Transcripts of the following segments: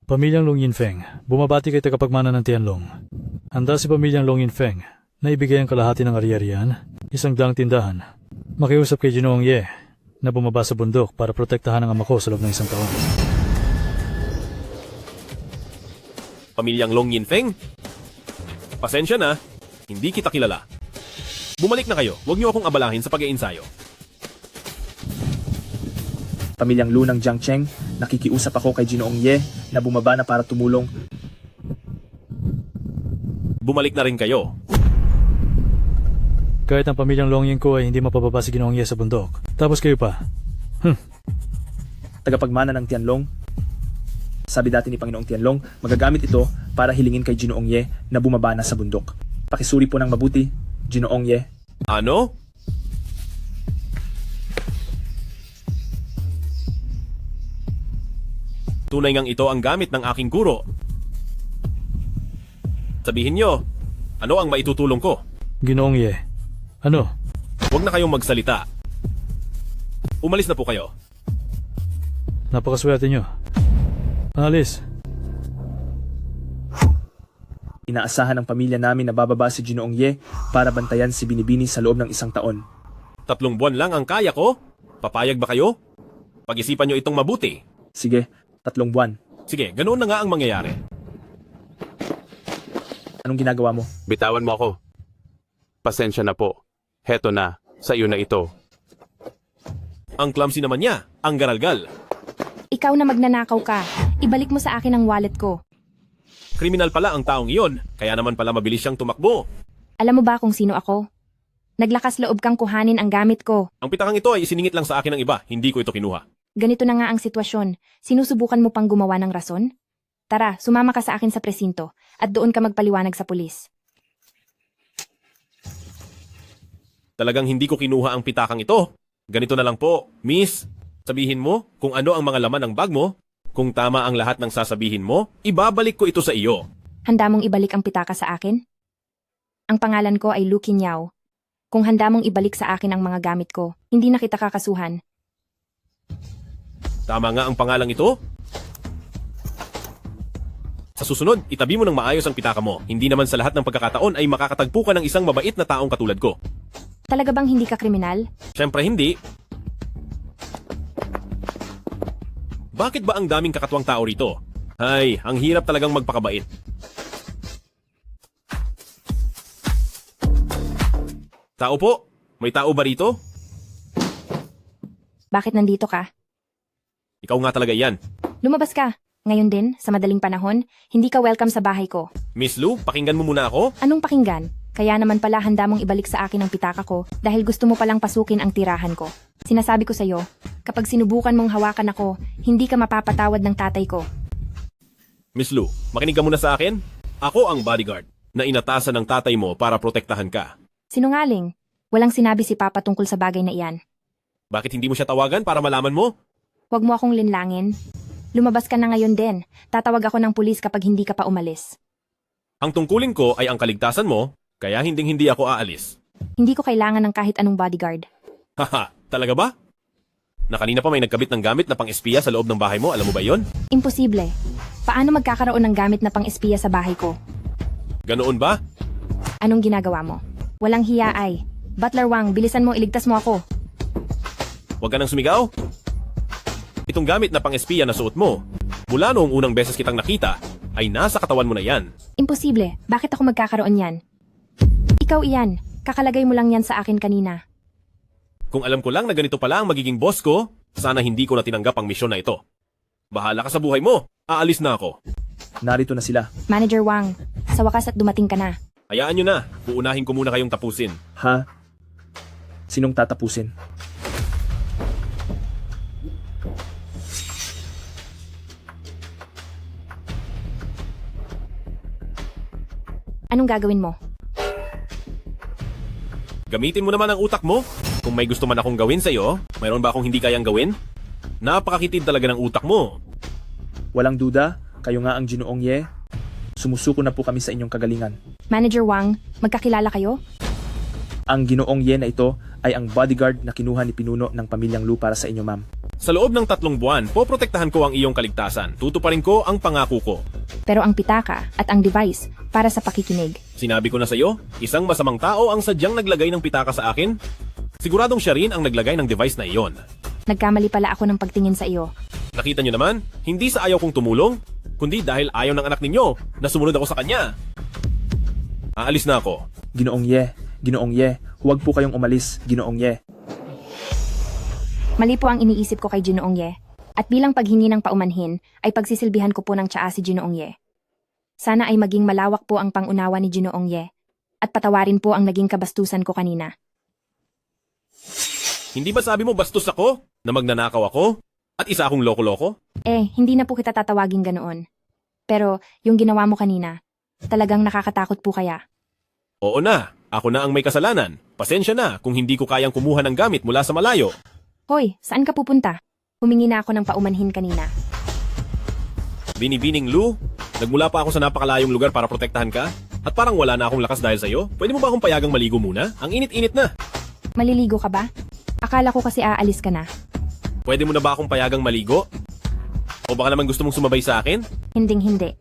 Pamilyang Long Yinfeng, bumabati kay tagapagmana ng Tianlong. Handa si pamilyang Long Yinfeng na ibigay ang kalahati ng ari-arian, isang daang tindahan. Makiusap kay Ginoong Ye na bumaba sa bundok para protektahan ang ama ko sa loob ng isang taon. Pamilyang Long Yinfeng? Pasensya na, hindi kita kilala. Bumalik na kayo, huwag niyo akong abalahin sa pag-iensayo. Pamilyang Lu ng Jiangcheng, nakikiusap ako kay Ginoong Ye na bumaba na para tumulong. Bumalik na rin kayo. Kahit ang pamilyang Long Yin ko ay hindi mapababa si Ginoong Ye sa bundok. Tapos kayo pa. Tagapagmana ng Tianlong. Sabi dati ni Panginoong Tianlong, magagamit ito para hilingin kay Ginoong Ye na bumaba na sa bundok. Pakisuri po ng mabuti, Ginoong Ye. Ano? Tunay ngang ito ang gamit ng aking guro. Sabihin niyo, ano ang maitutulong ko? Ginoong Ye, ano? Huwag na kayong magsalita. Umalis na po kayo. Napakaswerte nyo. Alis. Inaasahan ng pamilya namin na bababa si Ginoong Ye para bantayan si Binibini sa loob ng isang taon. 3 buwan lang ang kaya ko. Papayag ba kayo? Pag-isipan niyo itong mabuti. Sige, 3 buwan. Sige, ganoon na nga ang mangyayari. Anong ginagawa mo? Bitawan mo ako. Pasensya na po. Heto na, sa iyo na ito. Ang clumsy naman niya, ang garalgal. Ikaw na magnanakaw ka. Ibalik mo sa akin ang wallet ko. Kriminal pala ang taong iyon, kaya naman pala mabilis siyang tumakbo. Alam mo ba kung sino ako? Naglakas loob kang kuhanin ang gamit ko. Ang pitakang ito ay isiningit lang sa akin ng iba, hindi ko ito kinuha. Ganito na nga ang sitwasyon. Sinusubukan mo pang gumawa ng rason? Tara, sumama ka sa akin sa presinto at doon ka magpaliwanag sa pulis. Talagang hindi ko kinuha ang pitakang ito. Ganito na lang po, miss. Sabihin mo kung ano ang mga laman ng bag mo. Kung tama ang lahat ng sasabihin mo, ibabalik ko ito sa iyo. Handa mong ibalik ang pitaka sa akin? Ang pangalan ko ay Lu Qinyao. Kung handa mong ibalik sa akin ang mga gamit ko, hindi na kita kakasuhan. Tama nga ang pangalang ito. Sa susunod, itabi mo ng maayos ang pitaka mo. Hindi naman sa lahat ng pagkakataon ay makakatagpo ka ng isang mabait na taong katulad ko. Talaga bang hindi ka kriminal? Siyempre hindi. Bakit ba ang daming kakatuwang tao rito? Ay, ang hirap talagang magpakabait. Tao po? May tao ba rito? Bakit nandito ka? Ikaw nga talaga yan. Lumabas ka. Ngayon din, sa madaling panahon, hindi ka welcome sa bahay ko. Miss Lu, pakinggan mo muna ako. Anong pakinggan? Kaya naman pala handa mong ibalik sa akin ang pitaka ko dahil gusto mo palang pasukin ang tirahan ko. Sinasabi ko sa'yo, kapag sinubukan mong hawakan ako, hindi ka mapapatawad ng tatay ko. Miss Lu, makinig ka muna sa akin. Ako ang bodyguard na inatasan ng tatay mo para protektahan ka. Sinungaling. Walang sinabi si Papa tungkol sa bagay na iyan. Bakit hindi mo siya tawagan para malaman mo? Huwag mo akong linlangin. Lumabas ka na ngayon din. Tatawag ako ng pulis kapag hindi ka pa umalis. Ang tungkulin ko ay ang kaligtasan mo, kaya hinding-hindi ako aalis. Hindi ko kailangan ng kahit anong bodyguard. Haha, talaga ba? Na kanina pa may nagkabit ng gamit na pang-espiya sa loob ng bahay mo, alam mo ba yon? Imposible. Paano magkakaroon ng gamit na pang-espiya sa bahay ko? Ganoon ba? Anong ginagawa mo? Walang hiya ay. Butler Wang, bilisan mo, iligtas mo ako. Huwag ka nang sumigaw. Itong gamit na pang-espiya na suot mo, mula noong unang beses kitang nakita, ay nasa katawan mo na yan. Imposible. Bakit ako magkakaroon yan? Ikaw iyan. Kakalagay mo lang yan sa akin kanina. Kung alam ko lang na ganito pala ang magiging boss ko, sana hindi ko na tinanggap ang misyon na ito. Bahala ka sa buhay mo. Aalis na ako. Narito na sila. Manager Wang, sa wakas at dumating ka na. Hayaan nyo na. Uunahin ko muna kayong tapusin. Ha? Sinong tatapusin? Anong gagawin mo? Gamitin mo naman ang utak mo. Kung may gusto man akong gawin sa'yo, mayroon ba akong hindi kayang gawin? Napakakitid talaga ng utak mo. Walang duda, kayo nga ang Ginoong Ye. Sumusuko na po kami sa inyong kagalingan. Manager Wang, magkakilala kayo? Ang Ginoong Ye na ito ay ang bodyguard na kinuha ni Pinuno ng pamilyang Lu para sa inyo, ma'am. Sa loob ng 3 buwan, poprotektahan ko ang iyong kaligtasan. Tutuparin ko ang pangako ko. Pero ang pitaka at ang device para sa pakikinig. Sinabi ko na sa iyo, isang masamang tao ang sadyang naglagay ng pitaka sa akin. Siguradong siya rin ang naglagay ng device na iyon. Nagkamali pala ako ng pagtingin sa iyo. Nakita niyo naman, hindi sa ayaw kong tumulong, kundi dahil ayaw ng anak ninyo na sumunod ako sa kanya. Aalis na ako. Ginoong Ye, huwag po kayong umalis, Ginoong Ye. Mali po ang iniisip ko kay Ginoong Ye. At bilang paghingi ng paumanhin, ay pagsisilbihan ko po ng tsaa si Ginoong Ye. Sana ay maging malawak po ang pangunawa ni Ginoong Ye. At patawarin po ang naging kabastusan ko kanina. Hindi ba sabi mo bastos ako? Na magnanakaw ako? At isa akong loko-loko? Hindi na po kita tatawagin ganoon. Pero yung ginawa mo kanina, talagang nakakatakot po kaya. Oo na, ako na ang may kasalanan. Pasensya na kung hindi ko kayang kumuha ng gamit mula sa malayo. Hoy, saan ka pupunta? Humingi na ako ng paumanhin kanina. Binibining Lou, nagmula pa ako sa napakalayong lugar para protektahan ka? At parang wala na akong lakas dahil sa'yo? Pwede mo ba akong payagang maligo muna? Ang init-init na. Maliligo ka ba? Akala ko kasi aalis ka na. Pwede mo na ba akong payagang maligo? O baka naman gusto mong sumabay sa akin? Hinding-hindi.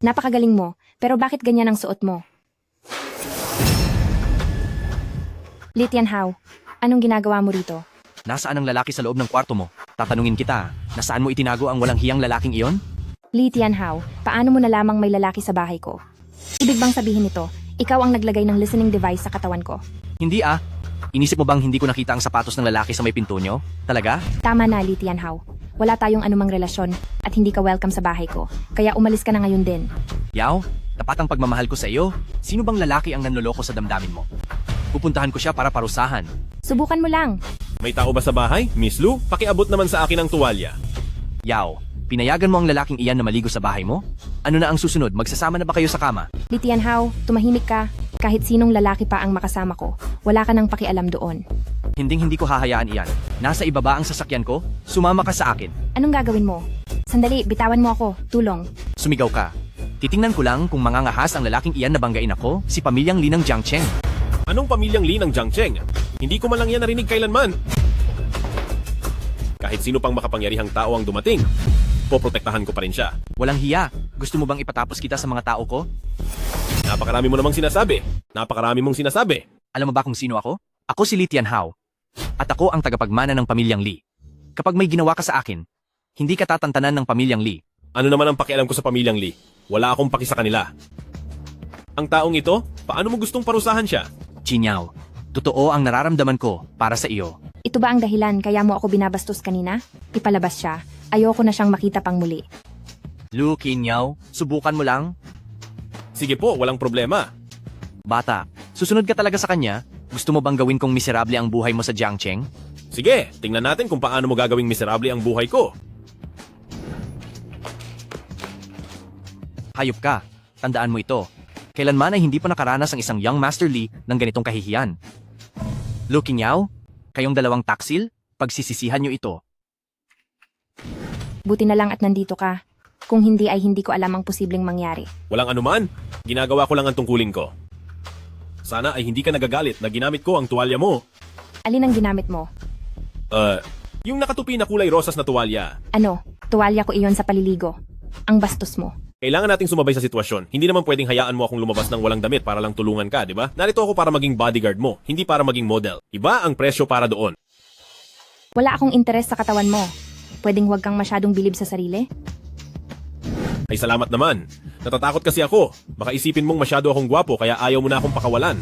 Napakagaling mo, pero bakit ganyan ang suot mo? Li Tianhao, anong ginagawa mo rito? Nasaan ang lalaki sa loob ng kwarto mo? Tatanungin kita, nasaan mo itinago ang walang hiyang lalaking iyon? Li Tianhao, paano mo nalamang may lalaki sa bahay ko? Ibig bang sabihin nito, ikaw ang naglagay ng listening device sa katawan ko? Hindi ah. Inisip mo bang hindi ko nakita ang sapatos ng lalaki sa may pinto nyo? Talaga? Tama na, Li Tianhao. Wala tayong anumang relasyon at hindi ka welcome sa bahay ko. Kaya umalis ka na ngayon din. Yao, tapat ang pagmamahal ko sa iyo. Sino bang lalaki ang nanloloko sa damdamin mo? Pupuntahan ko siya para parusahan. Subukan mo lang. May tao ba sa bahay? Miss Lou, pakiabot naman sa akin ang tuwalya. Yao, pinayagan mo ang lalaking iyan na maligo sa bahay mo? Ano na ang susunod? Magsasama na ba kayo sa kama? Li Tianhao, tumahimik ka. Kahit sinong lalaki pa ang makasama ko, wala ka nang pakialam doon. Hindi ko hahayaan iyan. Nasa ibaba ang sasakyan ko? Sumama ka sa akin. Anong gagawin mo? Sandali, bitawan mo ako. Tulong. Sumigaw ka. Titingnan ko lang kung mangangahas ang lalaking iyan na banggain ako, si pamilyang Li ng Jiangcheng. Anong pamilyang Li ng Jiangcheng? Hindi ko man lang yan narinig kailanman. Kahit sino pang makapangyarihang tao ang dumating, poprotektahan ko pa rin siya. Walang hiya. Gusto mo bang ipatapos kita sa mga tao ko? Napakarami mo namang sinasabi. Napakarami mong sinasabi. Alam mo ba kung sino ako? Ako si Li Tianhao. At ako ang tagapagmana ng pamilyang Li. Kapag may ginawa ka sa akin, hindi ka tatantanan ng pamilyang Li. Ano naman ang pakialam ko sa pamilyang Li? Wala akong paki sa kanila. Ang taong ito, paano mo gustong parusahan siya? Chinyao, totoo ang nararamdaman ko para sa iyo. Ito ba ang dahilan kaya mo ako binabastos kanina? Ipalabas siya. Ayoko na siyang makita pang muli. Lu Qinyao, subukan mo lang. Sige po, walang problema. Bata, susunod ka talaga sa kanya? Gusto mo bang gawin kong miserable ang buhay mo sa Jiangcheng? Sige, tingnan natin kung paano mo gagawing miserable ang buhay ko. Hayop ka. Tandaan mo ito. Kailanman ay hindi pa nakaranas ang isang young Master Li ng ganitong kahihiyan. Lu Qinyao, kayong dalawang taksil, pagsisisihan nyo ito. Buti na lang at nandito ka. Kung hindi ay hindi ko alam ang posibleng mangyari. Walang anuman, ginagawa ko lang ang tungkulin ko. Sana ay hindi ka nagagalit na ginamit ko ang tuwalya mo. Alin ang ginamit mo? Yung nakatupi na kulay rosas na tuwalya. Ano? Tuwalya ko iyon sa paliligo. Ang bastos mo. Kailangan nating sumabay sa sitwasyon. Hindi naman pwedeng hayaan mo akong lumabas ng walang damit para lang tulungan ka, di ba? Narito ako para maging bodyguard mo, hindi para maging model. Iba ang presyo para doon. Wala akong interes sa katawan mo. Pwedeng huwag kang masyadong bilib sa sarili? Ay salamat naman. Natatakot kasi ako. Baka isipin mong masyado akong gwapo kaya ayaw mo na akong pakawalan.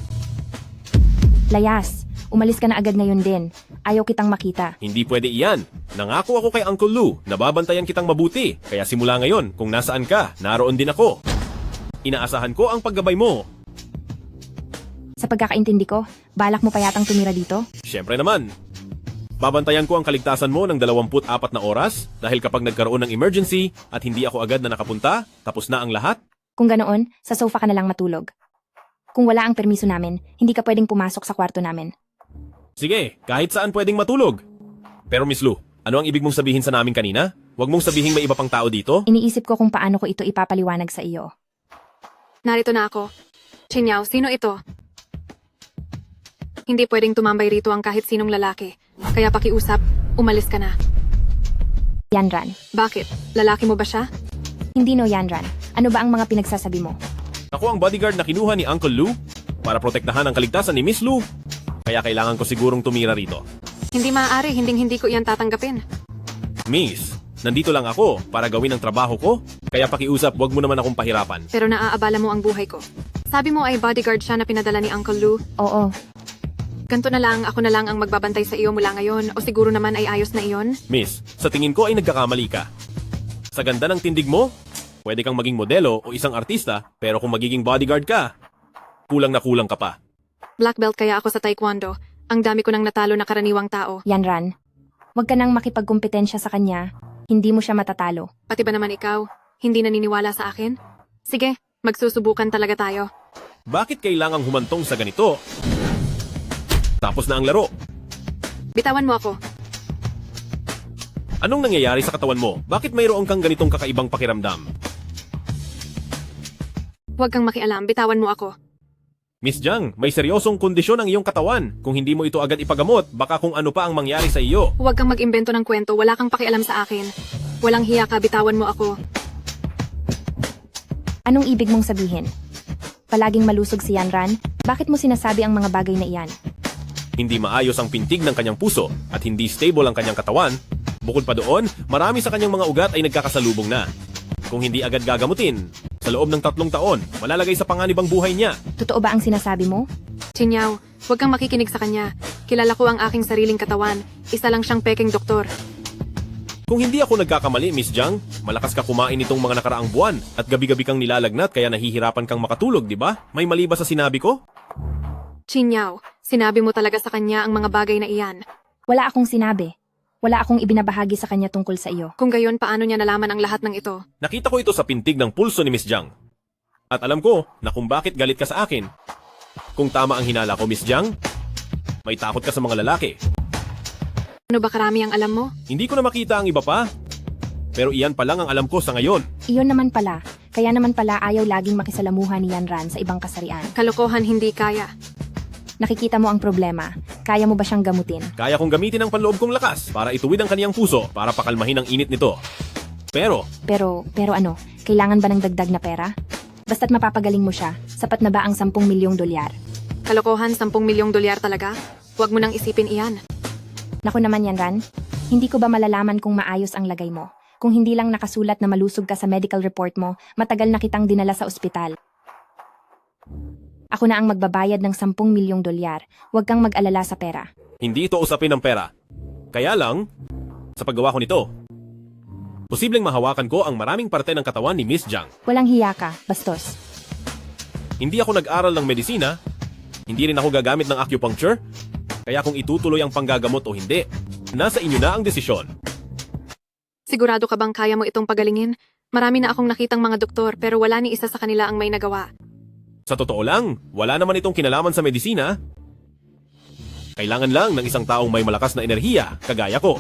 Layas, umalis ka na agad ngayon din. Ayaw kitang makita. Hindi pwede iyan. Nangako ako kay Uncle Lou na babantayan kitang mabuti. Kaya simula ngayon, kung nasaan ka, naroon din ako. Inaasahan ko ang paggabay mo. Sa pagkakaintindi ko, balak mo pa yatang tumira dito? Siyempre naman. Babantayan ko ang kaligtasan mo ng 24 na oras dahil kapag nagkaroon ng emergency at hindi ako agad na nakapunta, tapos na ang lahat. Kung ganoon, sa sofa ka na lang matulog. Kung wala ang permiso namin, hindi ka pwedeng pumasok sa kwarto namin. Sige, kahit saan pwedeng matulog. Pero Miss Lou, ano ang ibig mong sabihin sa namin kanina? Huwag mong sabihin may iba pang tao dito? Iniisip ko kung paano ko ito ipapaliwanag sa iyo. Narito na ako. Chinyao, sino ito? Hindi pwedeng tumambay rito ang kahit sinong lalaki. Kaya pakiusap, umalis ka na. Yanran. Bakit? Lalaki mo ba siya? Hindi no, Yanran. Ano ba ang mga pinagsasabi mo? Ako ang bodyguard na kinuha ni Uncle Lou para protektahan ang kaligtasan ni Miss Lou. Kaya kailangan ko sigurong tumira rito. Hindi maaari, hindi ko iyan tatanggapin. Miss, nandito lang ako para gawin ang trabaho ko. Kaya pakiusap, wag mo naman akong pahirapan. Pero naaabala mo ang buhay ko. Sabi mo ay bodyguard siya na pinadala ni Uncle Lou. Oo, Ganto na lang, ako na lang ang magbabantay sa iyo mula ngayon o siguro naman ay ayos na iyon. Miss, sa tingin ko ay nagkakamali ka. Sa ganda ng tindig mo, pwede kang maging modelo o isang artista, pero kung magiging bodyguard ka, kulang na kulang ka pa. Black belt kaya ako sa taekwondo. Ang dami ko nang natalo na karaniwang tao. Yanran. Huwag ka nang makipagkumpetensya sa kanya. Hindi mo siya matatalo. Pati ba naman ikaw? Hindi naniniwala sa akin? Sige, magsusubukan talaga tayo. Bakit kailangang humantong sa ganito? Tapos na ang laro. Bitawan mo ako. Anong nangyayari sa katawan mo? Bakit mayroon kang ganitong kakaibang pakiramdam? Huwag kang makialam, bitawan mo ako. Miss Jiang, may seryosong kondisyon ang iyong katawan. Kung hindi mo ito agad ipagamot, baka kung ano pa ang mangyari sa iyo. Huwag kang mag-imbento ng kwento, wala kang pakialam sa akin. Walang hiya ka, bitawan mo ako. Anong ibig mong sabihin? Palaging malusog si Yanran? Bakit mo sinasabi ang mga bagay na iyan? Hindi maayos ang pintig ng kanyang puso at hindi stable ang kanyang katawan. Bukod pa doon, marami sa kanyang mga ugat ay nagkakasalubong na. Kung hindi agad gagamutin, sa loob ng 3 taon, malalagay sa panganib ang buhay niya. Totoo ba ang sinasabi mo? Chinyaw, huwag kang makikinig sa kanya. Kilala ko ang aking sariling katawan. Isa lang siyang peking doktor. Kung hindi ako nagkakamali, Miss Jiang, malakas ka kumain itong mga nakaraang buwan at gabi-gabi kang nilalagnat kaya nahihirapan kang makatulog, di ba? May mali ba sa sinabi ko? Chinyaw, sinabi mo talaga sa kanya ang mga bagay na iyan. Wala akong sinabi. Wala akong ibinabahagi sa kanya tungkol sa iyo. Kung gayon, paano niya nalaman ang lahat ng ito? Nakita ko ito sa pintig ng pulso ni Miss Jiang. At alam ko na kung bakit galit ka sa akin. Kung tama ang hinala ko, Miss Jiang, may takot ka sa mga lalaki. Ano ba karami ang alam mo? Hindi ko na makita ang iba pa. Pero iyan pa lang ang alam ko sa ngayon. Iyon naman pala. Kaya naman pala ayaw laging makisalamuha ni Yanran sa ibang kasarian. Kalokohan hindi kaya. Nakikita mo ang problema. Kaya mo ba siyang gamutin? Kaya kong gamitin ang panloob kong lakas para ituwid ang kaniyang puso para pakalmahin ang init nito. Pero, Pero ano? Kailangan ba ng dagdag na pera? Basta't mapapagaling mo siya, sapat na ba ang 10 milyong dolyar? Kalokohan, 10 milyong dolyar talaga? Huwag mo nang isipin iyan. Naku naman Yanran, hindi ko ba malalaman kung maayos ang lagay mo? Kung hindi lang nakasulat na malusog ka sa medical report mo, matagal na kitang dinala sa ospital. Ako na ang magbabayad ng 10 milyong dolyar. Huwag kang mag-alala sa pera. hindi ito usapin ng pera. Kaya lang, sa paggawa ko nito, posibleng mahawakan ko ang maraming parte ng katawan ni Miss Jiang. Walang hiya ka, bastos. Hindi ako nag-aral ng medisina, hindi rin ako gagamit ng acupuncture, kaya kung itutuloy ang panggagamot o hindi, nasa inyo na ang desisyon. Sigurado ka bang kaya mo itong pagalingin? Marami na akong nakitang mga doktor pero wala ni isa sa kanila ang may nagawa. Sa totoo lang, wala naman itong kinalaman sa medisina. Kailangan lang ng isang taong may malakas na enerhiya, kagaya ko.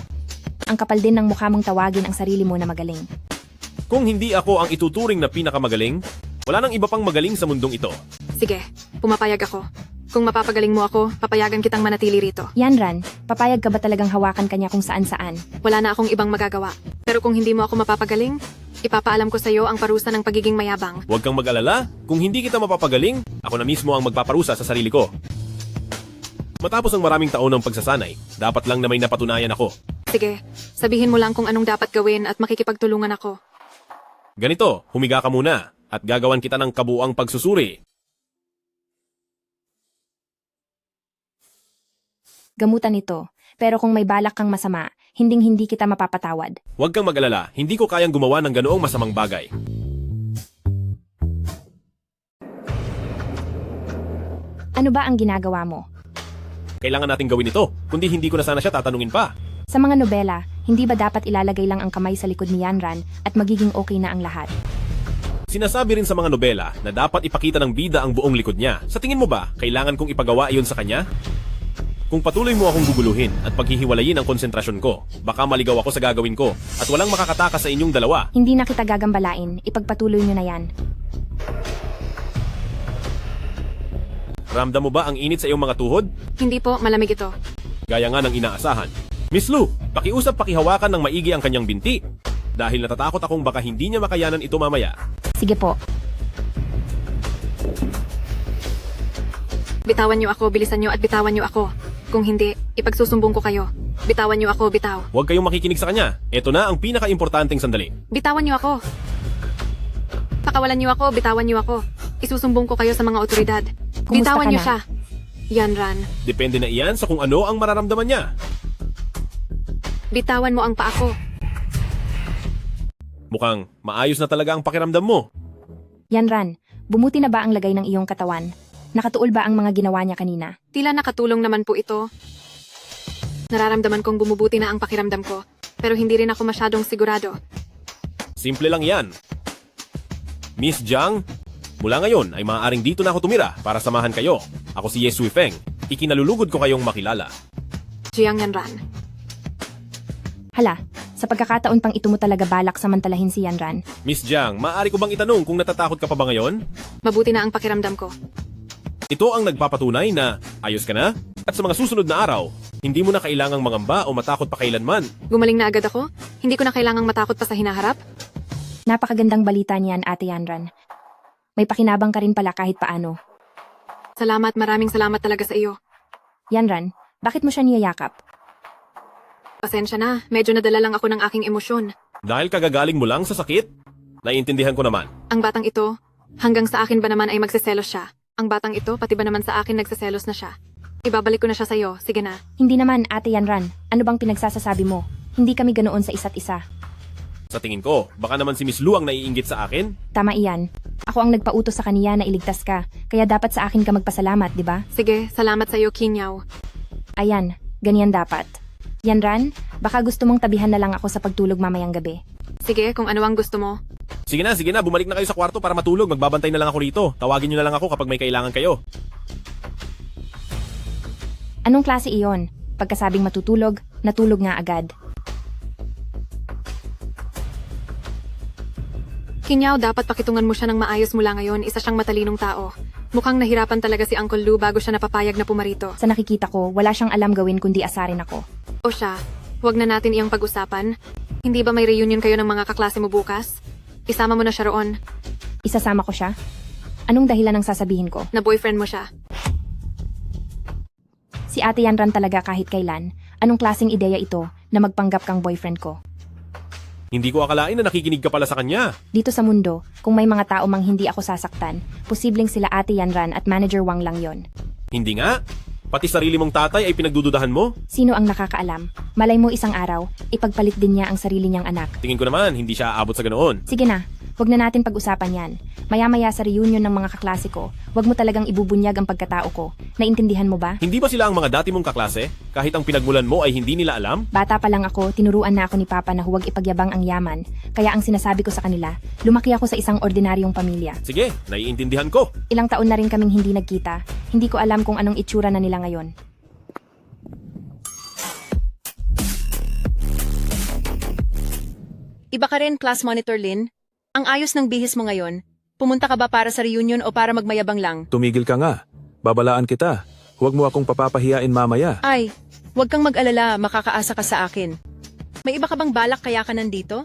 Ang kapal din ng mukha mong tawagin ang sarili mo na magaling. Kung hindi ako ang ituturing na pinakamagaling, wala nang iba pang magaling sa mundong ito. Sige, pumapayag ako. Kung mapapagaling mo ako, papayagan kitang manatili rito. Yanran, papayag ka ba talagang hawakan kanya kung saan-saan? Wala na akong ibang magagawa. Pero kung hindi mo ako mapapagaling, ipapaalam ko sa iyo ang parusa ng pagiging mayabang. Huwag kang mag-alala, kung hindi kita mapapagaling, ako na mismo ang magpaparusa sa sarili ko. Matapos ang maraming taon ng pagsasanay, dapat lang na may napatunayan ako. Sige, sabihin mo lang kung anong dapat gawin at makikipagtulungan ako. Ganito, humiga ka muna at gagawan kita ng kabuuang pagsusuri. Gamutan ito. Pero kung may balak kang masama, hinding-hindi kita mapapatawad. Huwag kang mag-alala, hindi ko kayang gumawa ng ganoong masamang bagay. Ano ba ang ginagawa mo? Kailangan nating gawin ito, kundi hindi ko na sana siya tatanungin pa. Sa mga nobela, hindi ba dapat ilalagay lang ang kamay sa likod ni Yanran at magiging okay na ang lahat? Sinasabi rin sa mga nobela na dapat ipakita ng bida ang buong likod niya. Sa tingin mo ba, kailangan kong ipagawa iyon sa kanya? Kung patuloy mo akong guguluhin at paghihiwalayin ang konsentrasyon ko, baka maligaw ako sa gagawin ko at walang makakatakas sa inyong dalawa. Hindi na kita gagambalain, ipagpatuloy nyo na yan. Ramdam mo ba ang init sa iyong mga tuhod? Hindi po, malamig ito. Gaya nga ng inaasahan. Miss Lu, pakiusap-pakihawakan ng maigi ang kanyang binti. Dahil natatakot akong baka hindi niya makayanan ito mamaya. Sige po. Bitawan niyo ako, bilisan niyo at bitawan niyo ako. Kung hindi, ipagsusumbong ko kayo. Bitawan niyo ako, bitaw. Huwag kayong makikinig sa kanya. Ito na ang pinaka-importanteng sandali. Bitawan niyo ako. Pakawalan niyo ako, bitawan niyo ako. Isusumbong ko kayo sa mga otoridad. Kumusta Bitawan ka niyo na? siya. Yanran, Depende na iyan sa kung ano ang mararamdaman niya. bitawan mo ang paa ko. Mukhang maayos na talaga ang pakiramdam mo. Yanran, bumuti na ba ang lagay ng iyong katawan? Nakatuol ba ang mga ginawa niya kanina? Tila nakatulong naman po ito. Nararamdaman kong bumubuti na ang pakiramdam ko. Pero hindi rin ako masyadong sigurado. Simple lang yan. Miss Jiang, mula ngayon ay maaaring dito na ako tumira para samahan kayo. Ako si Ye Suifeng. Ikinalulugod ko kayong makilala. Jiang Yanran. Hala, sa pagkakataon pang ito mo talaga balak samantalahin si Yanran. Miss Jiang, maaari ko bang itanong kung natatakot ka pa ba ngayon? Mabuti na ang pakiramdam ko. Ito ang nagpapatunay na ayos ka na? At sa mga susunod na araw, hindi mo na kailangang mangamba o matakot pa kailanman. Gumaling na agad ako? Hindi ko na kailangang matakot pa sa hinaharap? Napakagandang balita niyan, Ate Yanran. May pakinabang ka rin pala kahit paano. Salamat, maraming salamat talaga sa iyo. Yanran, bakit mo siya niyayakap? Pasensya na, medyo nadala lang ako ng aking emosyon. Dahil kagagaling mo lang sa sakit? Naiintindihan ko naman. Ang batang ito, hanggang sa akin ba naman ay magseselos siya? Ang batang ito, pati ba naman sa akin nagseselos na siya? Ibabalik ko na siya sa'yo, sige na. Hindi naman, Ate Yanran. Ano bang pinagsasasabi mo? Hindi kami ganoon sa isa't isa. Sa tingin ko, baka naman si Miss Lu ang naiinggit sa akin? Tama iyan. Ako ang nagpautos sa kaniya na iligtas ka, kaya dapat sa akin ka magpasalamat, di ba? Sige, salamat sa iyo, Kinyaw. Ayan, ganyan dapat. Yanran, baka gusto mong tabihan na lang ako sa pagtulog mamayang gabi. Sige, kung ano ang gusto mo. Sige na, bumalik na kayo sa kwarto para matulog. Magbabantay na lang ako rito. Tawagin niyo na lang ako kapag may kailangan kayo. Anong klase iyon? Pagkasabing matutulog, natulog nga agad. Kinyaw, dapat pakitungan mo siya ng maayos mula ngayon. Isa siyang matalinong tao. Mukhang nahirapan talaga si Uncle Lu bago siya napapayag na pumarito. Sa nakikita ko, wala siyang alam gawin kundi asarin ako. O siya, huwag na natin iyang pag-usapan. Hindi ba may reunion kayo ng mga kaklase mo bukas? Isama mo na siya roon, Isasama ko siya? Anong dahilan ng sasabihin ko? na boyfriend mo siya. Si Ate Yanran talaga kahit kailan. Anong klaseng ideya ito na magpanggap kang boyfriend ko? Hindi ko akalain na nakikinig ka pala sa kanya. Dito sa mundo, kung may mga tao mang hindi ako sasaktan, posibleng sila Ate Yanran at Manager Wang lang yon. Hindi nga. Pati sarili mong tatay ay pinagdududahan mo. Sino ang nakakaalam? Malay mo isang araw, ipagpalit din niya ang sarili niyang anak. Tingin ko naman, hindi siya aabot sa ganoon. Sige na, huwag na natin pag-usapan yan. Maya-maya sa reunion ng mga kaklase ko, huwag mo talagang ibubunyag ang pagkatao ko. Naintindihan mo ba? Hindi ba sila ang mga dati mong kaklase? Kahit ang pinagmulan mo ay hindi nila alam? Bata pa lang ako, tinuruan na ako ni Papa na huwag ipagyabang ang yaman. Kaya ang sinasabi ko sa kanila, lumaki ako sa isang ordinaryong pamilya. Sige, naiintindihan ko. Ilang taon na rin kaming hindi nagkita. Hindi ko alam kung anong itsura na nila ngayon. Iba ka rin, class monitor Lin. Ang ayos ng bihis mo ngayon. Pumunta ka ba para sa reunion o para magmayabang lang? Tumigil ka nga. Babalaan kita. Huwag mo akong papapahiyain mamaya. Ay, huwag kang mag-alala, makakaasa ka sa akin. May iba ka bang balak kaya ka nandito?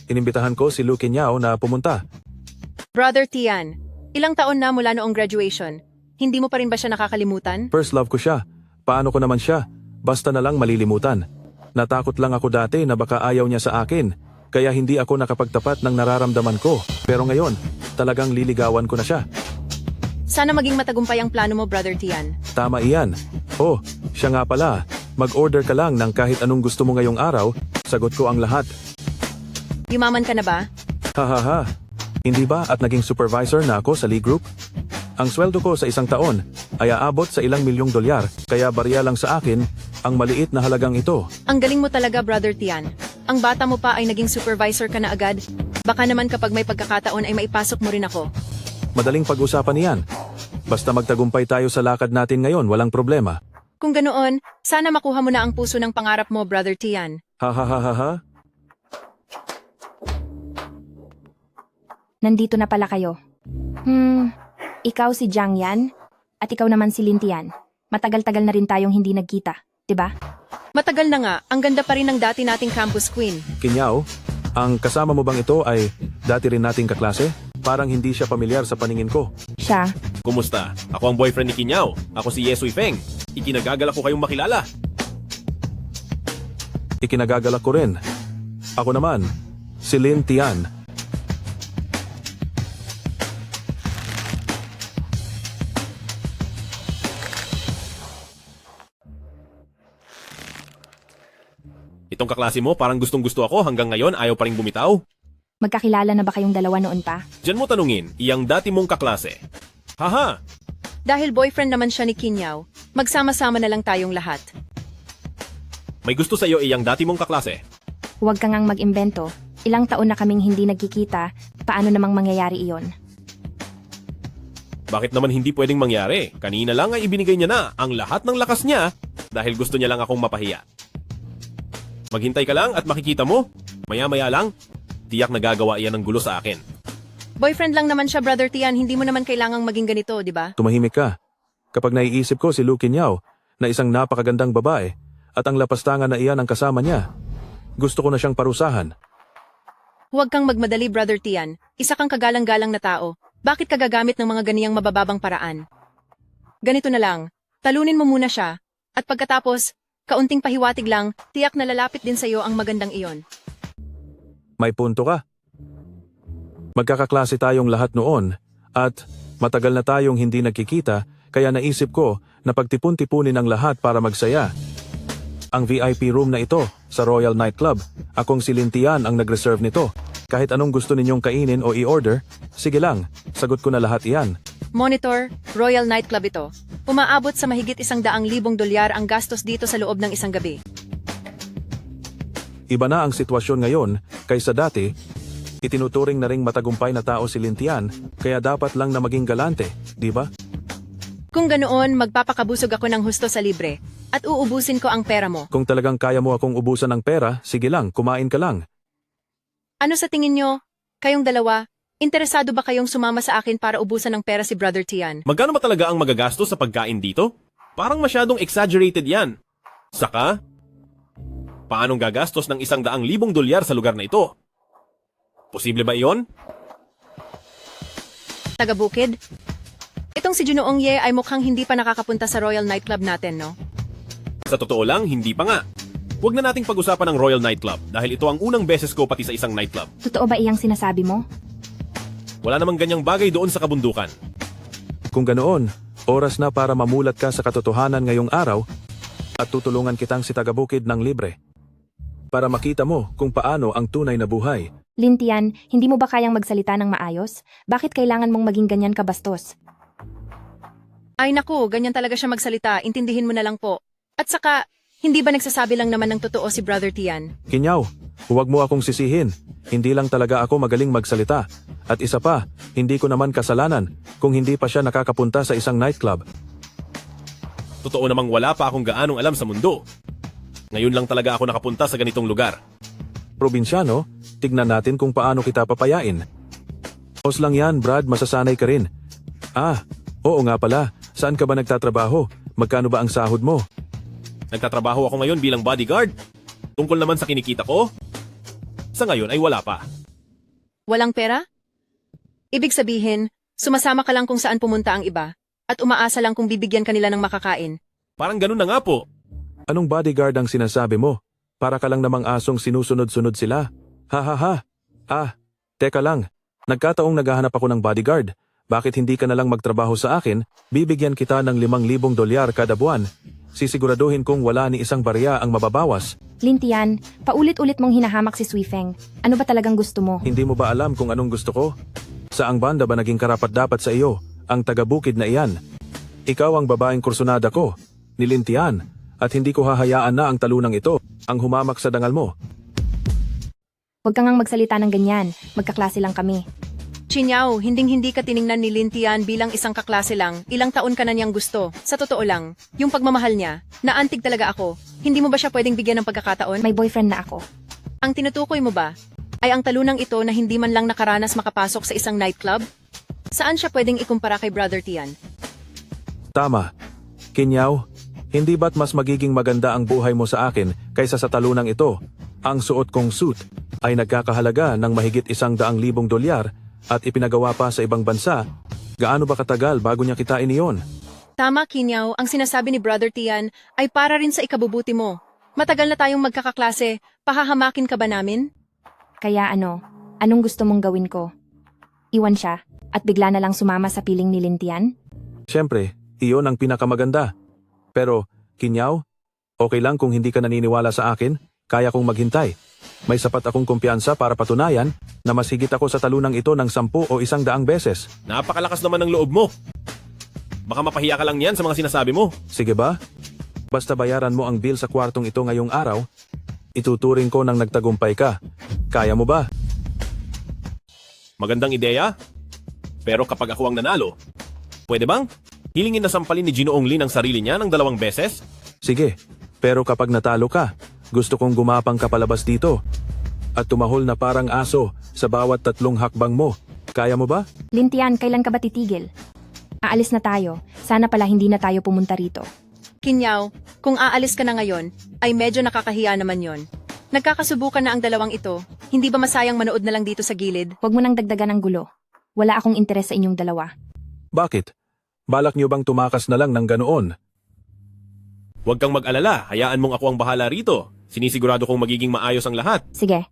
Inimbitahan ko si Lu Qinyao na pumunta. Brother Tian, ilang taon na mula noong graduation. Hindi mo pa rin ba siya nakakalimutan? First love ko siya. Paano ko naman siya? Basta na lang malilimutan. Natakot lang ako dati na baka ayaw niya sa akin. Kaya hindi ako nakapagtapat ng nararamdaman ko. Pero ngayon, talagang liligawan ko na siya. Sana maging matagumpay ang plano mo, Brother Tian. Tama iyan. Oh, siya nga pala. Mag-order ka lang ng kahit anong gusto mo ngayong araw. Sagot ko ang lahat. Yumaman ka na ba? Hahaha. Hindi ba at naging supervisor na ako sa Lee Group? Ang sweldo ko sa isang taon ay aabot sa ilang milyong dolyar. Kaya barya lang sa akin ang maliit na halagang ito. Ang galing mo talaga, Brother Tian. Ang bata mo pa ay naging supervisor ka na agad. Baka naman kapag may pagkakataon ay maipasok mo rin ako. Madaling pag-usapan niyan. Basta magtagumpay tayo sa lakad natin ngayon, walang problema. Kung ganoon, sana makuha mo na ang puso ng pangarap mo, Brother Tian. Ha. Nandito na pala kayo. Ikaw si Jiang Yan, at ikaw naman si Lin Tian. Matagal-tagal na rin tayong hindi nagkita. 'di ba? Matagal na nga, ang ganda pa rin ng dati nating campus queen. Kinyaw, ang kasama mo bang ito ay dati rin nating kaklase? Parang hindi siya pamilyar sa paningin ko. Siya, Kumusta? Ako ang boyfriend ni Kinyao. Ako si Yesui Feng. Ikinagagalak ko kayong makilala. Ikinagagalak ko rin. Ako naman, si Lin Tian. Itong kaklase mo parang gustong-gusto ako hanggang ngayon ayaw pa ring bumitaw. magkakilala na ba kayong dalawa noon pa? Diyan mo tanungin, iyang dati mong kaklase. Haha, Dahil boyfriend naman siya ni Kinyaw, magsama-sama na lang tayong lahat. may gusto sa'yo iyang dati mong kaklase. Huwag kang ngang mag-imbento. Ilang taon na kaming hindi nagkikita, paano namang mangyayari iyon? Bakit naman hindi pwedeng mangyari? Kanina lang ay ibinigay niya na ang lahat ng lakas niya dahil gusto niya lang akong mapahiya. Maghintay ka lang at makikita mo. Maya-maya lang, tiyak nagagawa iyan ng gulo sa akin. Boyfriend lang naman siya, Brother Tian, hindi mo naman kailangang maging ganito, di ba? Tumahimik ka. Kapag naiisip ko si Lu Kinyaw na isang napakagandang babae at ang lapastangan na iyan ang kasama niya, gusto ko na siyang parusahan. Huwag kang magmadali, Brother Tian. Isa kang kagalang-galang na tao. Bakit ka gagamit ng mga ganiyang mabababang paraan? Ganito na lang, talunin mo muna siya, at pagkatapos, kaunting pahiwatig lang, tiyak na lalapit din sa'yo ang magandang iyon. May punto ka. Magkakaklase tayong lahat noon at matagal na tayong hindi nagkikita kaya naisip ko na pagtipon-tipunin ang lahat para magsaya. Ang VIP room na ito sa Royal Nightclub, akong si Lin Tian ang nag-reserve nito. Kahit anong gusto ninyong kainin o i-order, sige lang, sagot ko na lahat iyan. Monitor, Royal Nightclub ito. Umaabot sa mahigit $100,000 ang gastos dito sa loob ng isang gabi. Iba na ang sitwasyon ngayon kaysa dati. Itinuturing na ring matagumpay na tao si Lin Tian, kaya dapat lang na maging galante, di ba? Kung ganoon, magpapakabusog ako ng husto sa libre, at uubusin ko ang pera mo. Kung talagang kaya mo akong ubusan ng pera, sige lang, kumain ka lang. Ano sa tingin nyo? Kayong dalawa, interesado ba kayong sumama sa akin para ubusan ng pera si Brother Tian? Magkano ba talaga ang magagastos sa pagkain dito? Parang masyadong exaggerated yan. Saka, paanong gagastos ng $100,000 sa lugar na ito? Posible ba iyon? Taga-bukid? Itong si Junoong Ye ay mukhang hindi pa nakakapunta sa Royal Nightclub natin, no? Sa totoo lang, hindi pa nga. Huwag na nating pag-usapan ng Royal Nightclub dahil ito ang unang beses ko pati sa isang nightclub. Totoo ba iyang sinasabi mo? Wala namang ganyang bagay doon sa kabundukan. Kung ganoon, oras na para mamulat ka sa katotohanan ngayong araw at tutulungan kitang si taga-bukid ng libre. Para makita mo kung paano ang tunay na buhay. Lin Tian, hindi mo ba kayang magsalita ng maayos? Bakit kailangan mong maging ganyan kabastos? Ay naku, ganyan talaga siya magsalita, intindihin mo na lang po. At saka, hindi ba nagsasabi lang naman ng totoo si Brother Tian? Kinyaw, huwag mo akong sisihin. Hindi lang talaga ako magaling magsalita. At isa pa, hindi ko naman kasalanan kung hindi pa siya nakakapunta sa isang nightclub. Totoo namang wala pa akong gaanong alam sa mundo. Ngayon lang talaga ako nakapunta sa ganitong lugar. Probinsyano, tignan natin kung paano kita papayain. Os lang yan, Brad, masasanay ka rin. Ah, oo nga pala. Saan ka ba nagtatrabaho? Magkano ba ang sahod mo? Nagtatrabaho ako ngayon bilang bodyguard. Tungkol naman sa kinikita ko, sa ngayon ay wala pa. Walang pera? Ibig sabihin, sumasama ka lang kung saan pumunta ang iba, at umaasa lang kung bibigyan kanila ng makakain. Parang ganun na nga po. Anong bodyguard ang sinasabi mo? Para ka lang namang asong sinusunod-sunod sila. Ha ha ha. Ah, teka lang. Nagkataong naghahanap ako ng bodyguard. Bakit hindi ka na lang magtrabaho sa akin? Bibigyan kita ng $5,000 kada buwan. Sisiguraduhin kong wala ni isang barya ang mababawas. Lin Tian, paulit-ulit mong hinahamak si Sui Feng. Ano ba talagang gusto mo? Hindi mo ba alam kung anong gusto ko? Saang banda ba naging karapat-dapat sa iyo? Ang taga-bukid na iyan. Ikaw ang babaeng kursunada ko, ni Lin Tian, at hindi ko hahayaan na ang talunang ito ang humamak sa dangal mo. Huwag kang ngang magsalita ng ganyan. Magkaklase lang kami. Chinyaw, hinding-hindi ka tiningnan ni Lin Tian bilang isang kaklase lang, ilang taon ka na niyang gusto. Sa totoo lang, yung pagmamahal niya, naantig talaga ako. Hindi mo ba siya pwedeng bigyan ng pagkakataon? May boyfriend na ako. Ang tinutukoy mo ba, ay ang talunang ito na hindi man lang nakaranas makapasok sa isang nightclub? Saan siya pwedeng ikumpara kay Brother Tian? Tama. Kinyaw, Hindi ba't mas magiging maganda ang buhay mo sa akin kaysa sa talunang ito? Ang suot kong suit ay nagkakahalaga ng mahigit $100,000 at ipinagawa pa sa ibang bansa. Gaano ba katagal bago niya kitain iyon? Tama, Kinyaw, ang sinasabi ni Brother Tian ay para rin sa ikabubuti mo. Matagal na tayong magkakaklase, pahahamakin ka ba namin? Kaya anong gusto mong gawin ko? Iwan siya at bigla na lang sumama sa piling ni Lintian? Siyempre, iyon ang pinakamaganda. Pero, Kinyaw, okay lang kung hindi ka naniniwala sa akin, kaya kong maghintay. May sapat akong kumpiyansa para patunayan na mas higit ako sa talunang ito ng 10 o 100 beses. Napakalakas naman ng loob mo. Baka mapahiya ka lang yan sa mga sinasabi mo. Sige ba? Basta bayaran mo ang bill sa kwartong ito ngayong araw, ituturing ko ng nagtagumpay ka. Kaya mo ba? Magandang ideya. Pero kapag ako ang nanalo, pwede bang hilingin na sampalin ni Ginoong Lin ang sarili niya ng 2 beses? Sige, pero kapag natalo ka, gusto kong gumapang ka palabas dito. At tumahol na parang aso sa bawat 3 hakbang mo. Kaya mo ba? Lintian, kailan ka ba titigil? Aalis na tayo. Sana pala hindi na tayo pumunta rito. Kinyaw, kung aalis ka na ngayon, ay medyo nakakahiya naman yon. Nagkakasubukan na ang dalawang ito. Hindi ba masayang manood na lang dito sa gilid? Huwag mo nang dagdagan ng gulo. Wala akong interes sa inyong dalawa. Bakit? Balak niyo bang tumakas na lang ng ganoon? Huwag kang mag-alala, hayaan mong ako ang bahala rito. Sinisigurado kong magiging maayos ang lahat. Sige,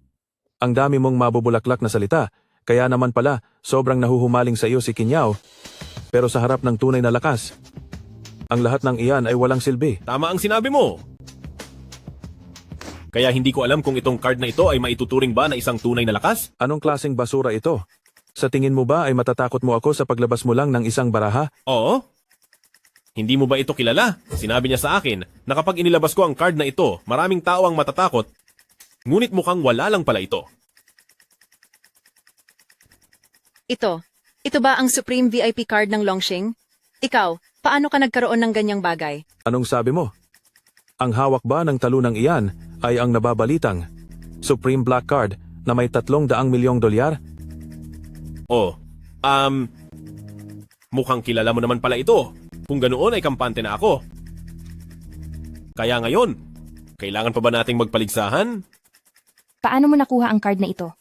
Ang dami mong mabubulaklak na salita, kaya naman pala sobrang nahuhumaling sa iyo si Kinyaw. Pero sa harap ng tunay na lakas, ang lahat ng iyan ay walang silbi. Tama ang sinabi mo. Kaya hindi ko alam kung itong card na ito ay maituturing ba na isang tunay na lakas? Anong klaseng basura ito? Sa tingin mo ba ay matatakot mo ako sa paglabas mo lang ng isang baraha? Oo. Hindi mo ba ito kilala? Sinabi niya sa akin na kapag inilabas ko ang card na ito, maraming tao ang matatakot. Ngunit mukhang wala lang pala ito. Ito ba ang Supreme VIP card ng Longxing? Ikaw, paano ka nagkaroon ng ganyang bagay? Anong sabi mo? Ang hawak ba ng talunang iyan ay ang nababalitang Supreme Black Card na may $300 milyong? Oh, mukhang kilala mo naman pala ito. Kung ganoon ay kampante na ako. Kaya ngayon, kailangan pa ba nating magpaligsahan? paano mo nakuha ang card na ito?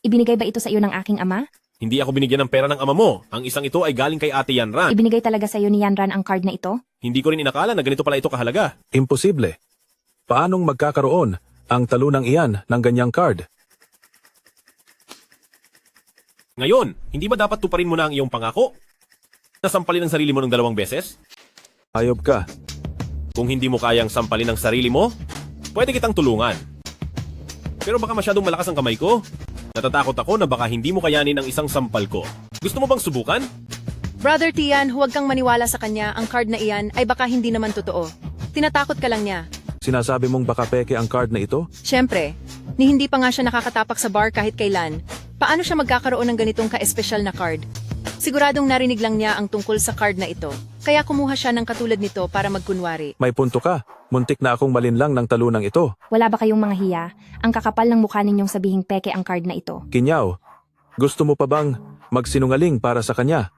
Ibinigay ba ito sa iyo ng aking ama? Hindi ako binigyan ng pera ng ama mo. Ang isang ito ay galing kay Ate Yanran. Ibinigay talaga sa iyo ni Yanran ang card na ito? Hindi ko rin inakala na ganito pala ito kahalaga. Imposible. Paanong magkakaroon ang talunang iyan ng ganyang card? Ngayon, hindi ba dapat tuparin mo na ang iyong pangako? Nasampalin ang sarili mo ng 2 beses? Ayop ka. Kung hindi mo kayang sampalin ang sarili mo, pwede kitang tulungan. Pero baka masyadong malakas ang kamay ko. Natatakot ako na baka hindi mo kayanin ang isang sampal ko. Gusto mo bang subukan? Brother Tian, huwag kang maniwala sa kanya. Ang card na iyan ay baka hindi naman totoo. Tinatakot ka lang niya. Sinasabi mong baka peke ang card na ito? Siyempre, ni hindi pa nga siya nakakatapak sa bar kahit kailan. Paano siya magkakaroon ng ganitong ka-espesyal na card? Siguradong narinig lang niya ang tungkol sa card na ito. Kaya kumuha siya ng katulad nito para magkunwari. May punto ka. Muntik na akong malinlang ng talunang ito. Wala ba kayong mga hiya? Ang kakapal ng mukha ninyong sabihing peke ang card na ito. Kinyaw, gusto mo pa bang magsinungaling para sa kanya?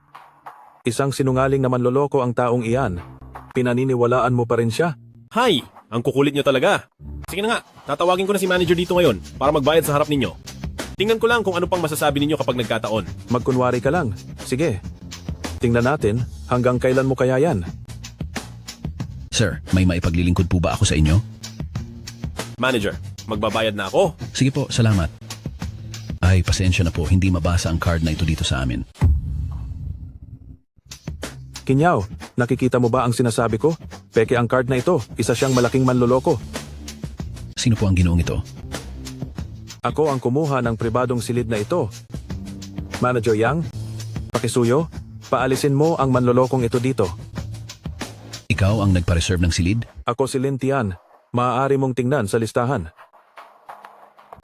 Isang sinungaling na manloloko ang taong iyan. Pinaniniwalaan mo pa rin siya? Hay! Ang kukulit nyo talaga. Sige na nga, tatawagin ko na si manager dito ngayon para magbayad sa harap ninyo. Tingnan ko lang kung ano pang masasabi ninyo kapag nagkataon. Magkunwari ka lang. Sige. Tingnan natin hanggang kailan mo kaya yan. Sir, may maipaglilingkod po ba ako sa inyo? Manager, magbabayad na ako. Sige po, salamat. Ay, pasensya na po, hindi mabasa ang card na ito dito sa amin. Kinyaw, nakikita mo ba ang sinasabi ko? Peke ang card na ito. Isa siyang malaking manloloko. Sino po ang ginoong ito? Ako ang kumuha ng pribadong silid na ito. Manager Yang, pakisuyo, paalisin mo ang manlolokong ito dito. Ikaw ang nagpa-reserve ng silid? Ako si Lin Tian. Maaari mong tingnan sa listahan.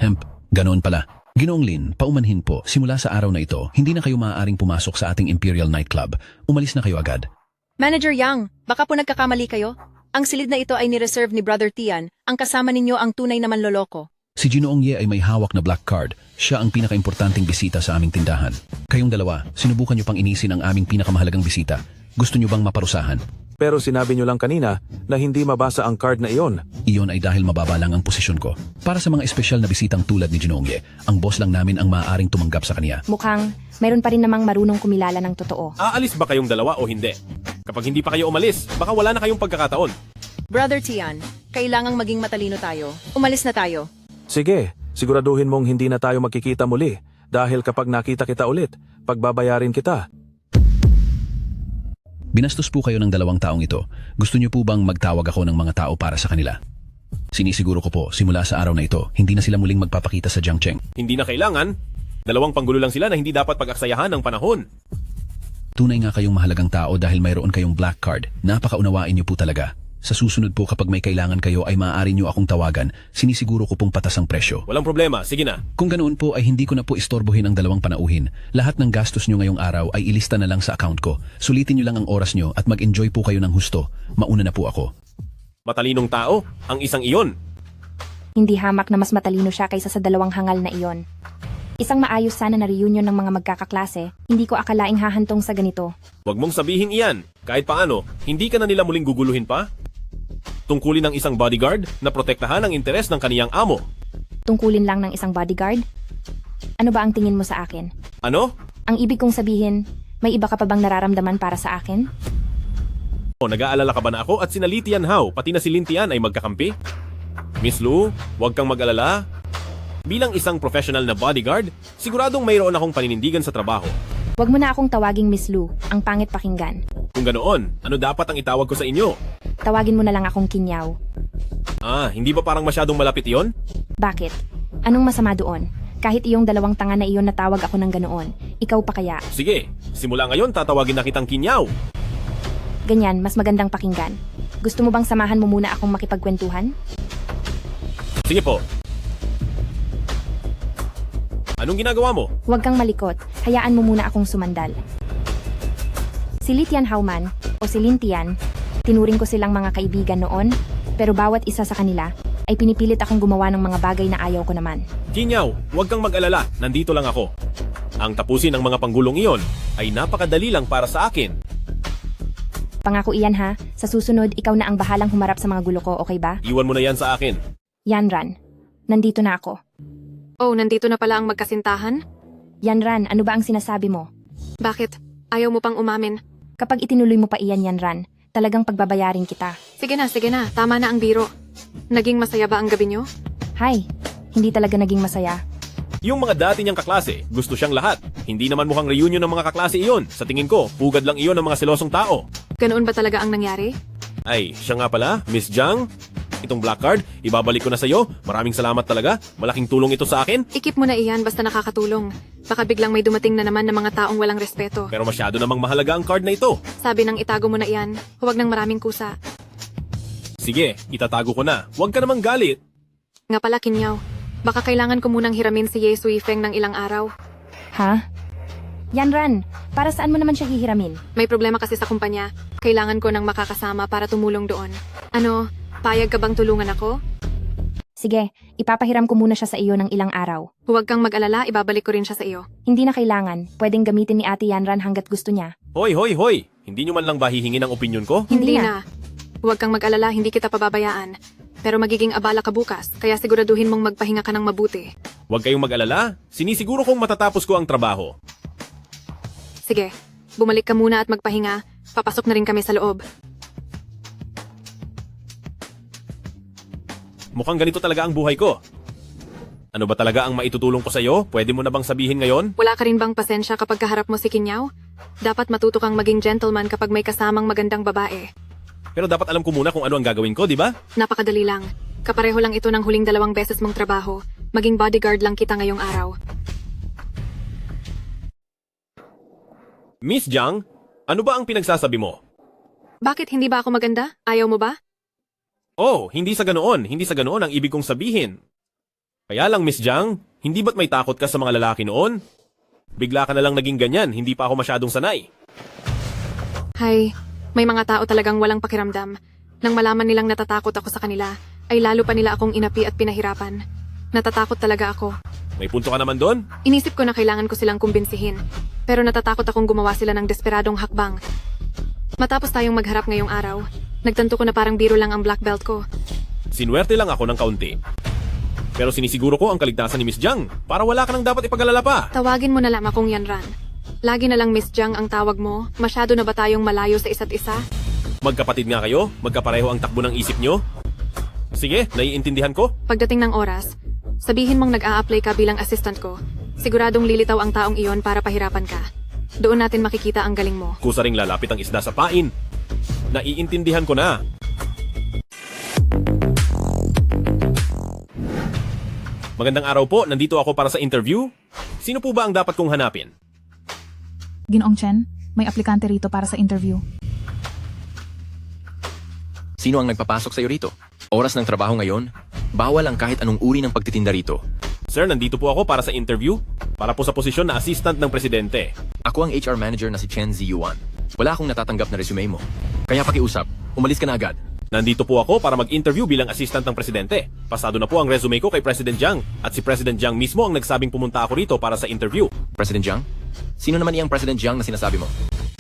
Hemp, ganoon pala. Ginoong Lin, paumanhin po, simula sa araw na ito, hindi na kayo maaaring pumasok sa ating Imperial Nightclub. Umalis na kayo agad. Manager Yang, baka po nagkakamali kayo? Ang silid na ito ay nireserve ni Brother Tian. Ang kasama ninyo ang tunay na manloloko. Si Ginoong Ye ay may hawak na black card. Siya ang pinakaimportanteng bisita sa aming tindahan. Kayong dalawa, sinubukan niyo pang inisin ang aming pinakamahalagang bisita. Gusto niyo bang maparusahan? Pero sinabi nyo lang kanina na hindi mabasa ang card na iyon. Iyon ay dahil mababa lang ang posisyon ko. Para sa mga espesyal na bisitang tulad ni Ginoong Ye, ang boss lang namin ang maaaring tumanggap sa kanya. Mukhang mayroon pa rin namang marunong kumilala ng totoo. Aalis ba kayong dalawa o hindi? Kapag hindi pa kayo umalis, baka wala na kayong pagkakataon. Brother Tian, kailangang maging matalino tayo. Umalis na tayo. Sige, siguraduhin mong hindi na tayo magkikita muli. Dahil kapag nakita kita ulit, pagbabayarin kita. Binastos po kayo ng 2 taong ito. Gusto niyo po bang magtawag ako ng mga tao para sa kanila? Sinisiguro ko po, simula sa araw na ito, hindi na sila muling magpapakita sa Jiangcheng. Hindi na kailangan. 2 panggulo lang sila na hindi dapat pag-aksayahan ng panahon. Tunay nga kayong mahalagang tao dahil mayroon kayong black card. Napakaunawain niyo po talaga. Sa susunod po kapag may kailangan kayo ay maaari niyo akong tawagan. Sinisiguro ko pong patas ang presyo. Walang problema, sige na. Kung ganoon po ay hindi ko na po istorbohin ang 2 panauhin. Lahat ng gastos nyo ngayong araw ay ilista na lang sa account ko. Sulitin nyo lang ang oras nyo at mag-enjoy po kayo ng husto. Mauna na po ako. Matalinong tao, ang isang iyon. Hindi hamak na mas matalino siya kaysa sa 2 hangal na iyon. Isang maayos sana na reunion ng mga magkakaklase, hindi ko akalaing hahantong sa ganito. Huwag mong sabihin iyan. Kahit paano, hindi ka na nila muling guguluhin pa? Tungkulin ng isang bodyguard na protektahan ang interes ng kaniyang amo. Tungkulin lang ng isang bodyguard? Ano ba ang tingin mo sa akin? Ano? Ang ibig kong sabihin, may iba ka pa bang nararamdaman para sa akin? O nag-aalala ka ba na ako at sina Li Tianhao pati na si Lin Tian ay magkakampi? Miss Lu, huwag kang mag-alala. Bilang isang professional na bodyguard, siguradong mayroon akong paninindigan sa trabaho. Huwag mo na akong tawaging Miss Lu, ang pangit pakinggan. Kung ganoon, ano dapat ang itawag ko sa inyo? Tawagin mo na lang akong Kinyaw. Hindi ba parang masyadong malapit iyon? Bakit? Anong masama doon? Kahit iyong 2 tanga na iyon natawag ako ng ganoon, ikaw pa kaya? Sige, simula ngayon tatawagin na kitang Kinyaw. Ganyan, mas magandang pakinggan. Gusto mo bang samahan mo muna akong makipagkwentuhan? Sige po. Anong ginagawa mo? Huwag kang malikot, hayaan mo muna akong sumandal. Si Li Tianhao man, o si Lin Tian, tinuring ko silang mga kaibigan noon, pero bawat isa sa kanila ay pinipilit akong gumawa ng mga bagay na ayaw ko naman. Kinyaw, huwag kang mag-alala, nandito lang ako. Ang tapusin ng mga panggulong iyon ay napakadali lang para sa akin. Pangako iyan ha, sa susunod ikaw na ang bahalang humarap sa mga gulo ko, okay ba? Iwan mo na yan sa akin. Yanran, nandito na ako. Oh, nandito na pala ang magkasintahan? Yanran, ano ba ang sinasabi mo? Bakit? Ayaw mo pang umamin? Kapag itinuloy mo pa iyan, Yanran, talagang pagbabayarin kita. Sige na, tama na ang biro. Naging masaya ba ang gabi nyo? Hay, hindi talaga naging masaya. Yung mga dati niyang kaklase, gusto siyang lahat. Hindi naman mukhang reunion ng mga kaklase iyon. Sa tingin ko, pugad lang iyon ng mga selosong tao. Ganoon ba talaga ang nangyari? Ay, siya nga pala, Miss Jiang. Itong black card, ibabalik ko na sa'yo. Maraming salamat talaga. Malaking tulong ito sa akin. Ikip mo na iyan basta nakakatulong. Baka biglang may dumating na naman ng mga taong walang respeto. Pero masyado namang mahalaga ang card na ito. Sabi nang itago mo na iyan, huwag ng maraming kusa. Sige, itatago ko na. Huwag ka namang galit. Nga pala, Kinyaw. Baka kailangan ko munang hiramin si Ye Suifeng ng ilang araw. Ha? Yanran, para saan mo naman siya hihiramin? May problema kasi sa kumpanya. Kailangan ko ng makakasama para tumulong doon. Ano, payag ka bang tulungan ako? Sige, ipapahiram ko muna siya sa iyo ng ilang araw. Huwag kang mag-alala, ibabalik ko rin siya sa iyo. Hindi na kailangan. Pwedeng gamitin ni Ate Yanran hanggat gusto niya. Hoy, hoy, hoy! Hindi nyo man lang ba hihingin ang opinyon ko? Hindi na. Huwag kang mag-alala, hindi kita pababayaan. Pero magiging abala ka bukas, kaya siguraduhin mong magpahinga ka ng mabuti. Huwag kayong mag-alala. Sinisiguro kong matatapos ko ang trabaho. Sige, bumalik ka muna at magpahinga. Papasok na rin kami sa loob. Mukhang ganito talaga ang buhay ko. Ano ba talaga ang maitutulong ko sa'yo? Pwede mo na bang sabihin ngayon? Wala ka rin bang pasensya kapag kaharap mo si Kinyaw? Dapat matuto kang maging gentleman kapag may kasamang magandang babae. Pero dapat alam ko muna kung ano ang gagawin ko, di ba? Napakadali lang. Kapareho lang ito ng huling 2 beses mong trabaho. Maging bodyguard lang kita ngayong araw. Miss Jiang, ano ba ang pinagsasabi mo? Bakit hindi ba ako maganda? Ayaw mo ba? Oh, hindi sa ganoon. Hindi sa ganoon ang ibig kong sabihin. Kaya lang, Miss Jiang, hindi ba't may takot ka sa mga lalaki noon? Bigla ka na lang naging ganyan, hindi pa ako masyadong sanay. Hay, may mga tao talagang walang pakiramdam. Nang malaman nilang natatakot ako sa kanila, ay lalo pa nila akong inapi at pinahirapan. Natatakot talaga ako. May punto ka naman doon? Inisip ko na kailangan ko silang kumbinsihin. Pero natatakot akong gumawa sila ng desperadong hakbang. Matapos tayong magharap ngayong araw, nagtanto ko na parang biro lang ang black belt ko. Sinuwerte lang ako ng kaunti. Pero sinisiguro ko ang kaligtasan ni Miss Jiang para wala ka nang dapat ipagalala pa. Tawagin mo na lang akong Yanran. Lagi na lang Miss Jiang ang tawag mo. Masyado na ba tayong malayo sa isa't isa? Magkapatid nga kayo? Magkapareho ang takbo ng isip nyo? Sige, naiintindihan ko. Pagdating ng oras, sabihin mong nag-a-apply ka bilang assistant ko. Siguradong lilitaw ang taong iyon para pahirapan ka. Doon natin makikita ang galing mo. Kusa ring lalapit ang isda sa pain. Naiintindihan ko na. Magandang araw po, nandito ako para sa interview. Sino po ba ang dapat kong hanapin? Ginoong Chen, may aplikante rito para sa interview. Sino ang nagpapasok sa'yo rito? Oras ng trabaho ngayon? Bawal ang kahit anong uri ng pagtitinda rito. Sir, nandito po ako para sa interview. Para po sa posisyon na assistant ng presidente. Ako ang HR manager na si Chen Ziyuan. Wala akong natatanggap na resume mo. Kaya pakiusap, umalis ka na agad. Nandito po ako para mag-interview bilang assistant ng presidente. Pasado na po ang resume ko kay President Jiang. At si President Jiang mismo ang nagsabing pumunta ako rito para sa interview. President Jiang? Sino naman iyang President Jiang na sinasabi mo?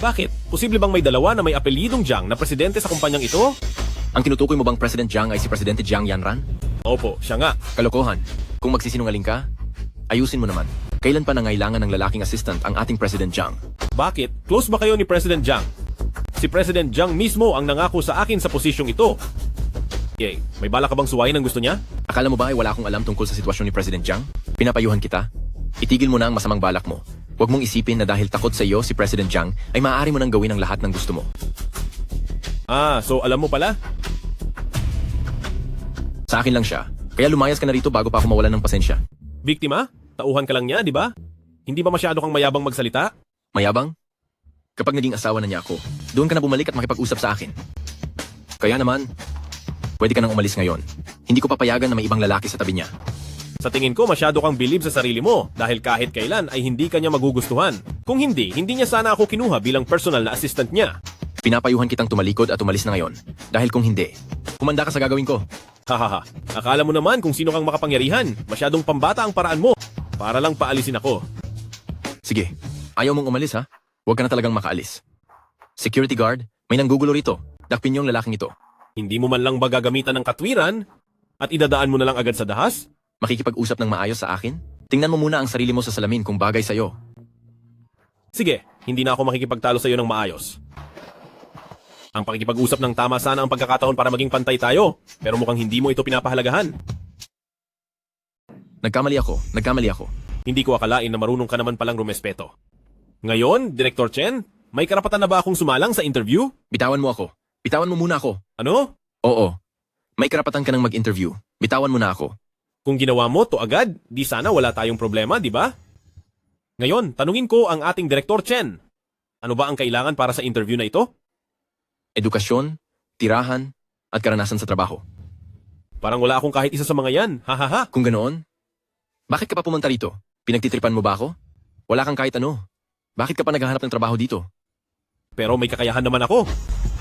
Bakit? Posible bang may dalawa na may apelidong Jiang na presidente sa kumpanyang ito? Ang tinutukoy mo bang President Jiang ay si Presidente Jiang Yanran? Opo, siya nga. Kalokohan. Kung magsisinungaling ka, ayusin mo naman. Kailan pa nangailangan ng lalaking assistant ang ating President Jiang? Bakit? Close ba kayo ni President Jiang? Si President Jiang mismo ang nangako sa akin sa posisyong ito. Okay, may bala ka bang suwayin ang gusto niya? Akala mo ba ay wala akong alam tungkol sa sitwasyon ni President Jiang? Pinapayuhan kita. Itigil mo na ang masamang balak mo. Huwag mong isipin na dahil takot sa iyo si President Jiang ay maaari mo nang gawin ang lahat ng gusto mo. Ah, so alam mo pala? Sa akin lang siya. Kaya lumayas ka na rito bago pa ako mawalan ng pasensya. Biktima? Tauhan ka lang niya, di ba? Hindi ba masyado kang mayabang magsalita? Mayabang? Kapag naging asawa na niya ako, doon ka na bumalik at makipag-usap sa akin. Kaya naman, pwede ka nang umalis ngayon. Hindi ko papayagan na may ibang lalaki sa tabi niya. Sa tingin ko, masyado kang bilib sa sarili mo dahil kahit kailan ay hindi ka niya magugustuhan. Kung hindi, hindi niya sana ako kinuha bilang personal na assistant niya. Pinapayuhan kitang tumalikod at umalis na ngayon. Dahil kung hindi, kumanda ka sa gagawin ko. Hahaha, akala mo naman kung sino kang makapangyarihan. Masyadong pambata ang paraan mo. Para lang paalisin ako. Sige, ayaw mong umalis ha? Huwag ka na talagang makaalis. Security guard, may nanggugulo rito. Dakpin yung lalaking ito. Hindi mo man lang ba gagamitan ng katwiran at idadaan mo na lang agad sa dahas? Makikipag-usap ng maayos sa akin? Tingnan mo muna ang sarili mo sa salamin kung bagay sa'yo. Sige, hindi na ako makikipagtalo sa iyo ng maayos. Ang pakikipag-usap ng tama sana ang pagkakataon para maging pantay tayo, pero mukhang hindi mo ito pinapahalagahan. Nagkamali ako. Hindi ko akalain na marunong ka naman palang rumespeto. Ngayon, Director Chen, may karapatan na ba akong sumalang sa interview? Bitawan mo ako. Bitawan mo muna ako. Ano? Oo. May karapatan ka ng mag-interview. Bitawan mo na ako. Kung ginawa mo to agad, di sana wala tayong problema, di ba? Ngayon, tanungin ko ang ating Director Chen. Ano ba ang kailangan para sa interview na ito? Edukasyon, tirahan, at karanasan sa trabaho. Parang wala akong kahit isa sa mga yan, hahaha. Kung ganoon, bakit ka pa pumunta rito? Pinagtitripan mo ba ako? Wala kang kahit ano. Bakit ka pa naghahanap ng trabaho dito? Pero may kakayahan naman ako.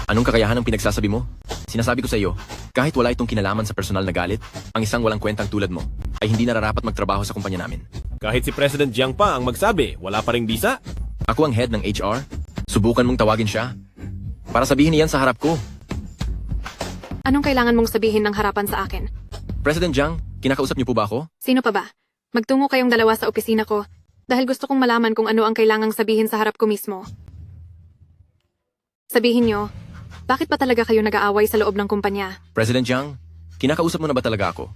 Anong kakayahan ang pinagsasabi mo? Sinasabi ko sa iyo, kahit wala itong kinalaman sa personal na galit, ang isang walang kwentang tulad mo ay hindi nararapat magtrabaho sa kumpanya namin. Kahit si President Jiang pa ang magsabi, wala pa ring bisa. Ako ang head ng HR. Subukan mong tawagin siya. Para sabihin niyan sa harap ko. Anong kailangan mong sabihin ng harapan sa akin? President Jiang, kinakausap niyo po ba ako? Sino pa ba? Magtungo kayong dalawa sa opisina ko dahil gusto kong malaman kung ano ang kailangang sabihin sa harap ko mismo. Sabihin niyo, bakit pa talaga kayo nag-aaway sa loob ng kumpanya? President Jiang, kinakausap mo na ba talaga ako?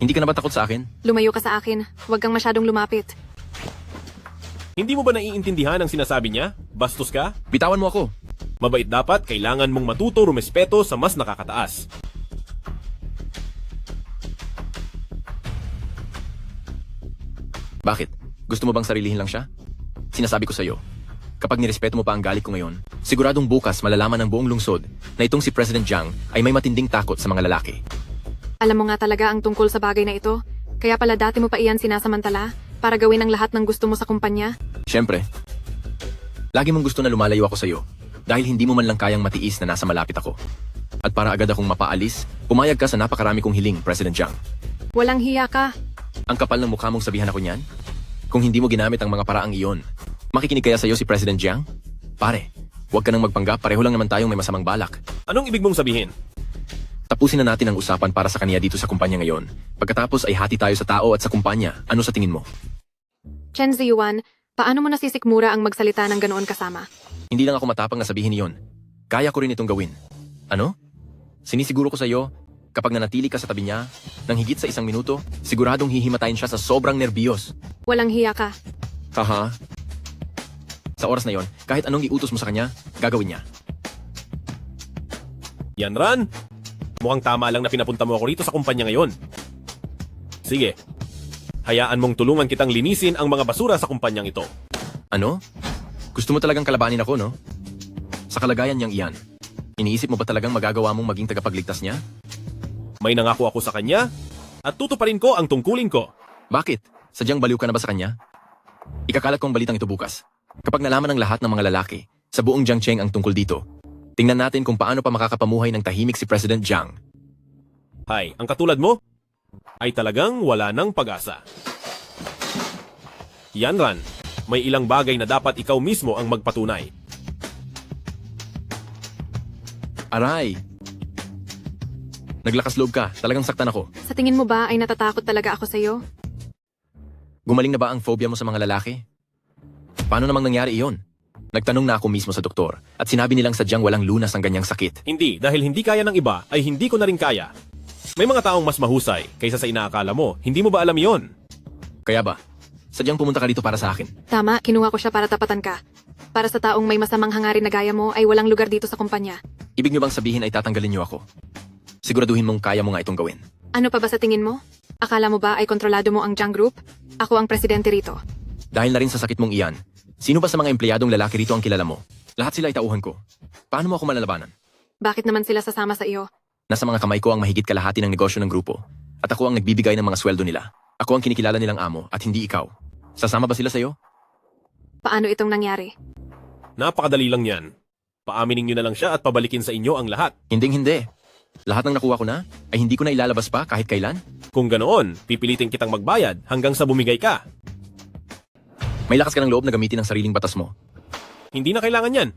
Hindi ka na ba takot sa akin? Lumayo ka sa akin. Huwag kang masyadong lumapit. Hindi mo ba naiintindihan ang sinasabi niya? Bastos ka? Bitawan mo ako. Mabait dapat, kailangan mong matuto rumespeto sa mas nakakataas. Bakit? Gusto mo bang sarilihin lang siya? Sinasabi ko sa'yo, kapag nirespeto mo pa ang galit ko ngayon, siguradong bukas malalaman ng buong lungsod na itong si President Jiang ay may matinding takot sa mga lalaki. Alam mo nga talaga ang tungkol sa bagay na ito, kaya pala dati mo pa iyan sinasamantala para gawin ang lahat ng gusto mo sa kumpanya? Siyempre. Lagi mong gusto na lumalayo ako sa'yo dahil hindi mo man lang kayang matiis na nasa malapit ako. At para agad akong mapaalis, pumayag ka sa napakarami kong hiling, President Jiang. Walang hiya ka. Ang kapal ng mukha mong sabihan ako niyan? Kung hindi mo ginamit ang mga paraang iyon, makikinig kaya sa'yo si President Jiang? Pare, Huwag ka nang magpanggap, pareho lang naman tayong may masamang balak. Anong ibig mong sabihin? Tapusin na natin ang usapan para sa kanya dito sa kumpanya ngayon. Pagkatapos ay hati tayo sa tao at sa kumpanya. Ano sa tingin mo? Chen Ziyuan, paano mo nasisikmura ang magsalita ng ganoon kasama? Hindi lang ako matapang na sabihin iyon. Kaya ko rin itong gawin. Ano? Sinisiguro ko sa iyo, kapag nanatili ka sa tabi niya, nang higit sa 1 minuto, siguradong hihimatayin siya sa sobrang nerbiyos. Walang hiya ka. Haha. Sa oras na yon, kahit anong iutos mo sa kanya, gagawin niya. Yan, Ran. Mukhang tama lang na pinapunta mo ako rito sa kumpanya ngayon. Sige. Hayaan mong tulungan kitang linisin ang mga basura sa kumpanyang ito. Ano? Gusto mo talagang kalabanin ako, no? Sa kalagayan niyang iyan, iniisip mo ba talagang magagawa mong maging tagapagligtas niya? May nangako ako sa kanya at tutuparin ko ang tungkulin ko. Bakit? Sadyang baliw ka na ba sa kanya? Ikakalat ko ang balitang ito bukas. Kapag nalaman ng lahat ng mga lalaki sa buong Jiangcheng ang tungkol dito, tingnan natin kung paano pa makakapamuhay ng tahimik si President Jiang. Hay, ang katulad mo ay talagang wala ng pag-asa. Yan, Ran. May ilang bagay na dapat ikaw mismo ang magpatunay. Aray! Naglakas loob ka, talagang saktan ako. Sa tingin mo ba ay natatakot talaga ako sa iyo? Gumaling na ba ang phobia mo sa mga lalaki? Paano namang nangyari iyon? Nagtanong na ako mismo sa doktor at sinabi nilang sadyang walang lunas ang ganyang sakit. Hindi, dahil hindi kaya ng iba ay hindi ko na rin kaya. May mga taong mas mahusay kaysa sa inaakala mo. Hindi mo ba alam yon? Kaya ba? Sadyang pumunta ka dito para sa akin. Tama, kinuha ko siya para tapatan ka. Para sa taong may masamang hangarin na gaya mo ay walang lugar dito sa kumpanya. Ibig niyo bang sabihin ay tatanggalin niyo ako? Siguraduhin mong kaya mo nga itong gawin. Ano pa ba sa tingin mo? Akala mo ba ay kontrolado mo ang Jiang Group? Ako ang presidente rito. Dahil na rin sa sakit mong iyan, sino ba sa mga empleyadong lalaki rito ang kilala mo? Lahat sila ay tauhan ko. Paano mo ako malalabanan? Bakit naman sila sasama sa iyo? Nasa mga kamay ko ang mahigit kalahati ng negosyo ng grupo. At ako ang nagbibigay ng mga sweldo nila. Ako ang kinikilala nilang amo at hindi ikaw. Sasama ba sila sa iyo? Paano itong nangyari? Napakadali lang yan. Paaminin nyo na lang siya at pabalikin sa inyo ang lahat. Hindi. Lahat ng nakuha ko na ay hindi ko na ilalabas pa kahit kailan. Kung ganoon, pipilitin kitang magbayad hanggang sa bumigay ka. May lakas ka ng loob na gamitin ang sariling batas mo. Hindi na kailangan yan.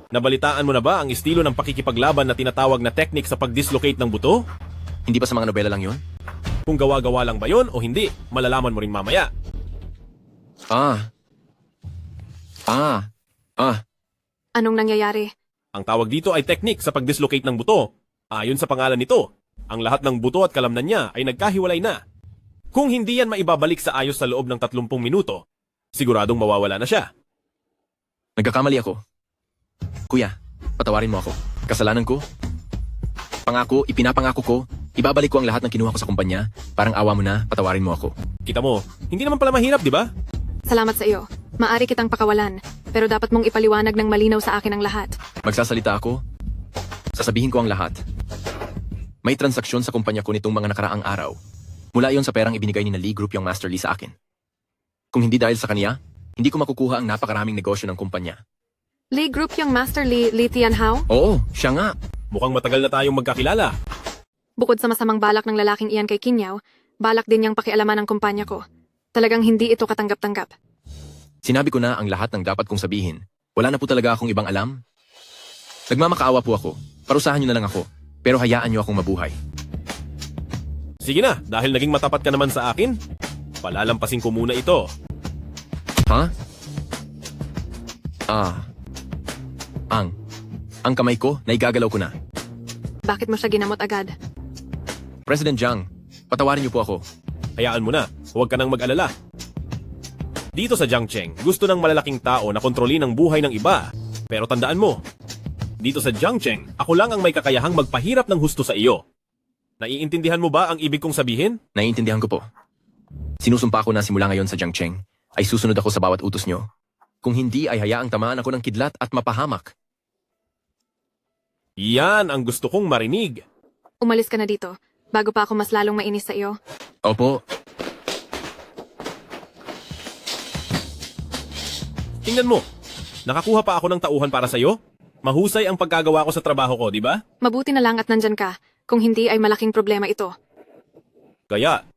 Nabalitaan mo na ba ang estilo ng pakikipaglaban na tinatawag na technique sa pag-dislocate ng buto? Hindi ba sa mga nobela lang yon? Kung gawa-gawa lang ba yon o hindi, malalaman mo rin mamaya. Anong nangyayari? Ang tawag dito ay technique sa pag-dislocate ng buto. Ayon sa pangalan nito, ang lahat ng buto at kalamnan niya ay nagkahiwalay na. Kung hindi yan maibabalik sa ayos sa loob ng 30 minuto, siguradong mawawala na siya. Nagkakamali ako. Kuya, patawarin mo ako. Kasalanan ko. Pangako, ipinapangako ko, ibabalik ko ang lahat ng kinuha ko sa kumpanya. Parang awa mo na, patawarin mo ako. Kita mo, hindi naman pala mahirap, di ba? Salamat sa iyo. Maari kitang pakawalan, pero dapat mong ipaliwanag ng malinaw sa akin ang lahat. Magsasalita ako, sasabihin ko ang lahat. May transaksyon sa kumpanya ko nitong mga nakaraang araw. Mula iyon sa perang ibinigay ni na Lee Group yung Master Lee sa akin. Kung hindi dahil sa kaniya, hindi ko makukuha ang napakaraming negosyo ng kumpanya. Lee Group yung Master Lee Tianhao? Oo, siya nga. Mukhang matagal na tayong magkakilala. Bukod sa masamang balak ng lalaking iyan kay Kinyaw, balak din niyang pakialaman ang kumpanya ko. Talagang hindi ito katanggap-tanggap. Sinabi ko na ang lahat ng dapat kong sabihin. Wala na po talaga akong ibang alam. Nagmamakaawa po ako. Parusahan niyo na lang ako. Pero hayaan niyo akong mabuhay. Sige na, dahil naging matapat ka naman sa akin, palalampasin ko muna ito. Ha? Ang kamay ko, naigagalaw ko na. Bakit mo siya ginamot agad? President Jiang, patawarin niyo po ako. Hayaan mo na, huwag ka nang mag-alala. Dito sa Jiangcheng, gusto ng malalaking tao na kontrolin ang buhay ng iba. Pero tandaan mo, dito sa Jiangcheng, ako lang ang may kakayahang magpahirap ng husto sa iyo. Naiintindihan mo ba ang ibig kong sabihin? Naiintindihan ko po. Sinusumpa ko na simula ngayon sa Jiangcheng ay susunod ako sa bawat utos niyo. Kung hindi ay hayaang tamaan ako ng kidlat at mapahamak. Yan ang gusto kong marinig. Umalis ka na dito, bago pa ako mas lalong mainis sa iyo. Opo. Tingnan mo, nakakuha pa ako ng tauhan para sa'yo. Mahusay ang pagkagawa ko sa trabaho ko, di ba? Mabuti na lang at nandyan ka. Kung hindi ay malaking problema ito. Kaya,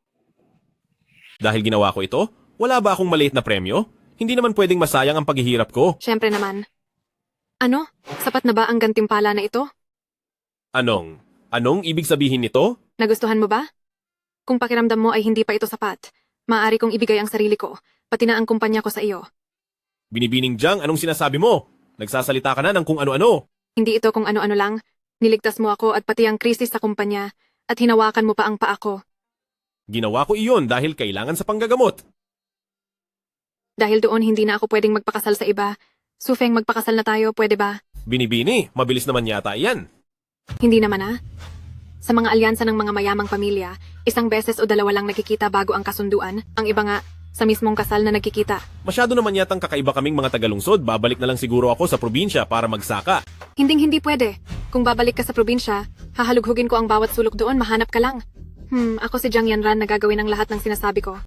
dahil ginawa ko ito, wala ba akong maliit na premyo? Hindi naman pwedeng masayang ang paghihirap ko. Siyempre naman. Ano? Sapat na ba ang gantimpala na ito? Anong ibig sabihin nito? Nagustuhan mo ba? Kung pakiramdam mo ay hindi pa ito sapat, maaari kong ibigay ang sarili ko, pati na ang kumpanya ko sa iyo. Binibining Jiang, anong sinasabi mo? Nagsasalita ka na ng kung ano-ano. Hindi ito kung ano-ano lang. Niligtas mo ako at pati ang krisis sa kumpanya, at hinawakan mo pa ang paa ko. Ginawa ko iyon dahil kailangan sa panggagamot. Dahil doon hindi na ako pwedeng magpakasal sa iba. Sufeng, magpakasal na tayo, pwede ba? Binibini, mabilis naman yata iyan. Hindi naman ah. Sa mga alyansa ng mga mayamang pamilya, isang beses o dalawa lang nakikita bago ang kasunduan. Ang iba nga, sa mismong kasal na nagkikita. Masyado naman yatang kakaiba kaming mga tagalungsod, babalik na lang siguro ako sa probinsya para magsaka. Hindi pwede. Kung babalik ka sa probinsya, hahalughugin ko ang bawat sulok doon, mahanap ka lang. Ako si Jiang Yanran na gagawin ang lahat ng sinasabi ko.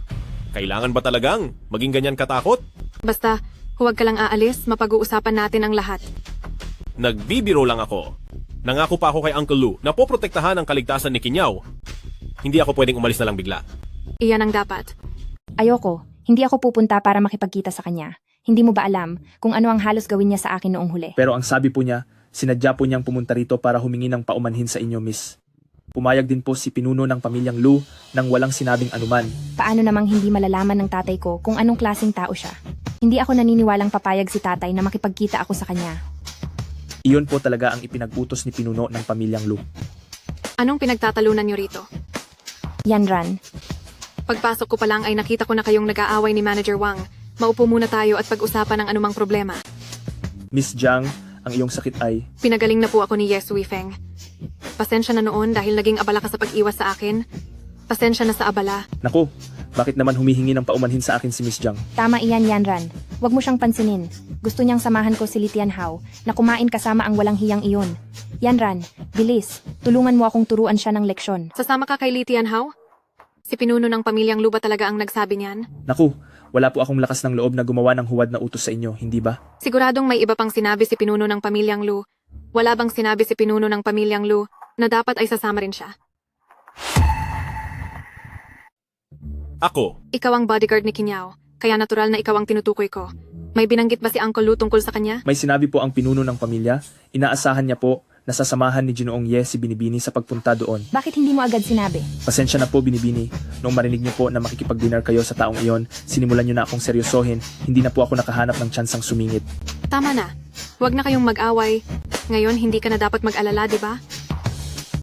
Kailangan ba talagang maging ganyan katakot? Basta, huwag ka lang aalis, mapag-uusapan natin ang lahat. Nagbibiro lang ako. Nangako pa ako kay Uncle Lu na poprotektahan ang kaligtasan ni Kinyaw. Hindi ako pwedeng umalis na lang bigla. Iyan ang dapat. Ayoko, hindi ako pupunta para makipagkita sa kanya. Hindi mo ba alam kung ano ang halos gawin niya sa akin noong huli? Pero ang sabi po niya, sinadya po niyang pumunta rito para humingi ng paumanhin sa inyo, miss. Pumayag din po si pinuno ng pamilyang Lu nang walang sinabing anuman. Paano namang hindi malalaman ng tatay ko kung anong klaseng tao siya? Hindi ako naniniwalang papayag si tatay na makipagkita ako sa kanya. Iyon po talaga ang ipinag-utos ni pinuno ng pamilyang Lu. Anong pinagtatalunan niyo rito? Yanran, Pagpasok ko pa lang ay nakita ko na kayong nag-aaway ni Manager Wang. Maupo muna tayo at pag-usapan ang anumang problema. Miss Jiang, ang iyong sakit ay... Pinagaling na po ako ni Yes Wifeng. Pasensya na noon dahil naging abala ka sa pag-iwas sa akin. Pasensya na sa abala. Naku, bakit naman humihingi ng paumanhin sa akin si Miss Jiang? tama iyan Yanran. Huwag mo siyang pansinin. Gusto niyang samahan ko si Li Tianhao na kumain kasama ang walang hiyang iyon. Yanran, bilis. Tulungan mo akong turuan siya ng leksyon. Sasama ka kay Li Tianhao? Si pinuno ng pamilyang Lu ba talaga ang nagsabi niyan? Naku, wala po akong lakas ng loob na gumawa ng huwad na utos sa inyo, hindi ba? Siguradong may iba pang sinabi si pinuno ng pamilyang Lu. Wala bang sinabi si pinuno ng pamilyang Lu na dapat ay sasama rin siya? Ako, Ikaw ang bodyguard ni Kinyaw, kaya natural na ikaw ang tinutukoy ko. May binanggit ba si Uncle Lu tungkol sa kanya? May sinabi po ang pinuno ng pamilya, inaasahan niya po na sasamahan ni Ginoong Ye si Binibini sa pagpunta doon. Bakit hindi mo agad sinabi? Pasensya na po, Binibini. Noong marinig niyo po na makikipag-dinner kayo sa taong iyon, sinimulan niyo na akong seryosohin, hindi na po ako nakahanap ng tsansang sumingit. Tama na. Huwag na kayong mag-away. Ngayon, hindi ka na dapat mag-alala, di ba?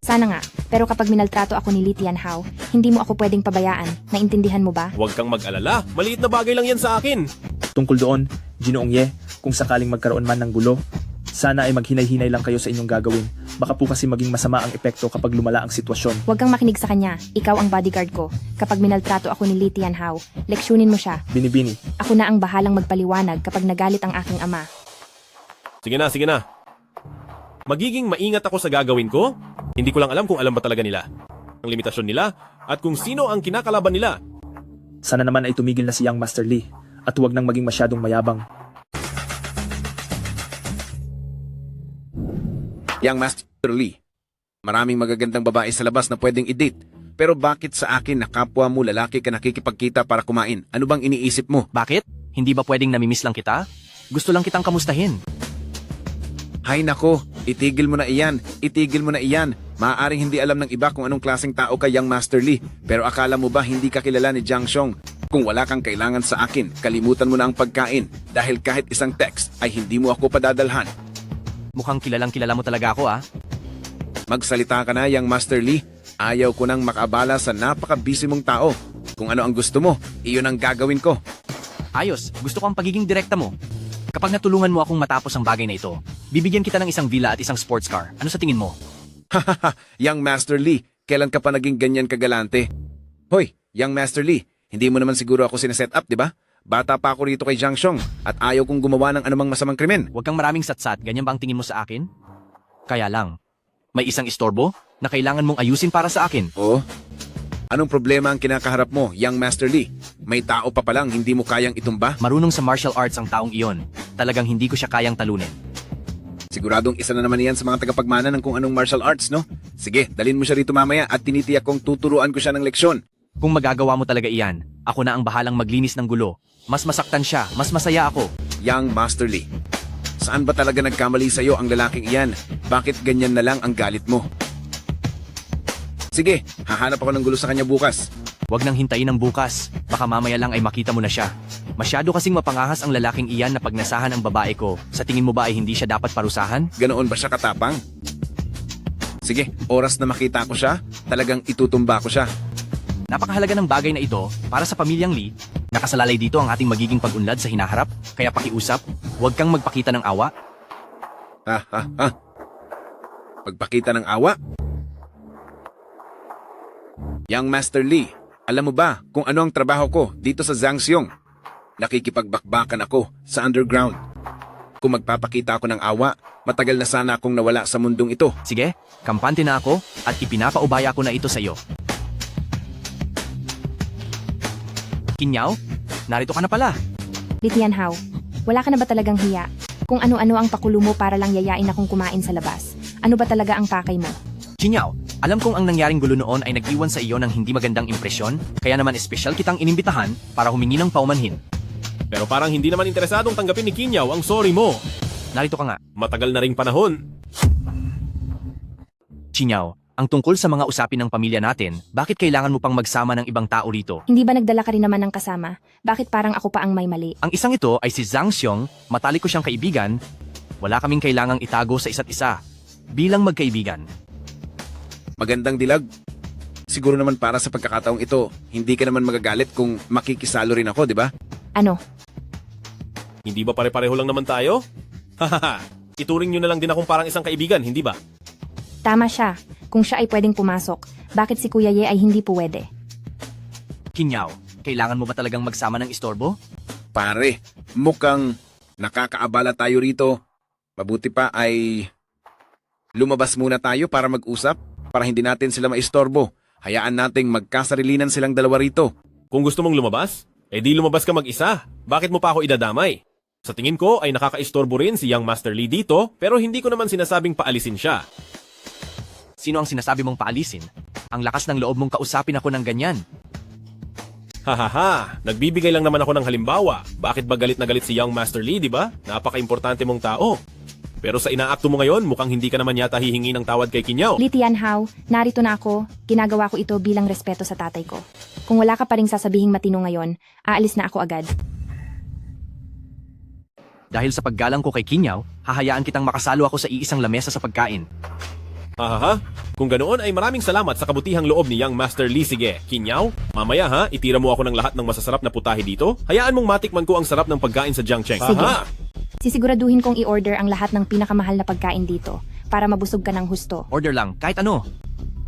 Sana nga. Pero kapag minaltrato ako ni Li Tianhao, hindi mo ako pwedeng pabayaan. Naintindihan mo ba? huwag kang mag-alala. Maliit na bagay lang yan sa akin. Tungkol doon, Ginoong Ye, kung sakaling magkaroon man ng gulo, sana ay maghinay-hinay lang kayo sa inyong gagawin. Baka po kasi maging masama ang epekto kapag lumala ang sitwasyon. Huwag kang makinig sa kanya. Ikaw ang bodyguard ko. Kapag minaltrato ako ni Li Tianhao, leksyonin mo siya. Binibini, Ako na ang bahalang magpaliwanag kapag nagalit ang aking ama. Sige na. Magiging maingat ako sa gagawin ko? Hindi ko lang alam kung alam ba talaga nila ang limitasyon nila at kung sino ang kinakalaban nila. sana naman ay tumigil na si Young Master Lee at huwag nang maging masyadong mayabang. Young Master Lee, maraming magagandang babae sa labas na pwedeng i-date. Pero bakit sa akin na kapwa mo lalaki ka nakikipagkita para kumain? Ano bang iniisip mo? Bakit? Hindi ba pwedeng namimiss lang kita? Gusto lang kitang kamustahin. Hay nako, itigil mo na iyan. Maaaring hindi alam ng iba kung anong klaseng tao ka, Young Master Lee. Pero akala mo ba hindi ka kilala ni Jiang Xiong? Kung wala kang kailangan sa akin, kalimutan mo na ang pagkain. Dahil kahit isang text ay hindi mo ako padadalhan. Mukhang kilalang kilala mo talaga ako ah. Magsalita ka na, Young Master Lee. Ayaw ko nang makabala sa napaka-busy mong tao. Kung ano ang gusto mo, iyon ang gagawin ko. Ayos, gusto ko ang pagiging direkta mo. Kapag natulungan mo akong matapos ang bagay na ito, bibigyan kita ng isang villa at isang sports car. Ano sa tingin mo? Hahaha, Young Master Lee, kailan ka pa naging ganyan kagalante? Hoy, Young Master Lee, hindi mo naman siguro ako sineset up, di ba? Bata pa ako rito kay Jiang Xiong at ayaw kong gumawa ng anumang masamang krimen. Huwag kang maraming satsat, ganyan ba ang tingin mo sa akin? Kaya lang, may isang istorbo na kailangan mong ayusin para sa akin. Oh? Anong problema ang kinakaharap mo, Young Master Lee? May tao pa palang hindi mo kayang itumba? Marunong sa martial arts ang taong iyon. Talagang hindi ko siya kayang talunin. Siguradong isa na naman yan sa mga tagapagmana ng kung anong martial arts, no? Sige, dalhin mo siya rito mamaya at tinitiyak kong tuturuan ko siya ng leksyon. Kung magagawa mo talaga iyan, ako na ang bahalang maglinis ng gulo. Mas masaktan siya, mas masaya ako. Young Master Lee, Saan ba talaga nagkamali sa'yo ang lalaking iyan? Bakit ganyan na lang ang galit mo? Sige, hahanap ako ng gulo sa kanya bukas. Huwag nang hintayin ng bukas. Baka mamaya lang ay makita mo na siya. Masyado kasing mapangahas ang lalaking iyan na pag nasahan ang babae ko. Sa tingin mo ba ay hindi siya dapat parusahan? Ganoon ba siya katapang? Sige, oras na makita ko siya, talagang itutumba ko siya. Napakahalaga ng bagay na ito para sa pamilyang Lee. Nakasalalay dito ang ating magiging pag-unlad sa hinaharap. Kaya pakiusap, huwag kang magpakita ng awa. Ha. Pagpakita ng awa? Young Master Lee, alam mo ba kung ano ang trabaho ko dito sa Zhangxiong? Nakikipagbakbakan ako sa underground. Kung magpapakita ako ng awa, matagal na sana akong nawala sa mundong ito. Sige, kampante na ako at ipinapaubaya ko na ito sa iyo. Kinyaw, narito ka na pala. Li Tianhao, wala ka na ba talagang hiya? Kung ano-ano ang pakulo mo para lang yayain akong kumain sa labas. Ano ba talaga ang pakay mo? Kinyaw, alam kong ang nangyaring gulo noon ay nag-iwan sa iyo ng hindi magandang impresyon, kaya naman espesyal kitang inimbitahan para humingi ng paumanhin. Pero parang hindi naman interesadong tanggapin ni Kinyaw ang sorry mo. Narito ka nga. Matagal na ring panahon. Kinyaw, ang tungkol sa mga usapin ng pamilya natin, bakit kailangan mo pang magsama ng ibang tao rito? Hindi ba nagdala ka rin naman ng kasama? Bakit parang ako pa ang may mali? Ang isang ito ay si Zhang Xiong, matalik ko siyang kaibigan. Wala kaming kailangang itago sa isa't isa. Bilang magkaibigan. Magandang dilag. Siguro naman para sa pagkakataong ito, hindi ka naman magagalit kung makikisalo rin ako, di ba? Ano? Hindi ba pare-pareho lang naman tayo? Hahaha, ituring nyo na lang din akong parang isang kaibigan, hindi ba? Tama siya. Kung siya ay pwedeng pumasok, bakit si Kuya Ye ay hindi pwede? Kinyaw, kailangan mo ba talagang magsama ng istorbo? Pare, mukhang nakakaabala tayo rito. Mabuti pa ay lumabas muna tayo para mag-usap para hindi natin sila maistorbo. Hayaan nating magkasarilinan silang dalawa rito. Kung gusto mong lumabas, di lumabas ka mag-isa. Bakit mo pa ako idadamay? Sa tingin ko ay nakakaistorbo rin si Young Master Lee dito, pero hindi ko naman sinasabing paalisin siya. Sino ang sinasabi mong paalisin? Ang lakas ng loob mong kausapin ako ng ganyan. Hahaha, nagbibigay lang naman ako ng halimbawa. Bakit ba galit na galit si Young Master Lee, di ba? Napaka-importante mong tao. Pero sa inaakto mo ngayon, mukhang hindi ka naman yata hihingi ng tawad kay Kinyaw. Li Tianhao, narito na ako. Ginagawa ko ito bilang respeto sa tatay ko. Kung wala ka pa ring sasabihing matino ngayon, aalis na ako agad. Dahil sa paggalang ko kay Kinyaw, hahayaan kitang makasalo ako sa iisang lamesa sa pagkain. Hahaha, kung ganoon ay maraming salamat sa kabutihang loob ni Young Master Lee. Sige, Kinyaw, mamaya ha, itira mo ako ng lahat ng masasarap na putahe dito. Hayaan mong matikman ko ang sarap ng pagkain sa Jiangcheng. Sige. Aha! Sisiguraduhin kong i-order ang lahat ng pinakamahal na pagkain dito para mabusog ka ng husto. Order lang, kahit ano.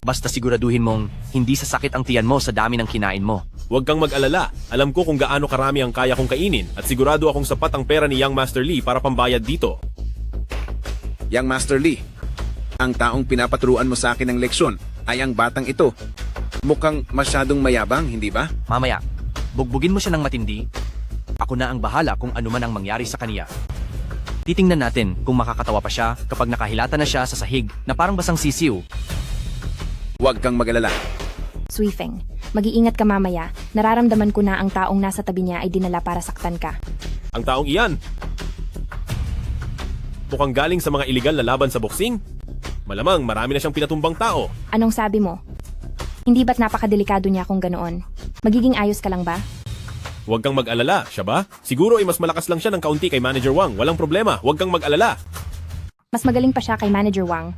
Basta siguraduhin mong hindi sasakit ang tiyan mo sa dami ng kinain mo. Huwag kang mag-alala. Alam ko kung gaano karami ang kaya kong kainin at sigurado akong sapat ang pera ni Young Master Lee para pambayad dito. Young Master Lee, ang taong pinapaturuan mo sa akin ng leksyon ay ang batang ito. Mukhang masyadong mayabang, hindi ba? Mamaya, bugbugin mo siya ng matindi. Ako na ang bahala kung ano man ang mangyari sa kaniya. Titingnan natin kung makakatawa pa siya kapag nakahilata na siya sa sahig na parang basang sisiw. Huwag kang mag-alala. Suifeng, mag-iingat ka mamaya. Nararamdaman ko na ang taong nasa tabi niya ay dinala para saktan ka. Ang taong iyan, mukhang galing sa mga iligal na laban sa boxing. Malamang marami na siyang pinatumbang tao. Anong sabi mo? Hindi ba't napakadelikado niya kung ganoon? Magiging ayos ka lang ba? Huwag kang mag-alala, siya ba? Siguro ay mas malakas lang siya ng kaunti kay Manager Wang. Walang problema, huwag kang mag-alala. Mas magaling pa siya kay Manager Wang.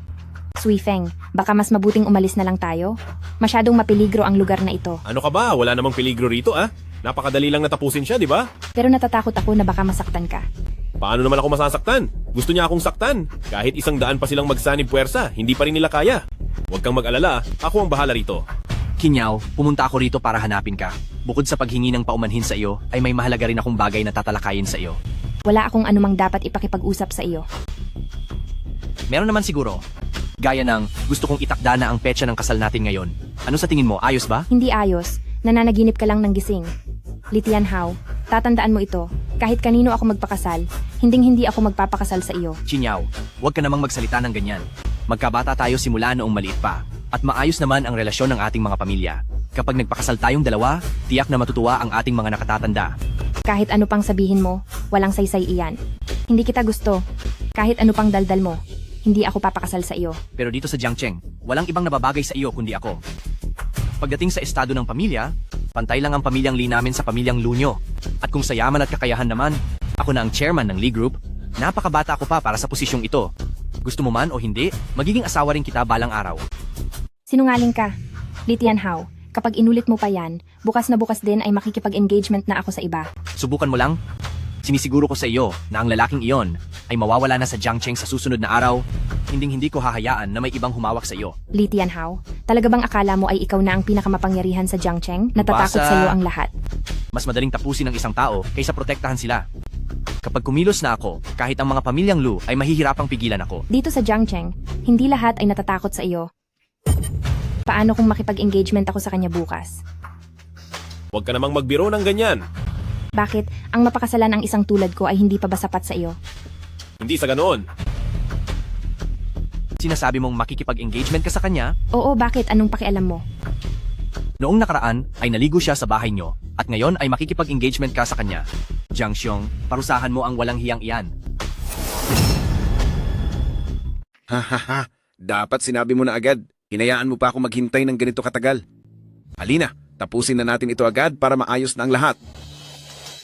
Suifeng, baka mas mabuting umalis na lang tayo? Masyadong mapeligro ang lugar na ito. Ano ka ba? Wala namang peligro rito ah. Napakadali lang natapusin siya, di ba? Pero natatakot ako na baka masaktan ka. Paano naman ako masasaktan? Gusto niya akong saktan. Kahit 100 pa silang magsanib puwersa, hindi pa rin nila kaya. Huwag kang mag-alala, ako ang bahala rito. Kinyaw, pumunta ako rito para hanapin ka. Bukod sa paghingi ng paumanhin sa iyo, ay may mahalaga rin akong bagay na tatalakayin sa iyo. Wala akong anumang dapat ipakipag-usap sa iyo. Meron naman siguro. Gaya ng gusto kong itakda na ang petsa ng kasal natin ngayon. Ano sa tingin mo, ayos ba? Hindi ayos. Nananaginip ka lang ng gising. Li Tianhao, tatandaan mo ito. Kahit kanino ako magpakasal, hinding-hindi ako magpapakasal sa iyo. Kinyaw, huwag ka namang magsalita ng ganyan. Magkabata tayo simula noong maliit pa. At maayos naman ang relasyon ng ating mga pamilya. Kapag nagpakasal tayong dalawa, tiyak na matutuwa ang ating mga nakatatanda. Kahit ano pang sabihin mo, walang saysay iyan. Hindi kita gusto. Kahit ano pang daldal mo, hindi ako papakasal sa iyo. Pero dito sa Jiangcheng, walang ibang nababagay sa iyo kundi ako. Pagdating sa estado ng pamilya, pantay lang ang pamilyang Li namin sa pamilyang Lu nyo. At kung sa yaman at kakayahan naman, ako na ang chairman ng Li Group. Napakabata ako pa para sa posisyong ito. Gusto mo man o hindi, magiging asawa rin kita balang araw. Sinungaling ka. Li Tianhao, kapag inulit mo pa yan, bukas na bukas din ay makikipag-engagement na ako sa iba. Subukan mo lang. Sinisiguro ko sa iyo na ang lalaking iyon ay mawawala na sa Jiangcheng sa susunod na araw. Hindi ko hahayaan na may ibang humawak sa iyo. Li Tianhao, talaga bang akala mo ay ikaw na ang pinakamapangyarihan sa Jiangcheng? Natatakot Basa- sa iyo ang lahat. Mas madaling tapusin ng isang tao kaysa protektahan sila. Kapag kumilos na ako, kahit ang mga pamilyang Lu ay mahihirapang pigilan ako. Dito sa Jiangcheng, hindi lahat ay natatakot sa iyo. Paano kung makipag-engagement ako sa kanya bukas? Huwag ka namang magbiro ng ganyan. Bakit ang mapakasalan ang isang tulad ko ay hindi pa ba sapat sa iyo? Hindi sa ganoon. Sinasabi mong makikipag-engagement ka sa kanya? Oo, bakit? Anong pakialam mo? Noong nakaraan ay naligo siya sa bahay nyo at ngayon ay makikipag-engagement ka sa kanya. Jiang Xiong, parusahan mo ang walang hiyang iyan. Hahaha, dapat sinabi mo na agad. Hinayaan mo pa ako maghintay ng ganito katagal. Halina, tapusin na natin ito agad para maayos na ang lahat.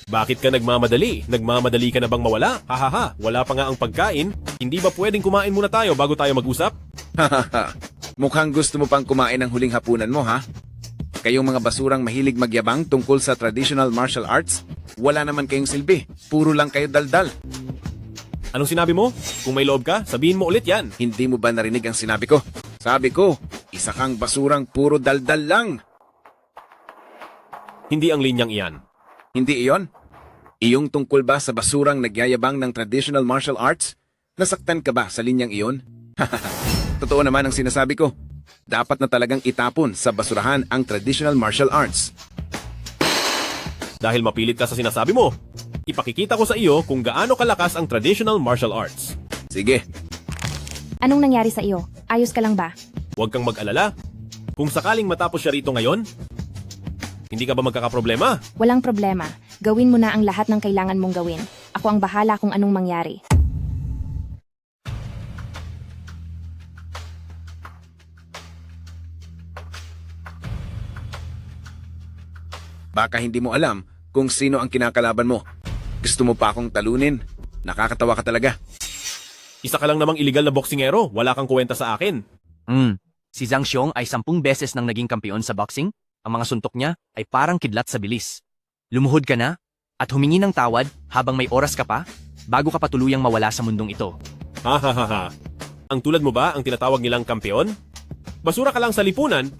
Bakit ka nagmamadali? Nagmamadali ka na bang mawala? Hahaha, wala pa nga ang pagkain. Hindi ba pwedeng kumain muna tayo bago tayo mag-usap? Hahaha, mukhang gusto mo pang kumain ng huling hapunan mo, ha? Kayong mga basurang mahilig magyabang tungkol sa traditional martial arts, wala naman kayong silbi. Puro lang kayo daldal. Anong sinabi mo? Kung may loob ka, sabihin mo ulit yan. Hindi mo ba narinig ang sinabi ko? Sabi ko, isa kang basurang puro daldal lang. Hindi ang linyang iyan. Hindi iyon? Iyong tungkol ba sa basurang nagyayabang ng traditional martial arts? Nasaktan ka ba sa linyang iyon? Totoo naman ang sinasabi ko. Dapat na talagang itapon sa basurahan ang traditional martial arts. Dahil mapilit ka sa sinasabi mo, ipakikita ko sa iyo kung gaano kalakas ang traditional martial arts. Sige. Anong nangyari sa iyo? Ayos ka lang ba? Huwag kang mag-alala. Kung sakaling matapos siya rito ngayon, hindi ka ba magkakaproblema? Walang problema. Gawin mo na ang lahat ng kailangan mong gawin. Ako ang bahala kung anong mangyari. Baka hindi mo alam kung sino ang kinakalaban mo. Gusto mo pa akong talunin? Nakakatawa ka talaga. Isa ka lang namang illegal na boksingero. Wala kang kwenta sa akin. Si Zhang Xiong ay 10 beses nang naging kampeon sa boxing. Ang mga suntok niya ay parang kidlat sa bilis. Lumuhod ka na at humingi ng tawad habang may oras ka pa bago ka patuluyang mawala sa mundong ito. Hahaha. Ang tulad mo ba ang tinatawag nilang kampeon? Basura ka lang sa lipunan.